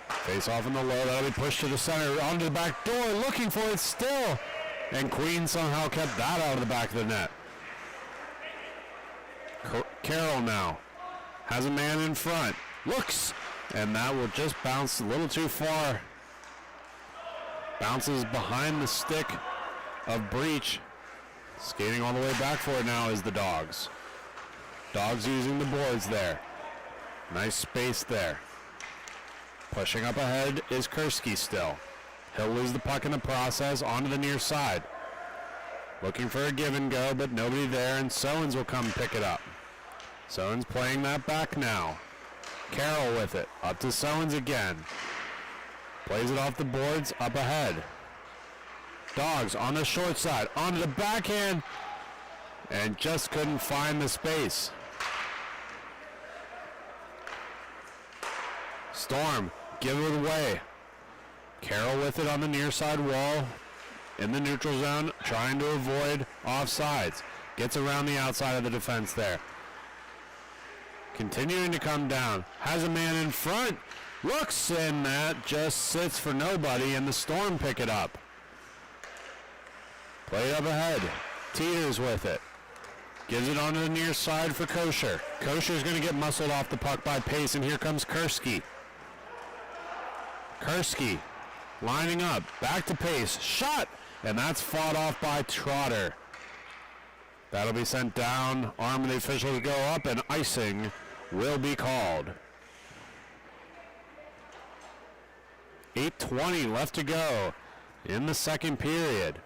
Face off in the low, that'll be pushed to the center, onto the back door, looking for it still. And Queen somehow kept that out of the back of the net. Carroll now has a man in front, looks, and that will just bounce a little too far. Bounces behind the stick of Breach. Skating all the way back for it now is the Dogs. Dogs using the boards there. Nice space there. Pushing up ahead is Kursky still. He'll lose the puck in the process onto the near side. Looking for a give and go, but nobody there, and Sowens will come pick it up. Sowens playing that back now. Carroll with it. Up to Sowens again. Plays it off the boards, up ahead. Dogs on the short side, onto the backhand, and just couldn't find the space. Storm, give it away. Carroll with it on the near side wall in the neutral zone, trying to avoid offsides. Gets around the outside of the defense there. Continuing to come down. Has a man in front. Looks, and that just sits for nobody, and the Storm pick it up. Play up ahead. Teeters with it. Gives it onto the near side for Kosher. Kosher's going to get muscled off the puck by Pace, and here comes Kursky. Kursky lining up. Back to Pace. Shot! And that's fought off by Trotter. That'll be sent down. Arm of the officials go up, and icing will be called. 8:20 left to go in the second period.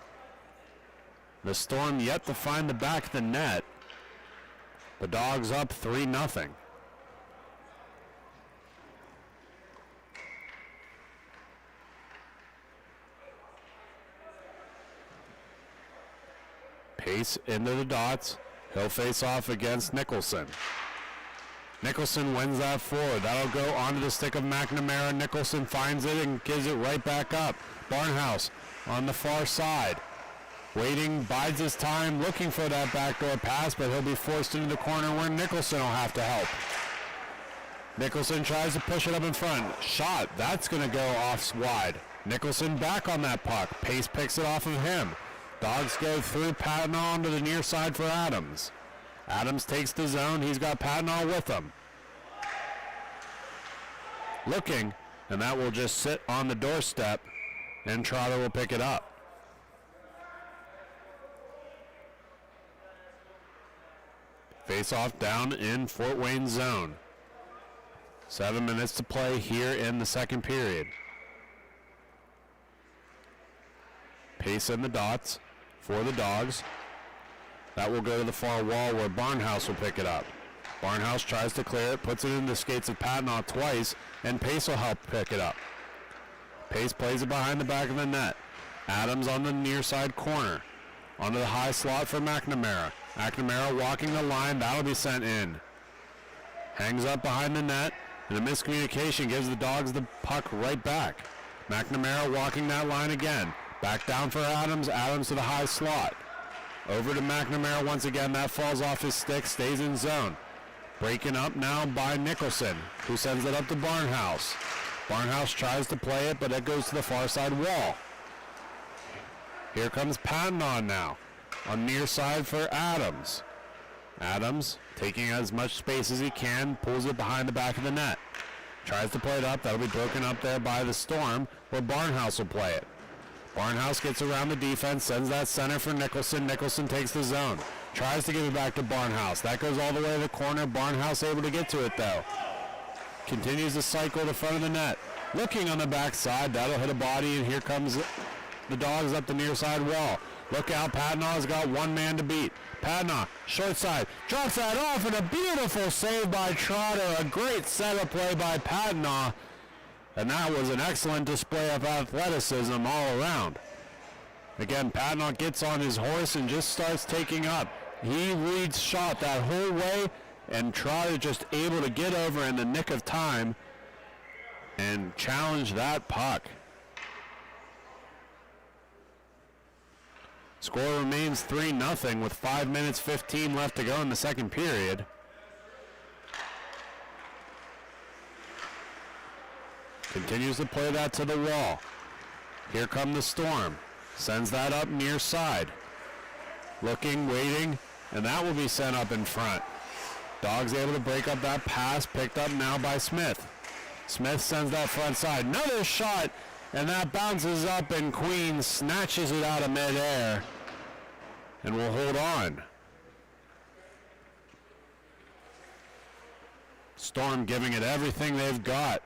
The Storm yet to find the back of the net. The Dogs up 3-0. Pace into the dots. He'll face off against Nicholson. Nicholson wins that forward. That'll go onto the stick of McNamara. Nicholson finds it and gives it right back up. Barnhouse on the far side. Waiting, bides his time, looking for that backdoor pass, but he'll be forced into the corner where Nicholson will have to help. Nicholson tries to push it up in front. Shot, that's going to go off wide. Nicholson back on that puck. Pace picks it off of him. Dogs go through Patnaugh onto the near side for Adams. Adams takes the zone. He's got Patnaugh with him. Looking, and that will just sit on the doorstep, and Trotter will pick it up. Face-off down in Fort Wayne zone. 7 minutes to play here in the second period. Pace in the dots for the Dogs. That will go to the far wall where Barnhouse will pick it up. Barnhouse tries to clear it, puts it in the skates of Patnaugh twice, and Pace will help pick it up. Pace plays it behind the back of the net. Adams on the near side corner. Onto the high slot for McNamara. McNamara walking the line, that'll be sent in. Hangs up behind the net, and a miscommunication gives the Dogs the puck right back. McNamara walking that line again. Back down for Adams, Adams to the high slot. Over to McNamara once again, that falls off his stick, stays in zone. Breaking up now by Nicholson, who sends it up to Barnhouse. Barnhouse tries to play it, but it goes to the far side wall. Here comes Patnaugh now, on near side for Adams. Adams, taking as much space as he can, pulls it behind the back of the net. Tries to play it up, that'll be broken up there by the Storm, where Barnhouse will play it. Barnhouse gets around the defense, sends that center for Nicholson. Nicholson takes the zone. Tries to give it back to Barnhouse. That goes all the way to the corner. Barnhouse able to get to it, though. Continues the cycle to front of the net. Looking on the backside. That'll hit a body, and here comes the Dogs up the near side wall. Look out, Patnaugh's got one man to beat. Patnaugh, short side, drops that off, and a beautiful save by Trotter. A great setup play by Patnaugh. And that was an excellent display of athleticism all around. Again, Patnaugh gets on his horse and just starts taking up. He leads shot that whole way, and Trotter just able to get over in the nick of time and challenge that puck. Score remains 3-0 with 5 minutes 15 left to go in the second period. Continues to play that to the wall. Here come the Storm. Sends that up near side. Looking, waiting, and that will be sent up in front. Dogs able to break up that pass, picked up now by Smith. Smith sends that front side. Another shot, and that bounces up, and Queen snatches it out of midair and will hold on. Storm giving it everything they've got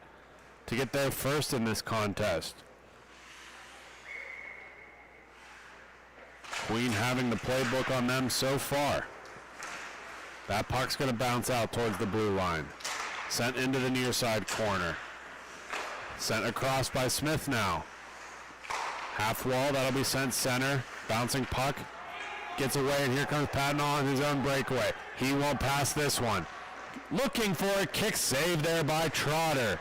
to get there first in this contest. Queen having the playbook on them so far. That puck's going to bounce out towards the blue line. Sent into the near side corner. Sent across by Smith now. Half wall, that'll be sent center. Bouncing puck. gets away, and here comes Patton on his own breakaway. He won't pass this one. Looking for a kick save there by Trotter.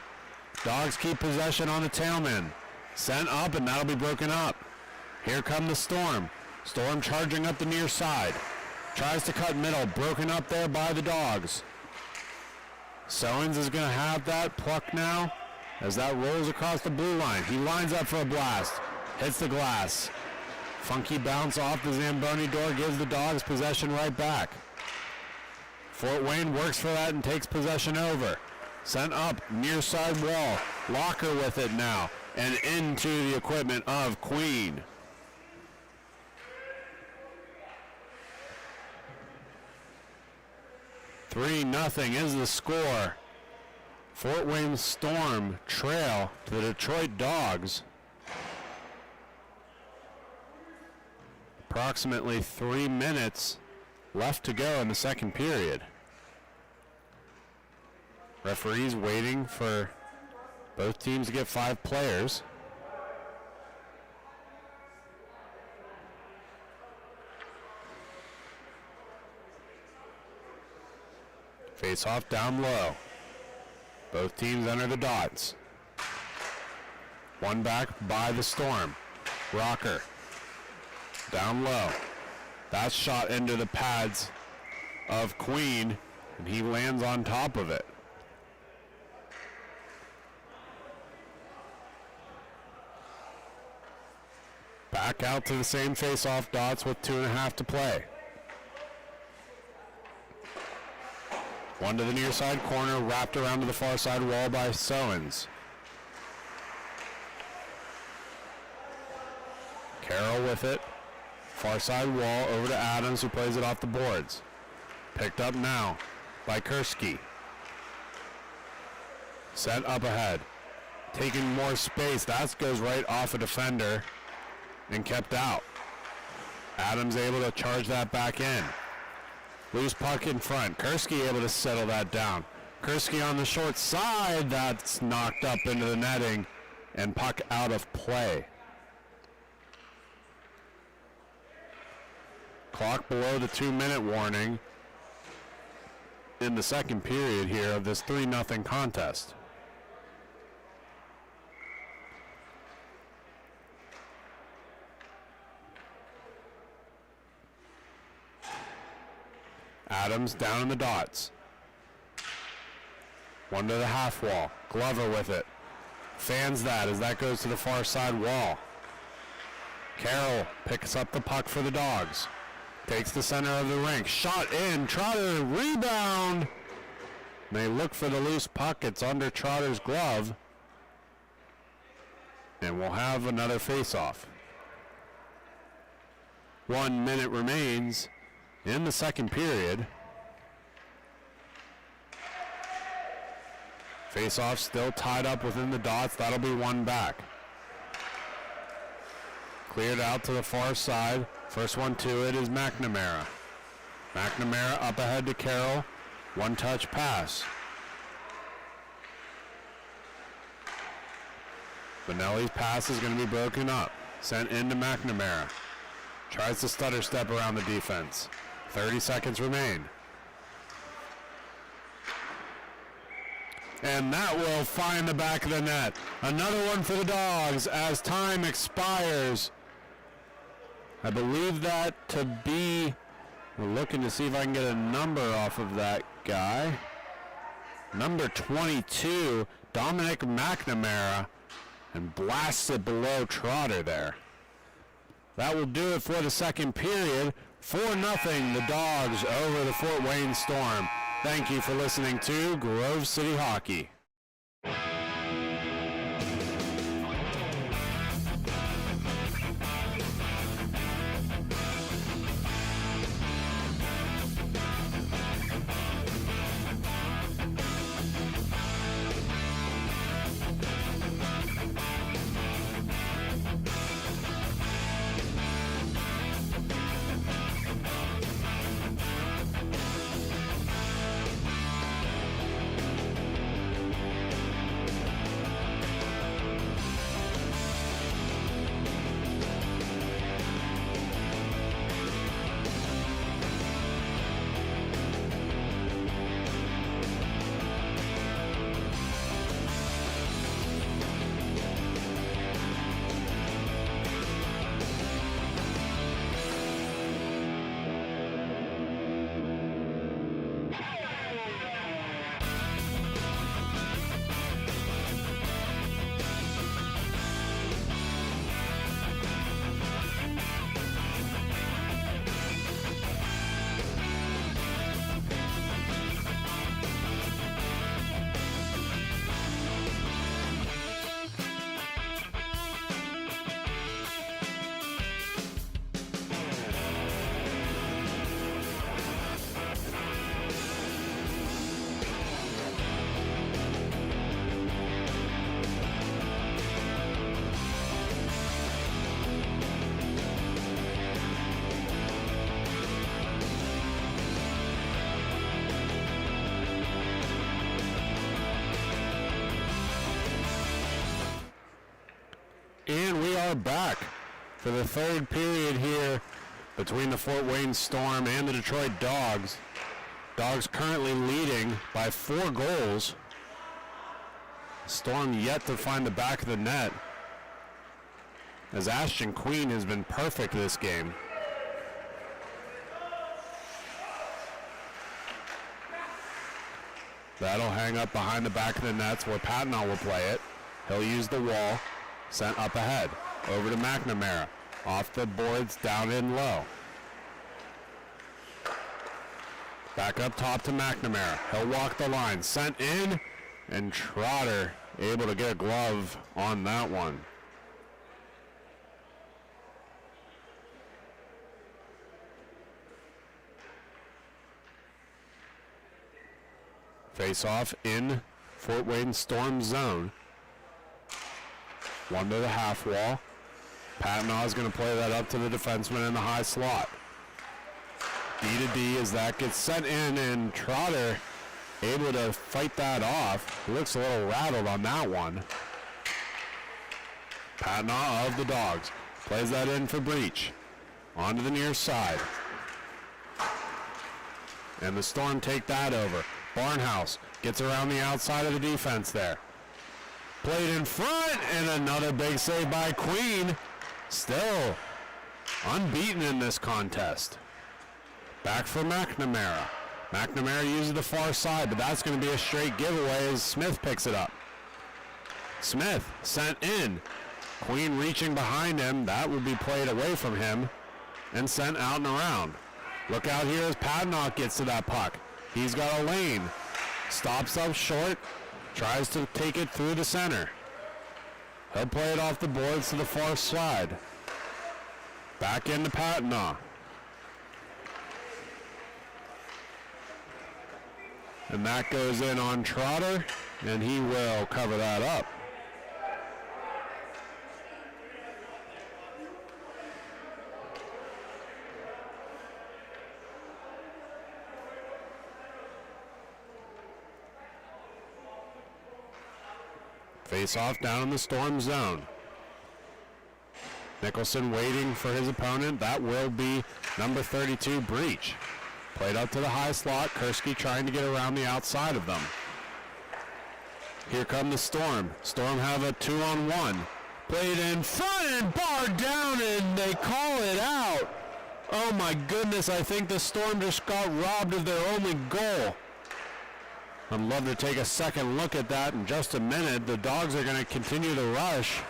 Dogs keep possession on the tailman. Sent up, and that'll be broken up. Here come the Storm. Storm charging up the near side. Tries to cut middle, broken up there by the Dogs. Sowens is going to have that pluck now as that rolls across the blue line. He lines up for a blast. Hits the glass. Funky bounce off the Zamboni door, gives the Dogs possession right back. Fort Wayne works for that and takes possession over. Sent up, near side wall. Locker with it now, and into the equipment of Queen. Three nothing is the score. Fort Wayne Storm trail to the Detroit Dogs. Approximately 3 minutes left to go in the second period. Referees waiting for both teams to get 5 players. Face off down low. Both teams enter the dots. One back by the Storm. Rocker. Down low. That's shot into the pads of Queen, and he lands on top of it. Back out to the same face-off dots with 2.5 to play. One to the near side corner, wrapped around to the far side wall by Sowens. Carroll with it. Far side wall over to Adams, who plays it off the boards. Picked up now by Kursky. Set up ahead. Taking more space. That goes right off a defender and kept out. Adams able to charge that back in. Loose puck in front. Kursky able to settle that down. Kursky on the short side. That's knocked up into the netting and puck out of play. Clock below the 2-minute warning in the second period here of this 3-0 contest. Adams down in the dots. One to the half wall. Glover with it. Fans that as that goes to the far side wall. Carroll picks up the puck for the Dogs. Takes the center of the rink. Shot in. Trotter rebound. They look for the loose puck. It's under Trotter's glove. And we'll have another face-off. 1 minute remains in the second period. Face-off still tied up within the dots. That'll be one back. Cleared out to the far side. First one to it is McNamara. McNamara up ahead to Carroll. One-touch pass. Benelli's pass is going to be broken up. Sent into McNamara. Tries to stutter step around the defense. 30 seconds remain. And that will find the back of the net. Another one for the Dogs as time expires. I believe that to be, we're looking to see if I can get a number off of that guy. Number 22, Dominic McNamara, and blasts it below Trotter there. That will do it for the second period. 4-0, the Dogs over the Fort Wayne Storm. Thank you for listening to Grove City Hockey. and we are back for the third period here between the Fort Wayne Storm and the Detroit Dogs. Dogs currently leading by 4 goals. Storm yet to find the back of the net, as Ashton Queen has been perfect this game. That'll hang up behind the back of the nets where Patnaugh will play it. He'll use the wall, sent up ahead, over to McNamara. Off the boards, down in low. Back up top to McNamara. He'll walk the line, sent in, and Trotter able to get a glove on that one. Face off in Fort Wayne Storm zone. One to the half wall. Patnaugh is going to play that up to the defenseman in the high slot. D to D as that gets sent in, and Trotter able to fight that off. He looks a little rattled on that one. Patnaugh of the Dogs plays that in for Breach. Onto the near side. And the Storm take that over. Barnhouse gets around the outside of the defense there. Played in front, and another big save by Queen. Still unbeaten in this contest. Back for McNamara. McNamara uses the far side, but that's going to be a straight giveaway as Smith picks it up. Smith sent in. Queen reaching behind him. That would be played away from him and sent out and around. Look out here as Patnaugh gets to that puck. He's got a lane. Stops up short. Tries to take it through the center. He'll play it off the boards to the far side. Back into Patnaugh. And that goes in on Trotter, and he will cover that up. Face off down in the Storm zone. Nicholson waiting for his opponent. That will be number 32, Breach. Played up to the high slot. Kursky trying to get around the outside of them. Here come the Storm. Storm have a 2-on-1. Played in front and barred down, and they call it out. Oh my goodness, I think the Storm just got robbed of their only goal. I'd love to take a second look at that in just a minute. The Dogs are going to continue to rush.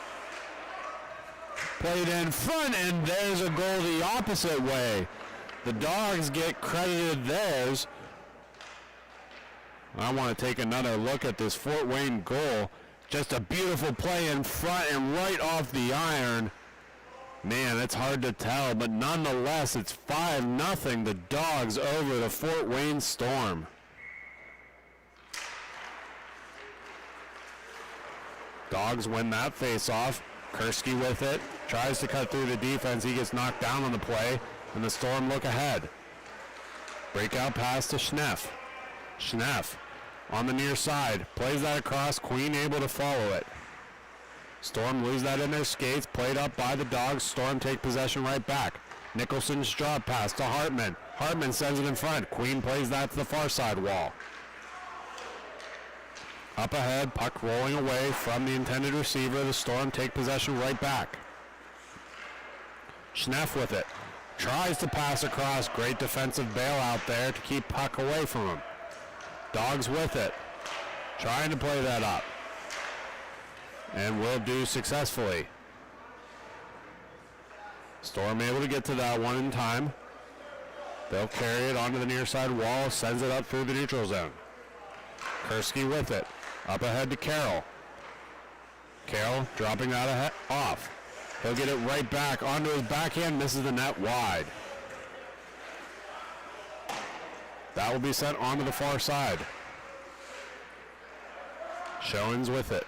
Played in front, and there's a goal the opposite way. The Dogs get credited theirs. I want to take another look at this Fort Wayne goal. Just a beautiful play in front and right off the iron. Man, it's hard to tell, but nonetheless, it's 5-0, the Dogs over the Fort Wayne Storm. Dogs win that face-off. Kursky with it. Tries to cut through the defense. He gets knocked down on the play, and the Storm look ahead. Breakout pass to Schneff. Schneff on the near side. Plays that across. Queen able to follow it. Storm lose that in their skates. Played up by the Dogs. Storm take possession right back. Nicholson's drop pass to Hartman. Hartman sends it in front. Queen plays that to the far side wall. Up ahead, puck rolling away from the intended receiver. The Storm take possession right back. Schneff with it. Tries to pass across. Great defensive bailout there to keep puck away from him. Dogs with it. Trying to play that up. And will do successfully. Storm able to get to that one in time. They'll carry it onto the near side wall. Sends it up through the neutral zone. Kursky with it. Up ahead to Carroll. Carroll dropping that off. He'll get it right back onto his backhand. Misses the net wide. That will be sent onto the far side. Showens with it.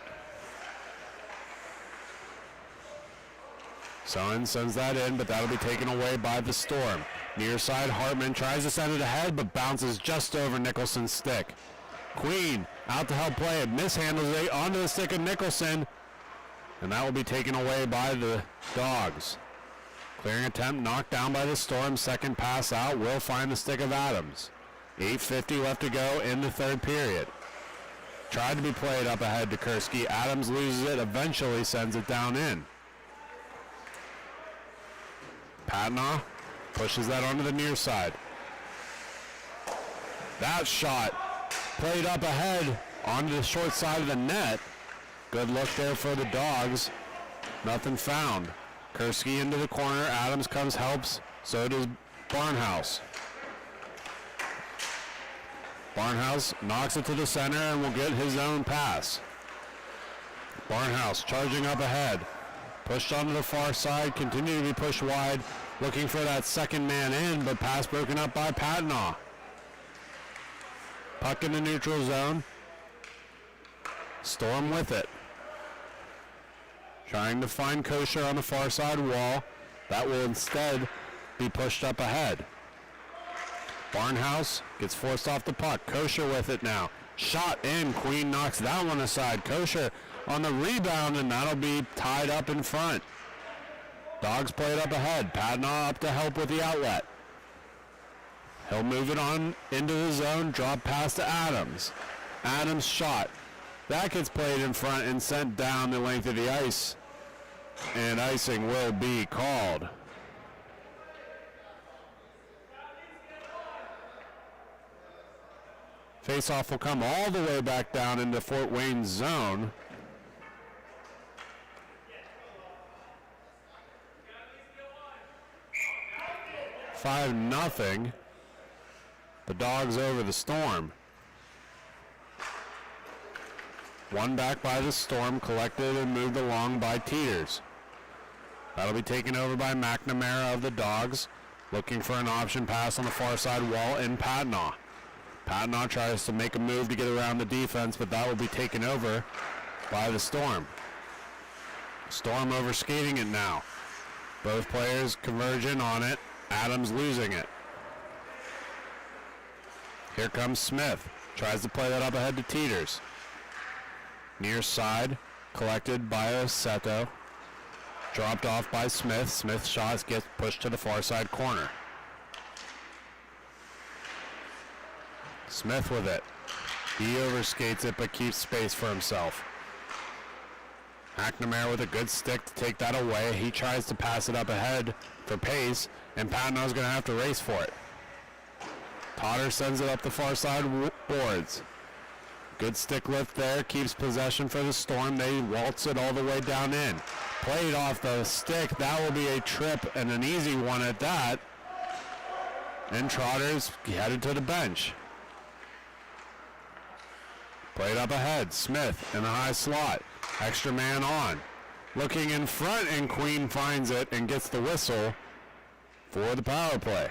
Showens sends that in, but that'll be taken away by the Storm. Near side, Hartman tries to send it ahead, but bounces just over Nicholson's stick. Queen out to help play it. Mishandles it onto the stick of Nicholson. And that will be taken away by the Dogs. Clearing attempt knocked down by the Storm. Second pass out will find the stick of Adams. 8:50 left to go in the third period. Tried to be played up ahead to Kursky. Adams loses it, eventually sends it down in. Patnaugh pushes that onto the near side. That shot played up ahead onto the short side of the net. Good look there for the Dogs. Nothing found. Kursky into the corner. Adams comes, helps. So does Barnhouse. Barnhouse knocks it to the center and will get his own pass. Barnhouse charging up ahead. Pushed onto the far side. Continue to be pushed wide. Looking for that second man in, but pass broken up by Patnaugh. Puck in the neutral zone. Storm with it. Trying to find Kosher on the far side wall. That will instead be pushed up ahead. Barnhouse gets forced off the puck. Kosher with it now. Shot in. Queen knocks that one aside. Kosher on the rebound, and that'll be tied up in front. Dogs play it up ahead. Patnaugh up to help with the outlet. He'll move it on into the zone. Drop pass to Adams. Adams shot. That gets played in front and sent down the length of the ice. And icing will be called. Faceoff will come all the way back down into Fort Wayne's zone. Five nothing. The Dogs over the Storm. One back by the Storm, collected and moved along by Teeters. That'll be taken over by McNamara of the Dogs, looking for an option pass on the far side wall in Patnaugh. Patnaugh tries to make a move to get around the defense, but that will be taken over by the Storm. Storm overskating it now. Both players converging on it. Adams losing it. Here comes Smith. Tries to play that up ahead to Teeters. Near side, collected by Seto. Dropped off by Smith. Smith's shots get pushed to the far side corner. Smith with it. He overskates it but keeps space for himself. McNamara with a good stick to take that away. He tries to pass it up ahead for pace, and Patnaugh's going to have to race for it. Totter sends it up the far side boards. Good stick lift there, keeps possession for the Storm. They waltz it all the way down in. Played off the stick. That will be a trip and an easy one at that. And Trotter's headed to the bench. Played up ahead. Smith in the high slot. Extra man on. Looking in front, and Queen finds it and gets the whistle for the power play.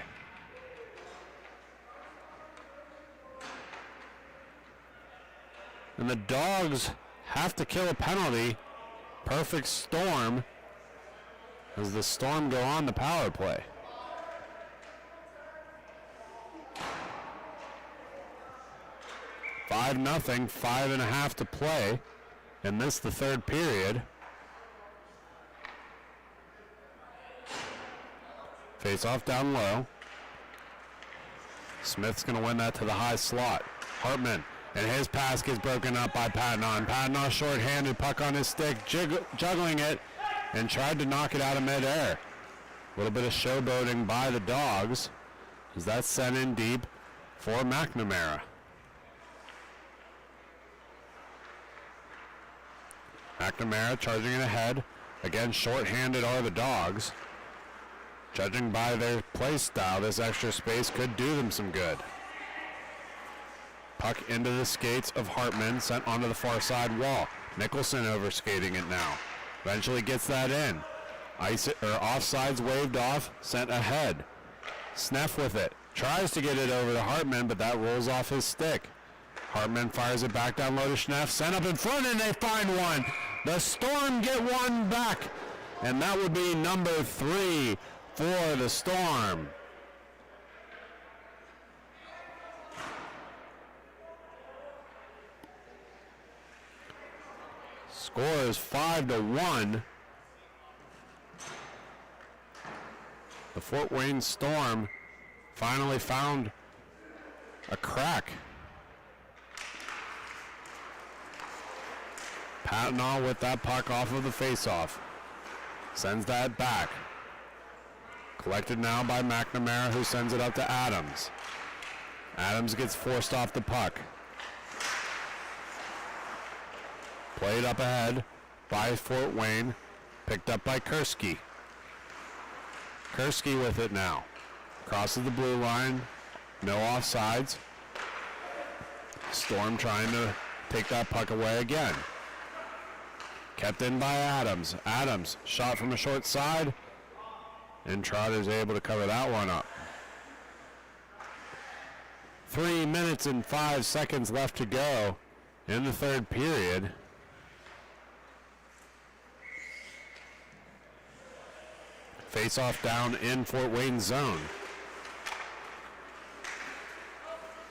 And the Dogs have to kill a penalty. Perfect storm as the Storm go on the power play. Five nothing, 5.5 to play. And this the third period. Face off down low. Smith's going to win that to the high slot. Hartman, and his pass gets broken up by Patnaugh. And Patnaugh short-handed, puck on his stick, juggling it, and tried to knock it out of midair. A little bit of showboating by the Dogs as that's sent in deep for McNamara. McNamara charging it ahead. Again, short-handed are the Dogs. Judging by their play style, this extra space could do them some good. Puck into the skates of Hartman, sent onto the far side wall. Nicholson overskating it now. Eventually gets that in. Offsides waved off, sent ahead. Sneff with it. Tries to get it over to Hartman, but that rolls off his stick. Hartman fires it back down low to Schneff. Sent up in front, and they find one. The Storm get one back, and that would be number 3 for the Storm. Score is 5-1. The Fort Wayne Storm finally found a crack. Patton with that puck off of the faceoff. Sends that back. Collected now by McNamara, who sends it up to Adams. Adams gets forced off the puck. Played up ahead by Fort Wayne. Picked up by Kurski. Kurski with it now. Crosses the blue line. No offsides. Storm trying to take that puck away again. Kept in by Adams. Adams shot from a short side. And Trotter's able to cover that one up. 3 minutes and 5 seconds left to go in the third period. Face-off down in Fort Wayne's zone.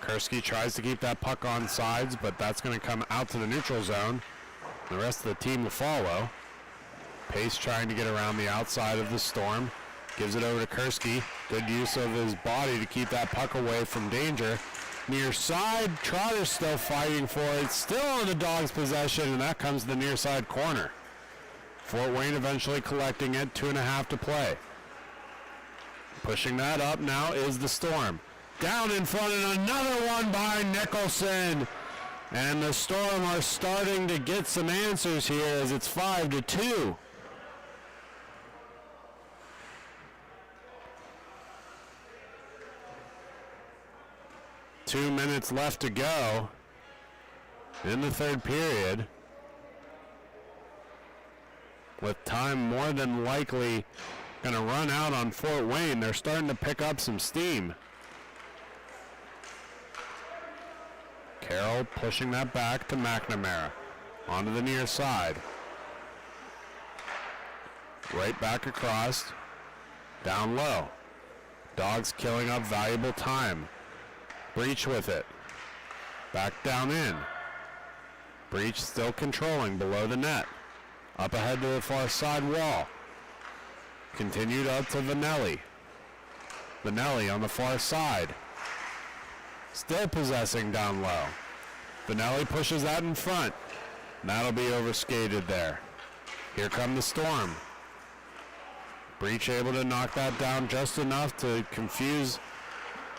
Kurski tries to keep that puck on sides, but that's going to come out to the neutral zone. The rest of the team will follow. Pace trying to get around the outside of the Storm. Gives it over to Kurski. Good use of his body to keep that puck away from danger. Near side, Trotter's still fighting for it. Still on the Dogs' possession, and that comes to the near side corner. Fort Wayne eventually collecting it, 2.5 to play. Pushing that up now is the Storm. Down in front and another one by Nicholson. And the Storm are starting to get some answers here as it's 5-2. Two minutes left to go in the third period. With time more than likely going to run out on Fort Wayne. They're starting to pick up some steam. Carroll pushing that back to McNamara. Onto the near side. Right back across. Down low. Dogs killing up valuable time. Breach with it. Back down in. Breach still controlling below the net. Up ahead to the far side wall. Continued up to Vanelli. Vanelli on the far side. Still possessing down low. Vanelli pushes that in front. And that'll be overskated there. Here come the Storm. Breach able to knock that down just enough to confuse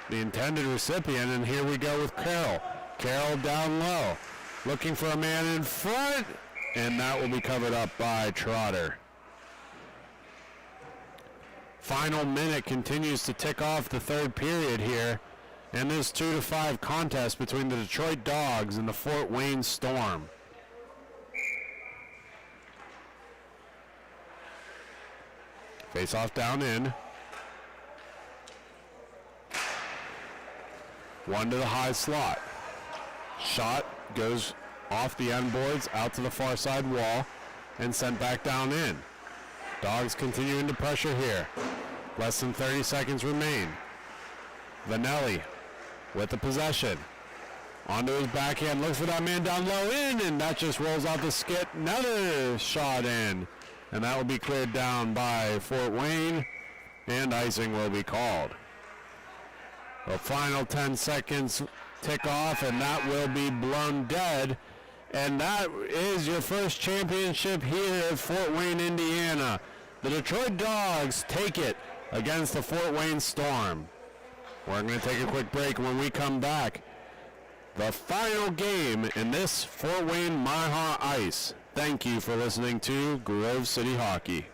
the intended recipient, and here we go with Carroll. Carroll down low. Looking for a man in front, and that will be covered up by Trotter. Final minute continues to tick off the third period here. And this 2-5 contest between the Detroit Dogs and the Fort Wayne Storm. Face off down in. One to the high slot. Shot goes off the end boards out to the far side wall and sent back down in. Dogs continuing to pressure here. Less than 30 seconds remain. Vanelli with the possession. Onto his backhand, looks for that man down low in, and that just rolls off the skit. Another shot in, and that will be cleared down by Fort Wayne, and icing will be called. The final 10 seconds tick off, and that will be blown dead. And that is your first championship here at Fort Wayne, Indiana. The Detroit Dogs take it against the Fort Wayne Storm. We're going to take a quick break. When we come back, the final game in this Fort Wayne MIHA ice. Thank you for listening to Grove City Hockey.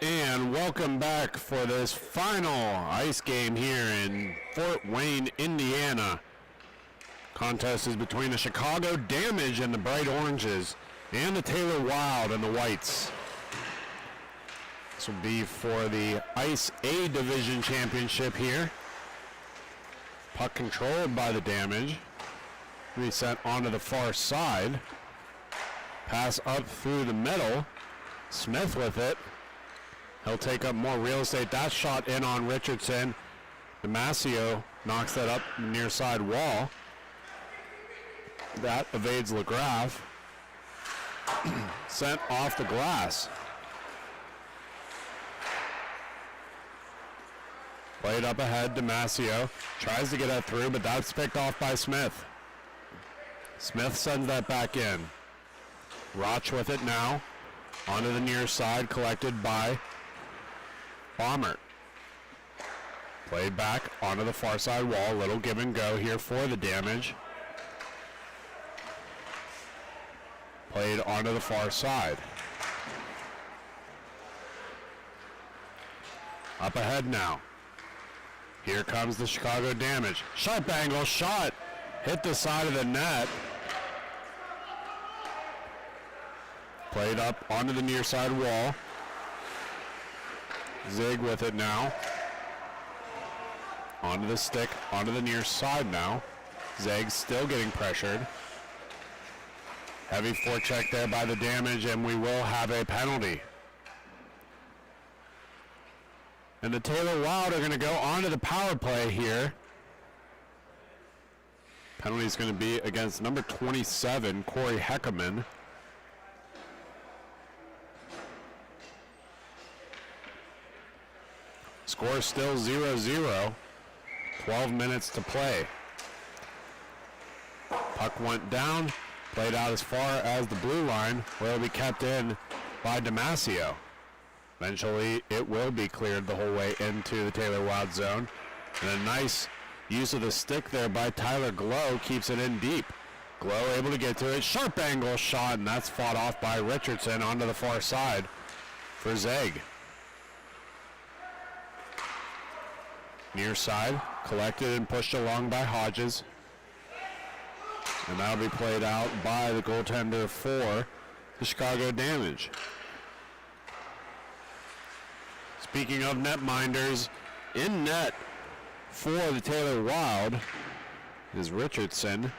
And welcome back for this final ice game here in Fort Wayne, Indiana. Contest is between the Chicago Damage and the Bright Oranges and the Taylor Wild and the Whites. This will be for the Ice A Division Championship here. Puck controlled by the Damage. Reset onto the far side. Pass up through the middle. Smith with it. He'll take up more real estate. That shot in on Richardson. Damasio knocks that up the near side wall. That evades LaGraff. Sent off the glass. Played up ahead, Damasio tries to get that through, but that's picked off by Smith. Smith sends that back in. Roch with it now. Onto the near side, collected by Bomber. Played back onto the far side wall. Little give and go here for the Damage. Played onto the far side. Up ahead now. Here comes the Chicago Damage. Sharp angle shot. Hit the side of the net. Played up onto the near side wall. Zig with it now. Onto the stick, onto the near side now. Zig still getting pressured. Heavy forecheck there by the Damage, and we will have a penalty. And the Taylor Wild are going to go onto the power play here. Penalty is going to be against number 27, Corey Heckerman. Score still 0-0. 12 minutes to play. Puck went down, played out as far as the blue line, where it'll be kept in by Damasio. Eventually, it will be cleared the whole way into the Taylor Wild zone. And a nice use of the stick there by Tyler Glow keeps it in deep. Glow able to get to it. Sharp angle shot, and that's fought off by Richardson onto the far side for Zeg. Near side, collected and pushed along by Hodges. And that'll be played out by the goaltender for the Chicago Damage. Speaking of netminders, in net for the Taylor Wild is Richardson.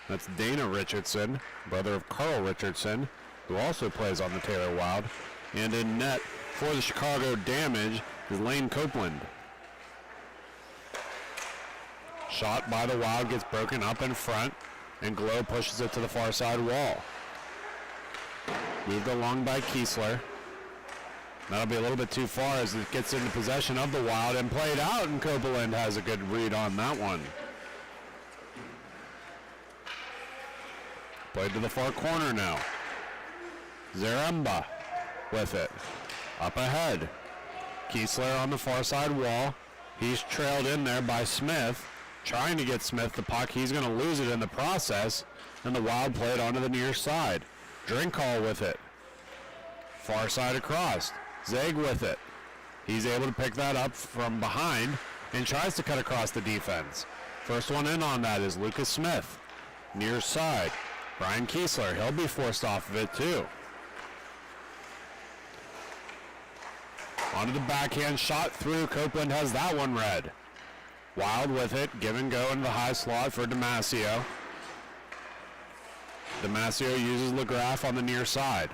That's Dana Richardson, brother of Carl Richardson, who also plays on the Taylor Wild. And in net for the Chicago Damage is Lane Copeland. Shot by the Wild gets broken up in front, and Glow pushes it to the far side wall. Moved along by Kiesler. That'll be a little bit too far as it gets into possession of the Wild and played out, and Copeland has a good read on that one. Played to the far corner now. Zaremba with it. Up ahead. Kiesler on the far side wall. He's trailed in there by Smith. Trying to get Smith the puck. He's going to lose it in the process. And the Wild played onto the near side. Drinkall with it. Far side across. Zeg with it. He's able to pick that up from behind and tries to cut across the defense. First one in on that is Lucas Smith. Near side. Brian Kiesler. He'll be forced off of it too. Onto the backhand shot through. Copeland has that one read. Wild with it. Give and go into the high slot for Damasio. Damasio uses LaGraff on the near side.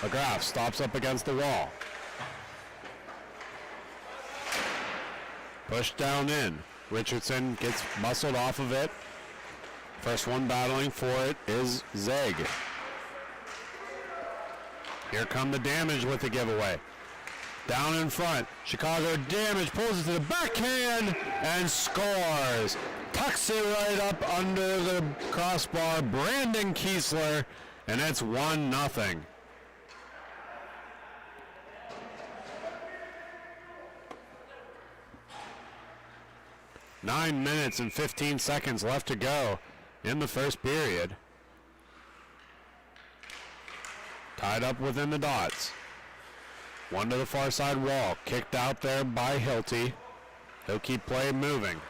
LaGraff stops up against the wall. Pushed down in. Richardson gets muscled off of it. First one battling for it is Zeg. Here come the Damage with the giveaway. Down in front, Chicago Damage pulls it to the backhand and scores. Tucks it right up under the crossbar, Brandon Kiesler, and it's 1-0. Nine minutes and 15 seconds left to go in the first period. Tied up within the dots. One to the far side wall. Kicked out there by Hilty. He'll keep play moving.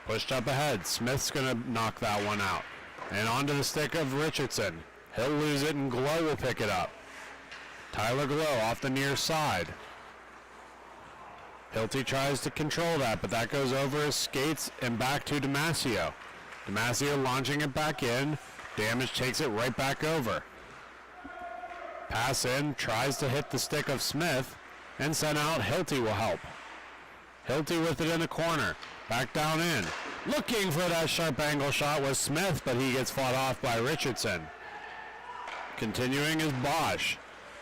Pushed up ahead. Smith's going to knock that one out. And onto the stick of Richardson. He'll lose it and Glow will pick it up. Tyler Glow off the near side. Hilty tries to control that, but that goes over his skates and back to Damasio. Damasio launching it back in. Damage takes it right back over. Pass in, tries to hit the stick of Smith, and sent out. Hilty will help. Hilty with it in the corner. Back down in. Looking for that sharp angle shot was Smith, but he gets fought off by Richardson. Continuing is Bosch.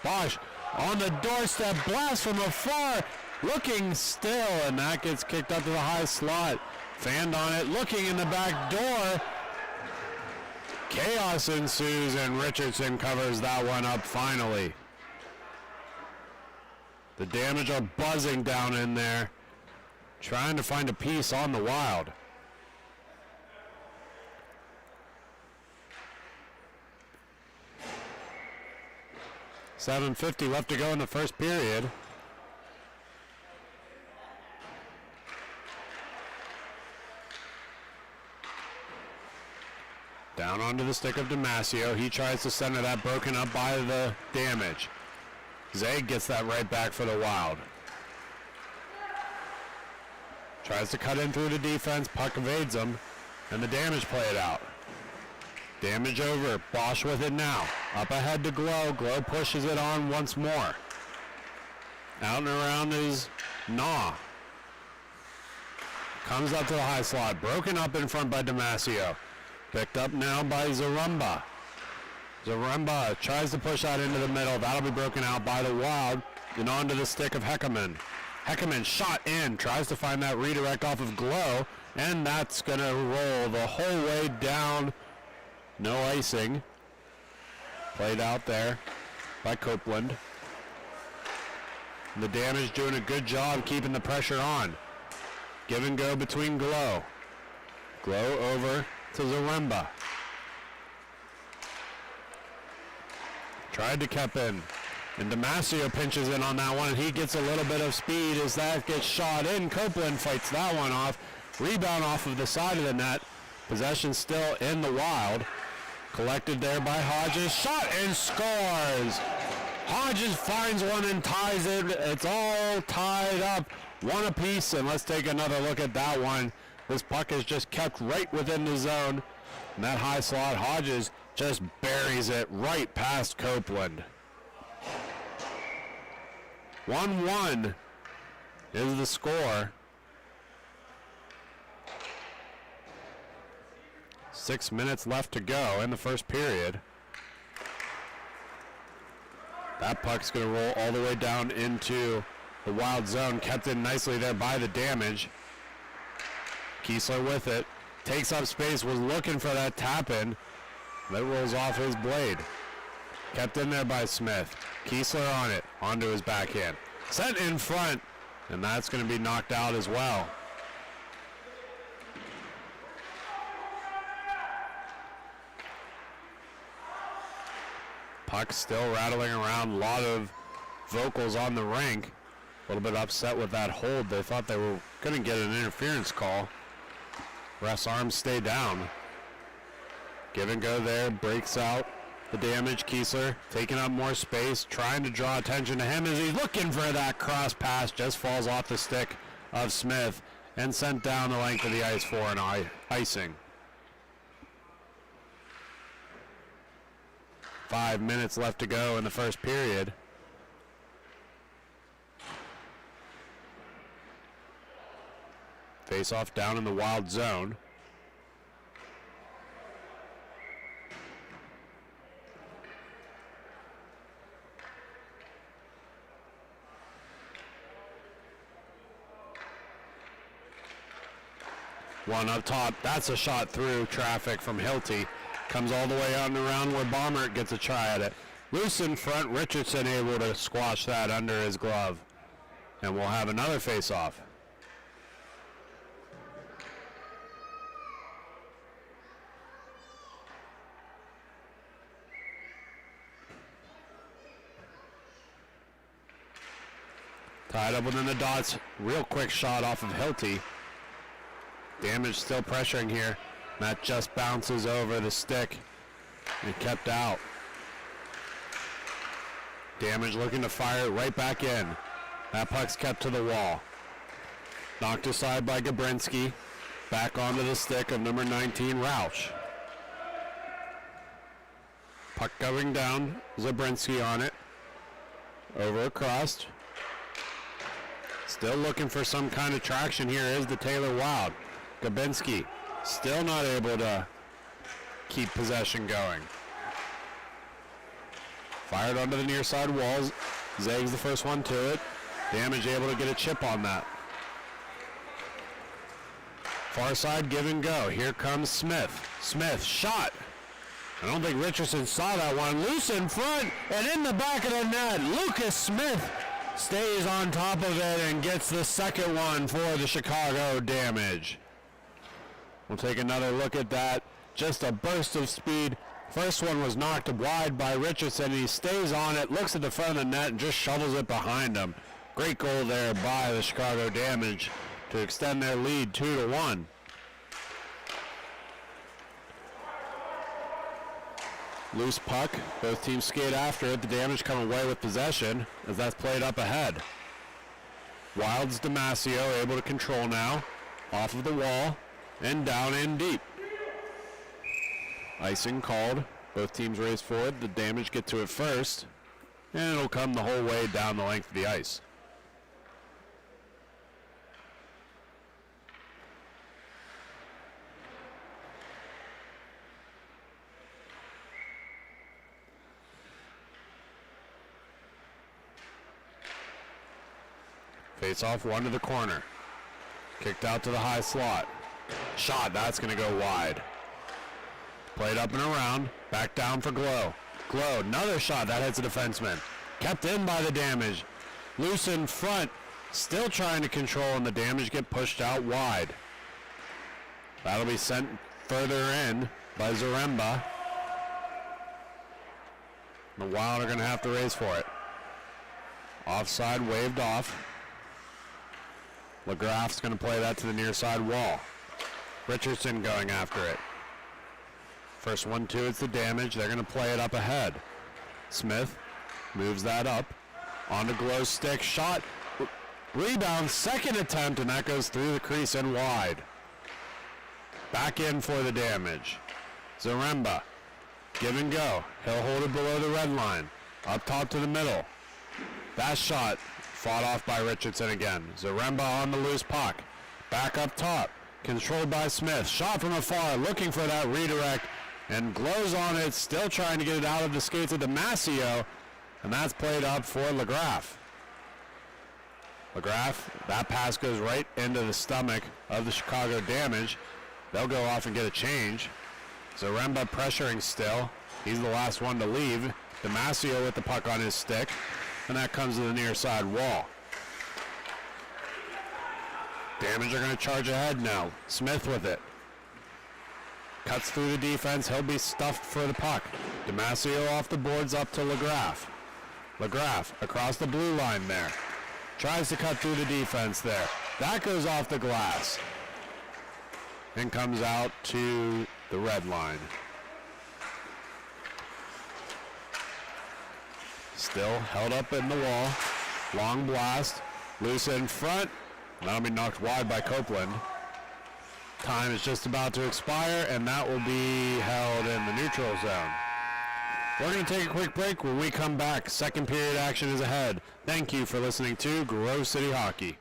Bosch on the doorstep, blast from afar. Looking still, and that gets kicked up to the high slot. Fanned on it, looking in the back door. Chaos ensues, and Richardson covers that one up finally. The Damage are buzzing down in there, trying to find a piece on the Wild. $7:50 left to go in the first period. Down onto the stick of Damasio. He tries to center that, broken up by the Damage. Zay gets that right back for the Wild. Tries to cut in through the defense. Puck evades him, and the Damage play it out. Damage over. Bosch with it now. Up ahead to Glow. Glow pushes it on once more. Out and around is Naw. Comes up to the high slot. Broken up in front by Damasio. Picked up now by Zaremba. Zaremba tries to push out into the middle. That'll be broken out by the Wild and onto the stick of Heckerman. Heckerman shot in, tries to find that redirect off of Glow, and that's going to roll the whole way down. No icing. Played out there by Copeland. The Damage doing a good job keeping the pressure on. Give and go between Glow. Glow over to Zaremba. Tried to keep in. And Damasio pinches in on that one, and he gets a little bit of speed as that gets shot in. Copeland fights that one off. Rebound off of the side of the net. Possession still in the Wild. Collected there by Hodges. Shot and scores! Hodges finds one and ties it. It's all tied up. One apiece, and let's take another look at that one. This puck is just kept right within the zone. And that high slot, Hodges just buries it right past Copeland. 1-1 is the score. 6 minutes left to go in the first period. That puck's going to roll all the way down into the Wild zone. Kept in nicely there by the Damage. Kiesler with it. Takes up space, was looking for that tap-in. That rolls off his blade. Kept in there by Smith. Kiesler on it, onto his backhand. Sent in front, and that's going to be knocked out as well. Puck still rattling around. A lot of vocals on the rink. A little bit upset with that hold. They thought they were going to get an interference call. Ref's arms stay down. Give and go there. Breaks out the Damage. Kiesler taking up more space. Trying to draw attention to him as he's looking for that cross pass. Just falls off the stick of Smith and sent down the length of the ice for an icing. 5 minutes left to go in the first period. Face-off down in the Wild zone. One up top. That's a shot through traffic from Hilty. Comes all the way out and around where Baumert gets a try at it. Loose in front. Richardson able to squash that under his glove. And we'll have another face-off. Tied up within the dots. Real quick shot off of Hilty. Damage still pressuring here. That just bounces over the stick and kept out. Damage looking to fire it right back in. That puck's kept to the wall. Knocked aside by Gabrinsky. Back onto the stick of number 19, Rauch. Puck going down. Zabrinsky on it. Over across. Still looking for some kind of traction here is the Taylor Wild. Gabrinsky still not able to keep possession going. Fired onto the near side walls. Zags the first one to it. Damage able to get a chip on that. Far side give and go. Here comes Smith. Smith shot. I don't think Richardson saw that one. Loose in front and in the back of the net. Lucas Smith stays on top of it and gets the second one for the Chicago Damage. We'll take another look at that. Just a burst of speed. First one was knocked wide by Richardson. He stays on it, looks at the front of the net, and just shovels it behind him. Great goal there by the Chicago Damage to extend their lead 2-1. Loose puck. Both teams skate after it. The Damage come away with possession as that's played up ahead. Wild's Damasio able to control now. Off of the wall and down in deep. Icing called. Both teams race forward. The Damage get to it first. And it'll come the whole way down the length of the ice. Face off one to the corner. Kicked out to the high slot. Shot, that's going to go wide. Played up and around. Back down for Glow. Glow, another shot. That hits a defenseman. Kept in by the Damage. Loose in front. Still trying to control, and the Damage get pushed out wide. That'll be sent further in by Zaremba. The Wild are going to have to race for it. Offside waved off. LaGraff's going to play that to the near side wall. Richardson going after it. First 1-2, it's the Damage. They're going to play it up ahead. Smith moves that up. Onto Glow's stick. Shot. Rebound. Second attempt, and that goes through the crease and wide. Back in for the Damage. Zaremba. Give and go. He'll hold it below the red line. Up top to the middle. That shot. Fought off by Richardson again. Zaremba on the loose puck. Back up top. Controlled by Smith. Shot from afar. Looking for that redirect. And Glow's on it. Still trying to get it out of the skates of Damasio. And that's played up for LaGraff. LaGraff. That pass goes right into the stomach of the Chicago Damage. They'll go off and get a change. Zaremba pressuring still. He's the last one to leave. Damasio with the puck on his stick. And that comes to the near side wall. Damage are going to charge ahead now. Smith with it. Cuts through the defense. He'll be stuffed for the puck. Damasio off the boards up to LaGraff. LaGraff across the blue line there. Tries to cut through the defense there. That goes off the glass. And comes out to the red line. Still held up in the wall. Long blast. Loose in front. That'll be knocked wide by Copeland. Time is just about to expire, and that will be held in the neutral zone. We're going to take a quick break. When we come back, second period action is ahead. Thank you for listening to Grove City Hockey.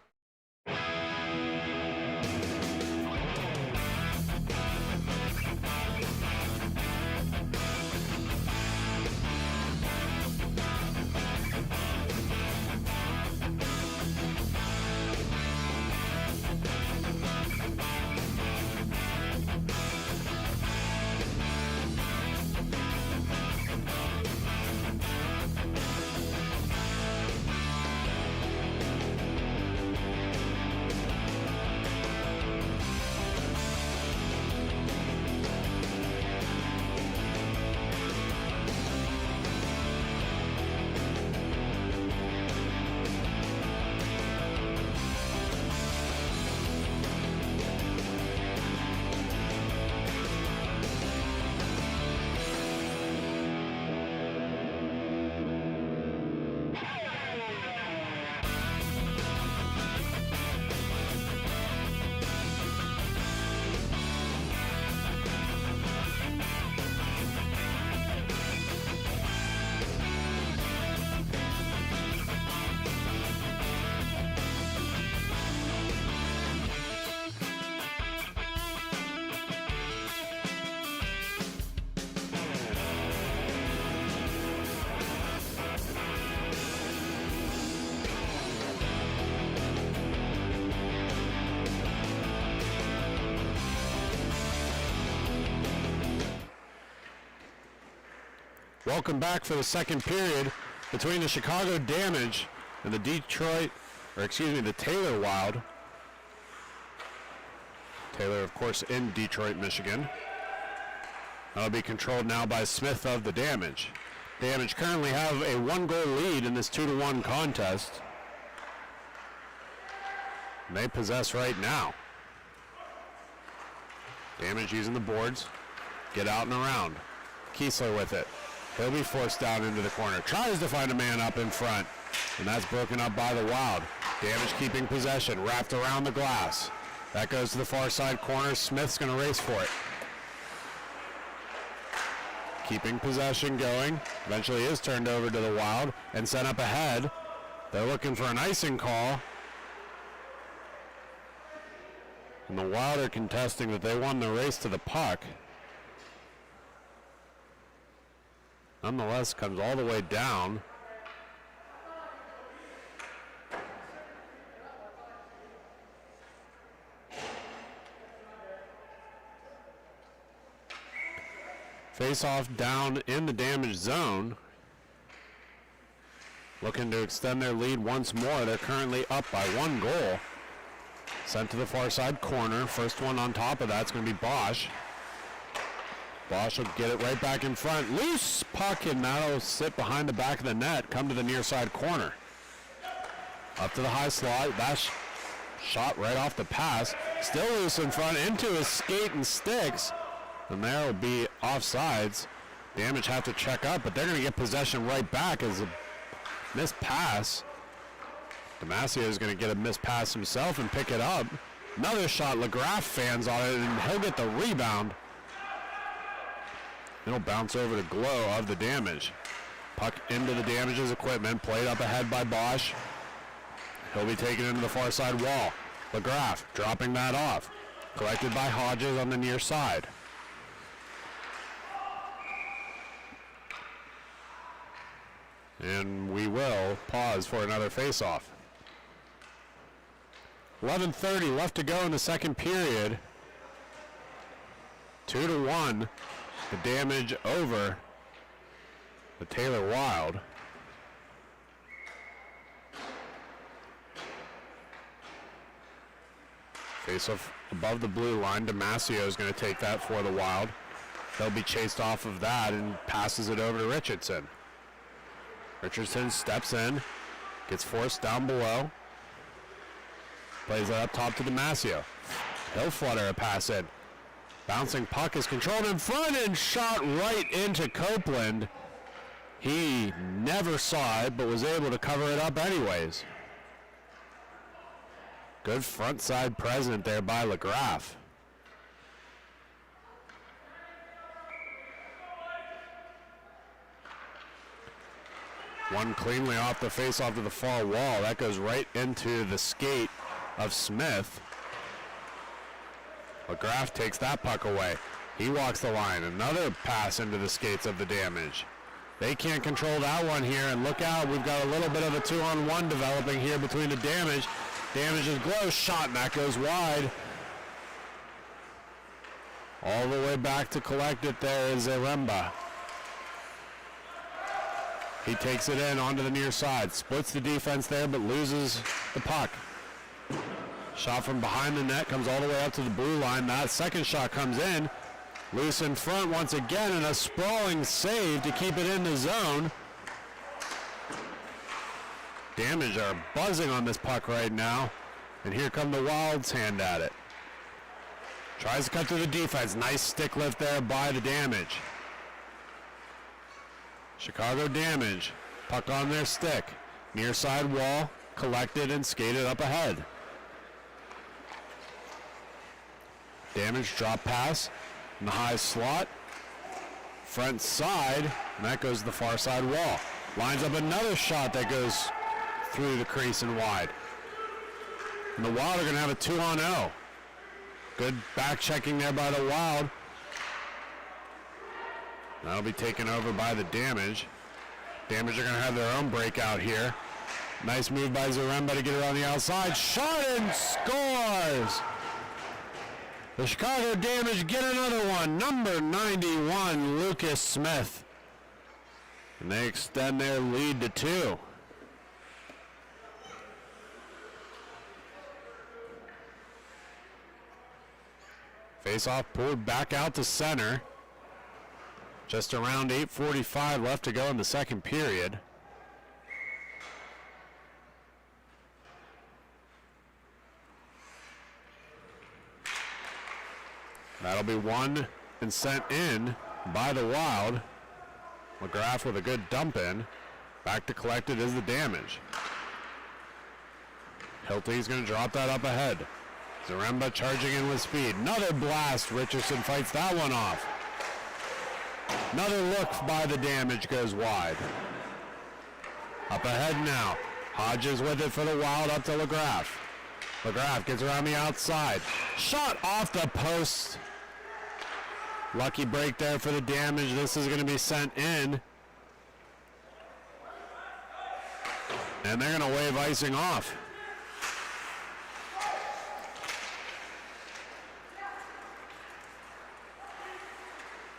Welcome back for the second period between the Chicago Damage and the the Taylor Wild. Taylor, of course, in Detroit, Michigan. That'll be controlled now by Smith of the Damage. Damage currently have a 1-goal lead in this 2-1 contest. And they possess right now. Damage using the boards. Get out and around. Kiesler with it. He'll be forced down into the corner. Tries to find a man up in front. And that's broken up by the Wild. Damage keeping possession. Wrapped around the glass. That goes to the far side corner. Smith's going to race for it. Keeping possession going. Eventually is turned over to the Wild and sent up ahead. They're looking for an icing call. And the Wild are contesting that they won the race to the puck. Nonetheless, comes all the way down. Face off down in the damage zone. Looking to extend their lead once more. They're currently up by 1 goal. Sent to the far side corner. First one on top of that's going to be Bosch. Bosch will get it right back in front. Loose puck, and that'll sit behind the back of the net. Come to the near side corner. Up to the high slot. That's shot right off the pass. Still loose in front. Into his skate and sticks. And there will be offsides. Damage have to check up, but they're going to get possession right back as a missed pass. Damasio is going to get a missed pass himself and pick it up. Another shot. LaGraff fans on it, and he'll get the rebound. It'll bounce over to Glow of the Damage. Puck into the Damage's equipment. Played up ahead by Bosch. He'll be taken into the far side wall. LaGraff dropping that off. Collected by Hodges on the near side. And we will pause for another face-off. 11:30 left to go in the second period. 2-1. The Damage over the Taylor Wild. Face-off above the blue line. Damasio is going to take that for the Wild. They'll be chased off of that and passes it over to Richardson. Richardson steps in, gets forced down below, plays it up top to Damasio. He'll flutter a pass in. Bouncing puck is controlled in front and shot right into Copeland. He never saw it, but was able to cover it up anyways. Good front side present there by LaGraff. One cleanly off the face-off to the far wall. That goes right into the skate of Smith. LaGraff takes that puck away. He walks the line. Another pass into the skates of the Damage. They can't control that one here, and look out. We've got a little bit of a 2-on-1 developing here between the Damage. Damage's Glow shot, and that goes wide. All the way back to collect it there is Zaremba. He takes it in onto the near side. Splits the defense there, but loses the puck. Shot from behind the net, comes all the way up to the blue line. That second shot comes in. Loose in front once again, and a sprawling save to keep it in the zone. Damage are buzzing on this puck right now. And here come the Wild's hand at it. Tries to cut through the defense. Nice stick lift there by the Damage. Chicago Damage, puck on their stick. Near side wall, collected and skated up ahead. Damage drop pass in the high slot. Front side, and that goes to the far side wall. Lines up another shot that goes through the crease and wide. And the Wild are going to have a 2-on-0. Good back checking there by the Wild. That'll be taken over by the Damage. Damage are going to have their own breakout here. Nice move by Zaremba to get it on the outside. Shot and scores! The Chicago Damage get another one. Number 91, Lucas Smith. And they extend their lead to 2. Face-off pulled back out to center. Just around 8:45 left to go in the second period. That'll be one and sent in by the Wild. McGrath with a good dump in. Back to collect it is the Damage. Hilty's going to drop that up ahead. Zaremba charging in with speed. Another blast. Richardson fights that one off. Another look by the Damage goes wide. Up ahead now. Hodges with it for the Wild up to McGrath. McGrath gets around the outside. Shot off the post. Lucky break there for the Damage. This is going to be sent in. And they're going to wave icing off.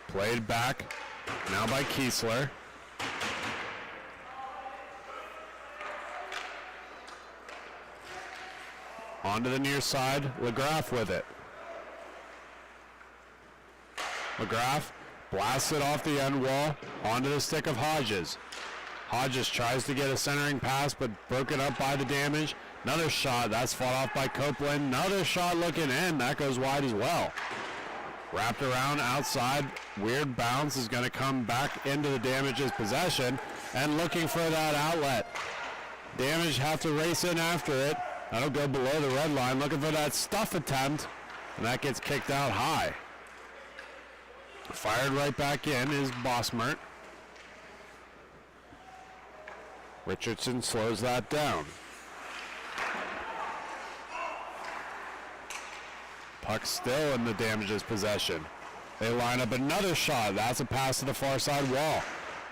Played back now by Kiesler. Onto the near side, McGrath with it. McGrath blasts it off the end wall onto the stick of Hodges. Hodges tries to get a centering pass, but broken up by the Damage. Another shot, that's fought off by Copeland. Another shot looking in, that goes wide as well. Wrapped around outside, weird bounce is going to come back into the Damage's possession, and looking for that outlet. Damage have to race in after it. That'll go below the red line, looking for that stuff attempt, and that gets kicked out high. Fired right back in is Bosmert. Richardson slows that down. Puck still in the Damage's possession. They line up another shot. That's a pass to the far side wall.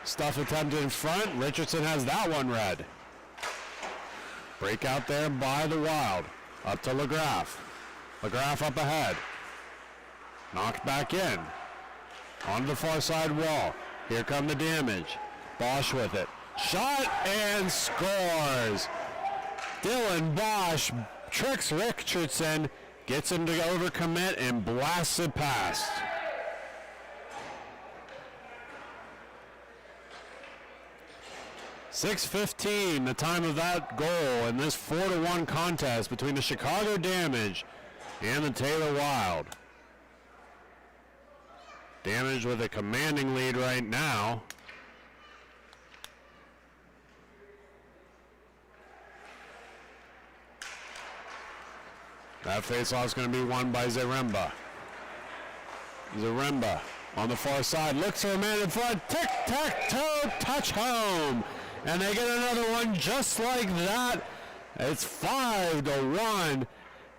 Stuff attempted in front. Richardson has that one read. Break out there by the Wild. Up to McGrath. McGrath up ahead. Knocked back in. On the far side wall. Here come the Damage. Bosch with it. Shot and scores. Dylan Bosch tricks Richardson. Gets him to overcommit and blasts it past. .6:15, the time of that goal in this 4-1 contest between the Chicago Damage and the Taylor Wild. Damage with a commanding lead right now. That faceoff is going to be won by Zaremba. Zaremba on the far side, looks for a man in front, tic-tac-toe, touch home. And they get another one just like that. It's 5-1,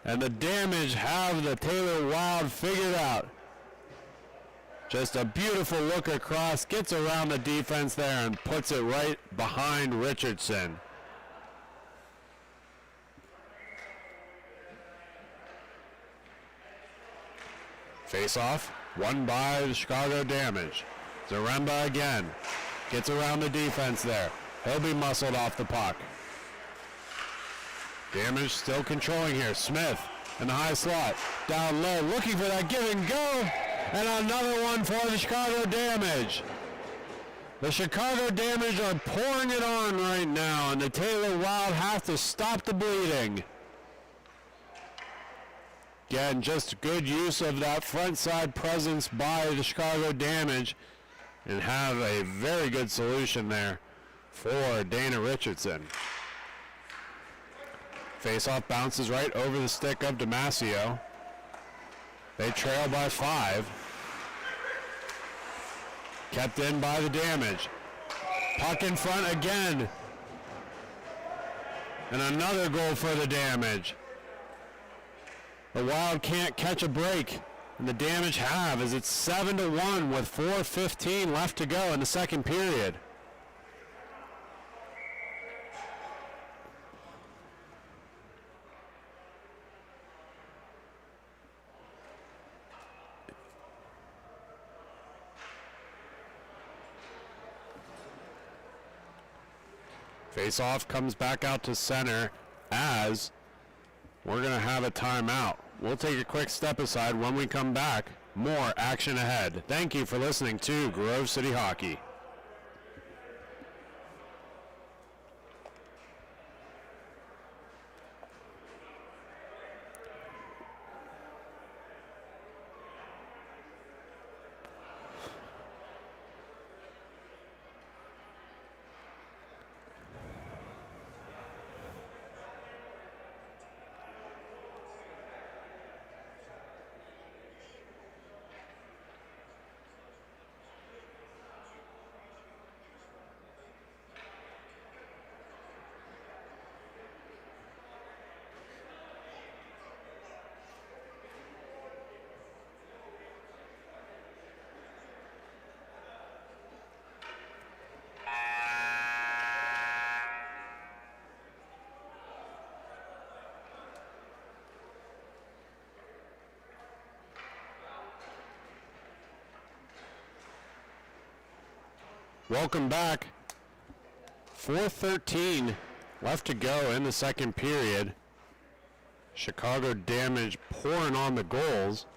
and the Damage have the Taylor Wild figured out. Just a beautiful look across, gets around the defense there and puts it right behind Richardson. Face-off, won by the Chicago Damage. Zaremba again, gets around the defense there. He'll be muscled off the puck. Damage still controlling here. Smith in the high slot, down low, looking for that give and go. And another one for the Chicago Damage. The Chicago Damage are pouring it on right now, and the Taylor Wild have to stop the bleeding. Again, just good use of that front side presence by the Chicago Damage, and have a very good solution there for Dana Richardson. Face-off bounces right over the stick of Damasio. They trail by 5. Kept in by the Damage. Puck in front again. And another goal for the Damage. The Wild can't catch a break. And the Damage have, as it's 7-1 with 4:15 left to go in the second period. Face-off comes back out to center as we're going to have a timeout. We'll take a quick step aside. When we come back, more action ahead. Thank you for listening to Grove City Hockey. Welcome back. 4:13 left to go in the second period. Chicago Damage pouring on the goals.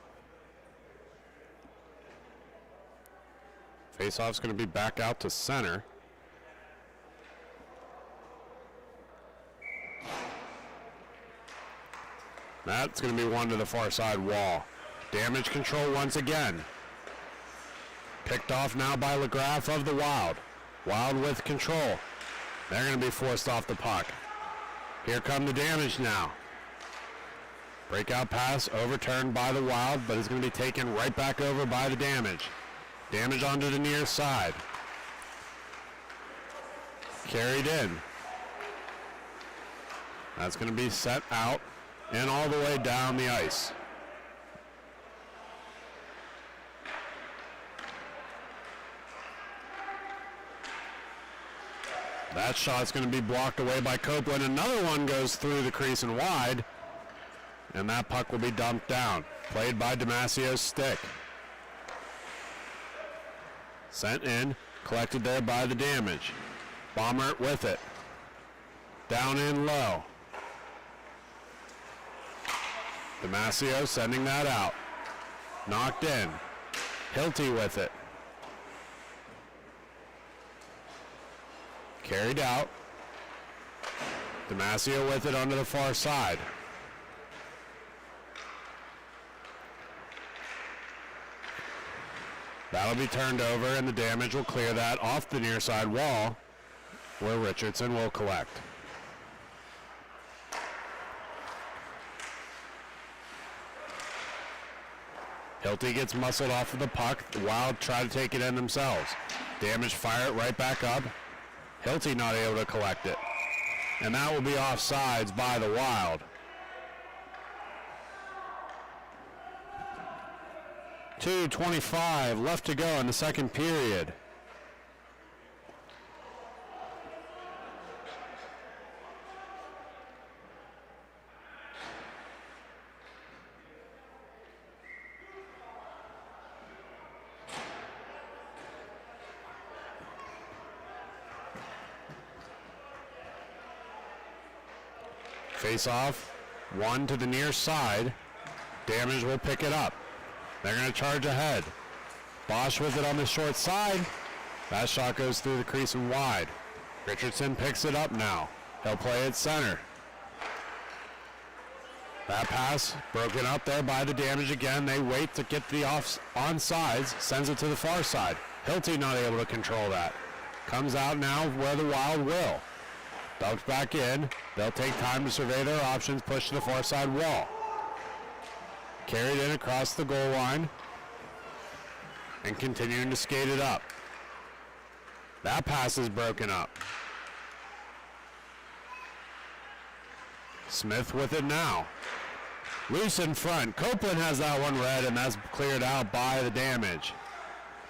Faceoff's going to be back out to center. That's going to be one to the far side wall. Damage control once again. Picked off now by LaGraff of the Wild. Wild with control. They're going to be forced off the puck. Here come the Damage now. Breakout pass overturned by the Wild, but is going to be taken right back over by the Damage. Damage onto the near side. Carried in. That's going to be set out and all the way down the ice. That shot's going to be blocked away by Copeland. Another one goes through the crease and wide. And that puck will be dumped down. Played by Damasio's stick. Sent in. Collected there by the Damage. Bombert with it. Down in low. Damasio sending that out. Knocked in. Hilty with it. Carried out. Damasio with it onto the far side. That'll be turned over, and the Damage will clear that off the near side wall, where Richardson will collect. Hilty gets muscled off of the puck. The Wild try to take it in themselves. Damage fire it right back up. Hilty not able to collect it. And that will be offsides by the Wild. .2:25 left to go in the second period. Face off, one to the near side. Damage will pick it up. They're going to charge ahead. Bosch with it on the short side. That shot goes through the crease and wide. Richardson picks it up now. He'll play it center. That pass broken up there by the Damage again. They wait to get the onside. Sends it to the far side. Hilty not able to control that. Comes out now where the Wild will. Dumped back in. They'll take time to survey their options. Push to the far side wall. Carried in across the goal line. And continuing to skate it up. That pass is broken up. Smith with it now. Loose in front. Copeland has that one read, and that's cleared out by the Damage.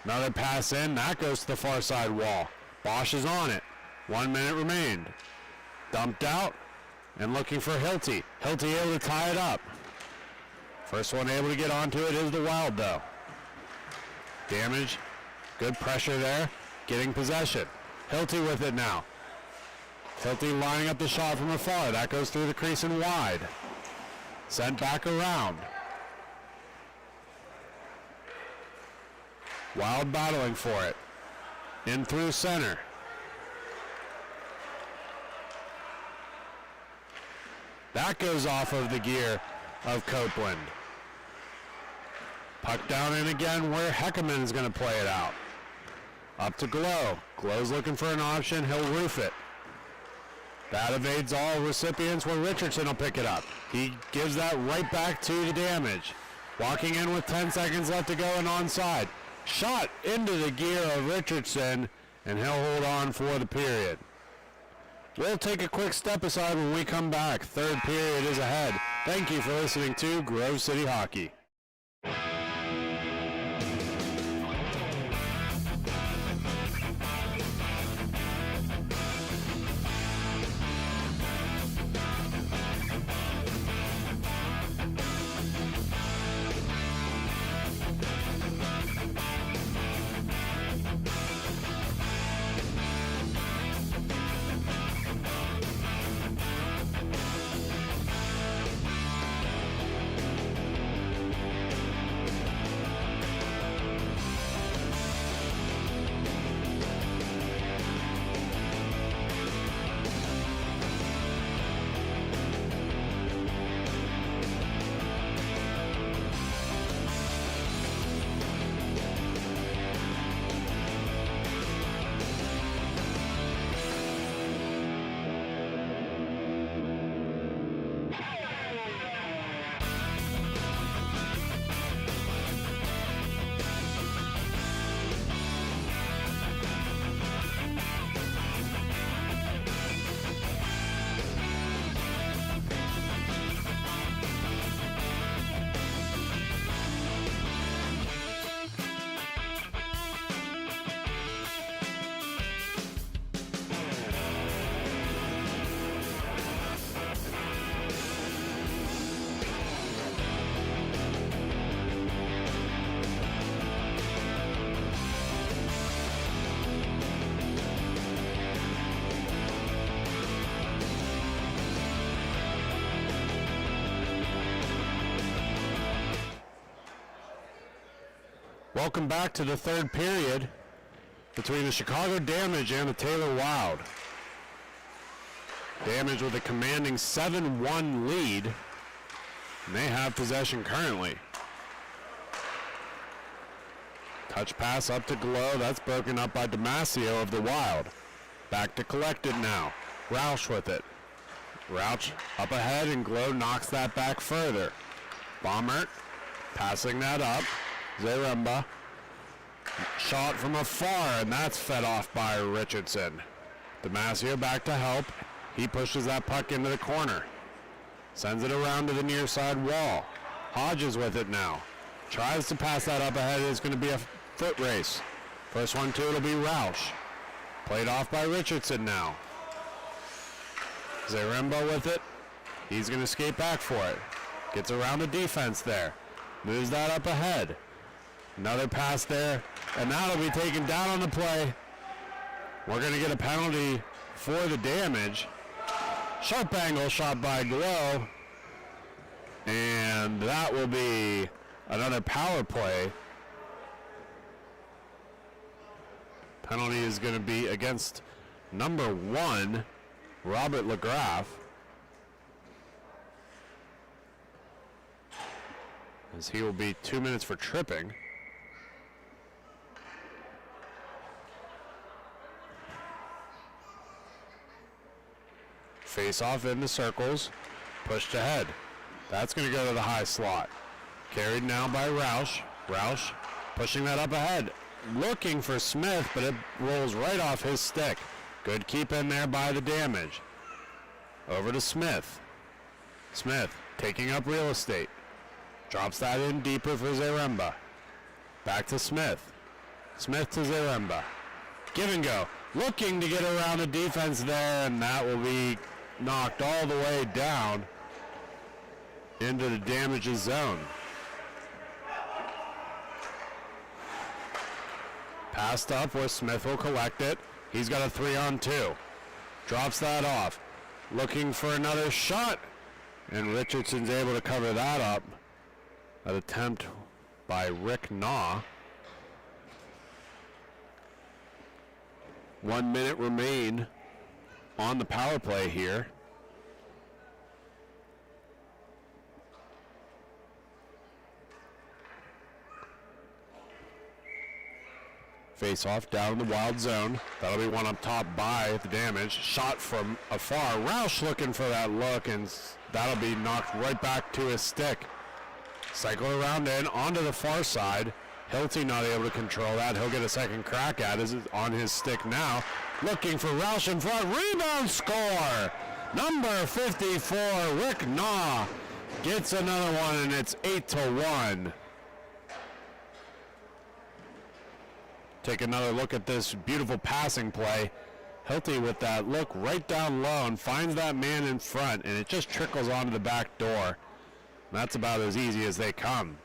Another pass in. That goes to the far side wall. Bosch is on it. 1 minute remained. Dumped out and looking for Hilty. Hilty able to tie it up. First one able to get onto it is the Wild, though. Damage. Good pressure there. Getting possession. Hilty with it now. Tilty lining up the shot from afar. That goes through the crease and wide. Sent back around. Wild battling for it. In through center. That goes off of the gear of Copeland. Puck down in again where Heckerman is going to play it out. Up to Glow. Glow's looking for an option. He'll roof it. That evades all recipients where Richardson will pick it up. He gives that right back to the Damage. Walking in with 10 seconds left to go and onside. Shot into the gear of Richardson, and he'll hold on for the period. We'll take a quick step aside when we come back. Third period is ahead. Thank you for listening to Grove City Hockey. Welcome back to the third period between the Chicago Damage and the Taylor Wild. Damage with a commanding 7-1 lead, and they have possession currently. Touch pass up to Glow. That's broken up by Damasio of the Wild. Back to collect it now. Roush with it. Roush up ahead, and Glow knocks that back further. Baumert passing that up. Zaremba. Shot from afar, and that's fed off by Richardson. Damasio back to help. He pushes that puck into the corner. Sends it around to the near side wall. Hodges with it now. Tries to pass that up ahead. It's going to be a foot race. First one to it'll be Roush. Played off by Richardson now. Zaremba with it. He's going to skate back for it. Gets around the defense there. Moves that up ahead. Another pass there, and that'll be taken down on the play. We're going to get a penalty for the Damage. Sharp angle shot by Glow, and that will be another power play. Penalty is going to be against number 1, Robert LeGraff. As he will be 2 minutes for tripping. Face off into circles, pushed ahead. That's going to go to the high slot. Carried now by Roush. Roush pushing that up ahead. Looking for Smith, but it rolls right off his stick. Good keep in there by the Damage. Over to Smith. Smith taking up real estate. Drops that in deeper for Zaremba. Back to Smith. Smith to Zaremba. Give and go. Looking to get around the defense there, and that will be knocked all the way down into the Damage's zone. Passed up where Smith will collect it. He's got a 3-on-2. Drops that off. Looking for another shot. And Richardson's able to cover that up. An attempt by Rick Naw. 1 minute remain on the power play here. Face off down in the wild zone. That'll be one up top by the damage. Shot from afar. Roush looking for that look, and that'll be knocked right back to his stick. Cycle around in onto the far side. Hilty not able to control that. He'll get a second crack at it on his stick now. Looking for Roush in front. Rebound score. Number 54, Rick Naw gets another one, and it's 8-1. Take another look at this beautiful passing play. Hilty with that look right down low and finds that man in front, and it just trickles onto the back door. That's about as easy as they come.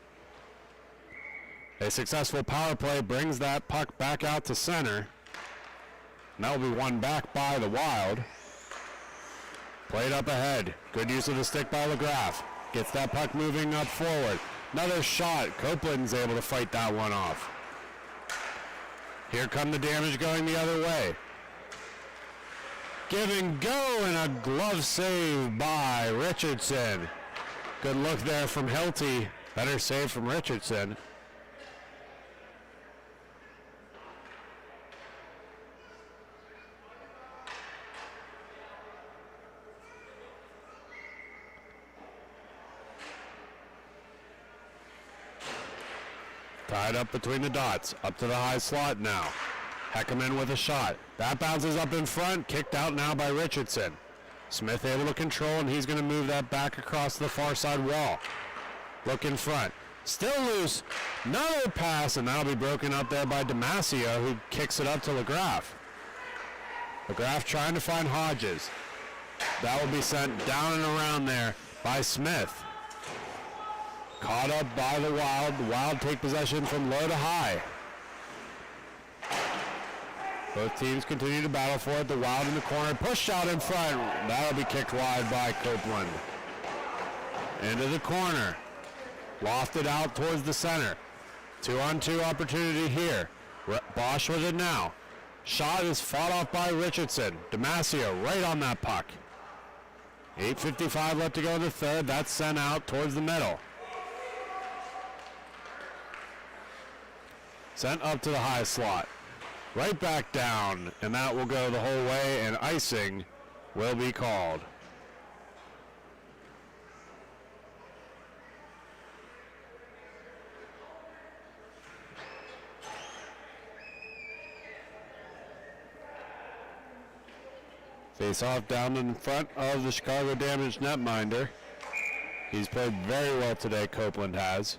A successful power play brings that puck back out to center. And that will be won back by the Wild. Played up ahead. Good use of the stick by LaGraff. Gets that puck moving up forward. Another shot. Copeland's able to fight that one off. Here come the damage going the other way. Give and go, and a glove save by Richardson. Good look there from Hilty. Better save from Richardson. Tied up between the dots. Up to the high slot now. Heckerman with a shot. That bounces up in front. Kicked out now by Richardson. Smith able to control, and he's going to move that back across the far side wall. Look in front. Still loose. Another pass, and that'll be broken up there by Damasio, who kicks it up to LaGraff. LaGraff trying to find Hodges. That will be sent down and around there by Smith. Caught up by the Wild. The Wild take possession from low to high. Both teams continue to battle for it. The Wild in the corner. Pushed out in front. That'll be kicked wide by Copeland. Into the corner. Lofted out towards the center. 2-on-2 opportunity here. Bosch with it now. Shot is fought off by Richardson. Damasio right on that puck. 8:55 left to go in the third. That's sent out towards the middle. Sent up to the high slot. Right back down, and that will go the whole way, and icing will be called. Face off down in front of the Chicago Damage netminder. He's played very well today, Copeland has.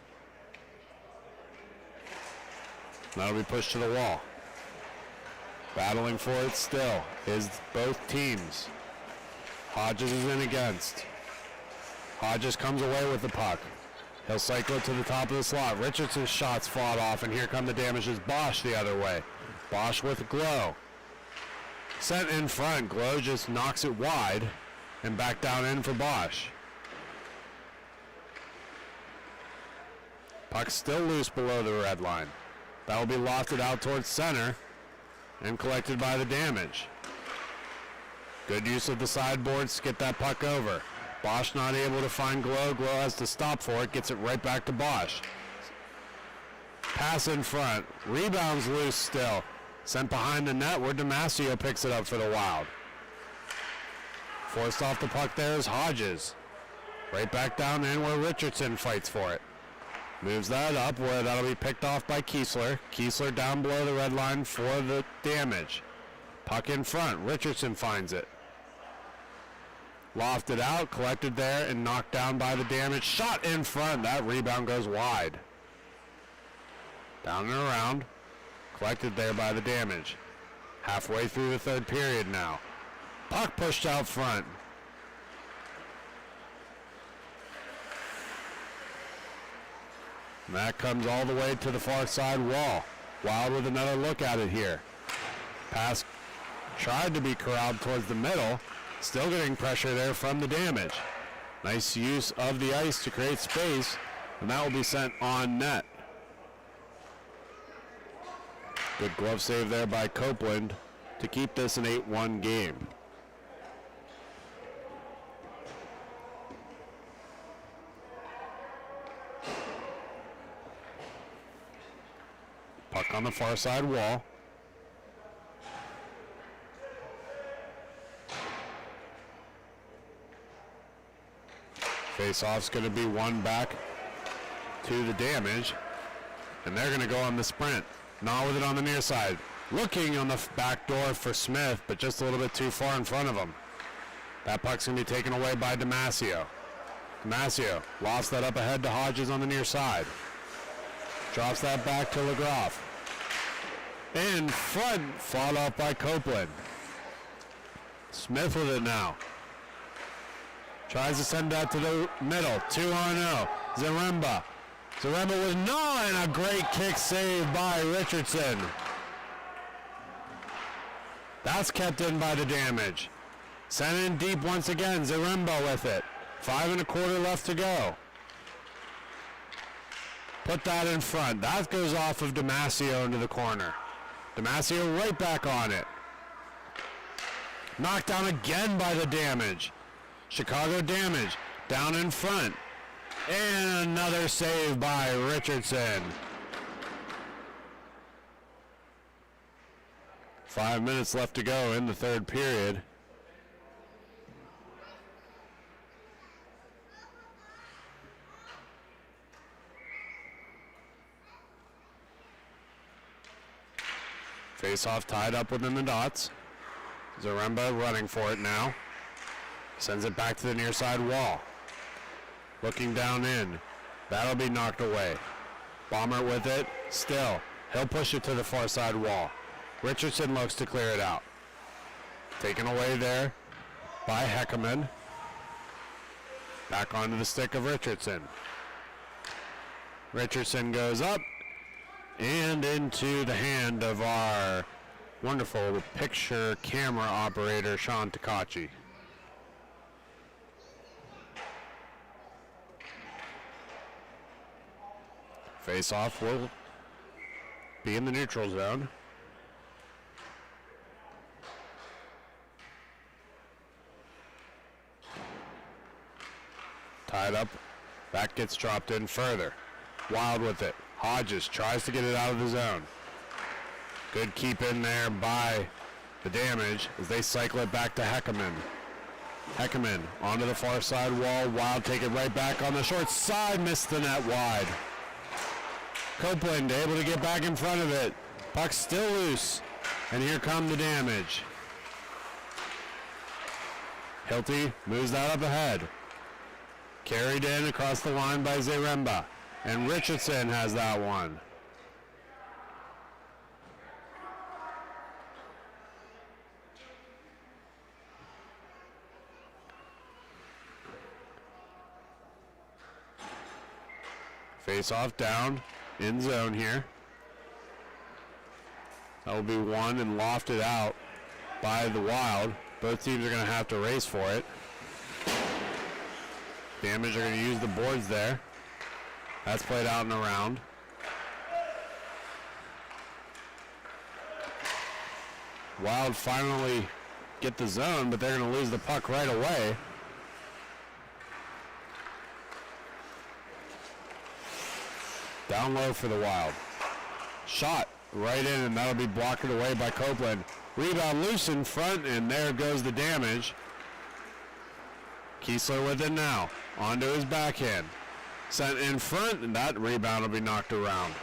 That'll be pushed to the wall. Battling for it still is both teams. Hodges is in against. Hodges comes away with the puck. He'll cycle it to the top of the slot. Richardson's shots fought off, and here come the damages. Bosch the other way. Bosch with Glow. Sent in front. Glow just knocks it wide and back down in for Bosch. Puck still loose below the red line. That will be lofted out towards center and collected by the damage. Good use of the sideboards to get that puck over. Bosch not able to find Glow. Glow has to stop for it. Gets it right back to Bosch. Pass in front. Rebounds loose still. Sent behind the net where Damasio picks it up for the Wild. Forced off the puck there is Hodges. Right back down in where Richardson fights for it. Moves that up where that'll be picked off by Kiesler. Kiesler down below the red line for the damage. Puck in front. Richardson finds it. Lofted out, collected there, and knocked down by the damage. Shot in front. That rebound goes wide. Down and around. Collected there by the damage. Halfway through the third period now. Puck pushed out front. And that comes all the way to the far side wall. Wild with another look at it here. Pass tried to be corralled towards the middle. Still getting pressure there from the Damage. Nice use of the ice to create space, and that will be sent on net. Good glove save there by Copeland to keep this an 8-1 game. Puck on the far side wall. Face-off's going to be won back to the Damage, and they're going to go on the sprint. Not with it on the near side. Looking on the back door for Smith, but just a little bit too far in front of him. That puck's going to be taken away by Damasio. Damasio lost that up ahead to Hodges on the near side. Drops that back to LeGroff. In front, fought off by Copeland. Smith with it now. Tries to send that to the middle. 2-on-0. Zaremba. Zaremba with no, and a great kick save by Richardson. That's kept in by the Damage. Sent in deep once again. Zaremba with it. 5 1/4 left to go. Put that in front. That goes off of Damasio into the corner. Damasio right back on it. Knocked down again by the Damage. Chicago Damage down in front. And another save by Richardson. 5 minutes left to go in the third period. Face-off tied up within the dots. Zaremba running for it now. Sends it back to the near side wall. Looking down in. That'll be knocked away. Bomber with it. Still. He'll push it to the far side wall. Richardson looks to clear it out. Taken away there by Heckerman. Back onto the stick of Richardson. Richardson goes up and into the hand of our wonderful picture camera operator, Sean Takachi. Face-off will be in the neutral zone. Tied up. That gets dropped in further. Wild with it. Hodges tries to get it out of the zone. Good keep in there by the Damage as they cycle it back to Heckerman. Heckerman onto the far side wall. Wild take it right back on the short side. Missed the net wide. Copeland able to get back in front of it. Puck still loose. And here come the Damage. Hilty moves that up ahead. Carried in across the line by Zaremba. And Richardson has that one. Face off down in zone here. That will be won and lofted out by the Wild. Both teams are going to have to race for it. Damage are going to use the boards there. That's played out and around. Wild finally get the zone, but they're going to lose the puck right away. Down low for the Wild. Shot right in, and that'll be blocked away by Copeland. Rebound loose in front, and there goes the Damage. Kiesler with it now. Onto his backhand. Sent in front, and that rebound will be knocked around.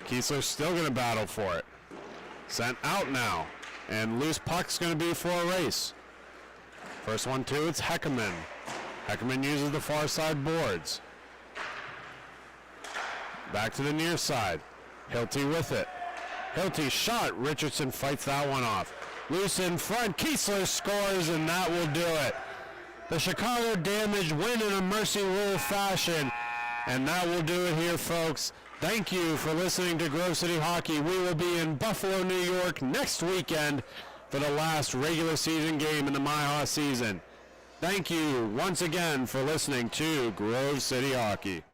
Kiesler's still going to battle for it. Sent out now. And loose puck's going to be for a race. First one, too, it's Heckerman. Heckerman uses the far side boards. Back to the near side. Hilty with it. Hilty shot. Richardson fights that one off. Loose in front. Kiesler scores, and that will do it. The Chicago Damage win in a mercy rule fashion. And that will do it here, folks. Thank you for listening to Grove City Hockey. We will be in Buffalo, New York next weekend for the last regular season game in the MIHA season. Thank you once again for listening to Grove City Hockey.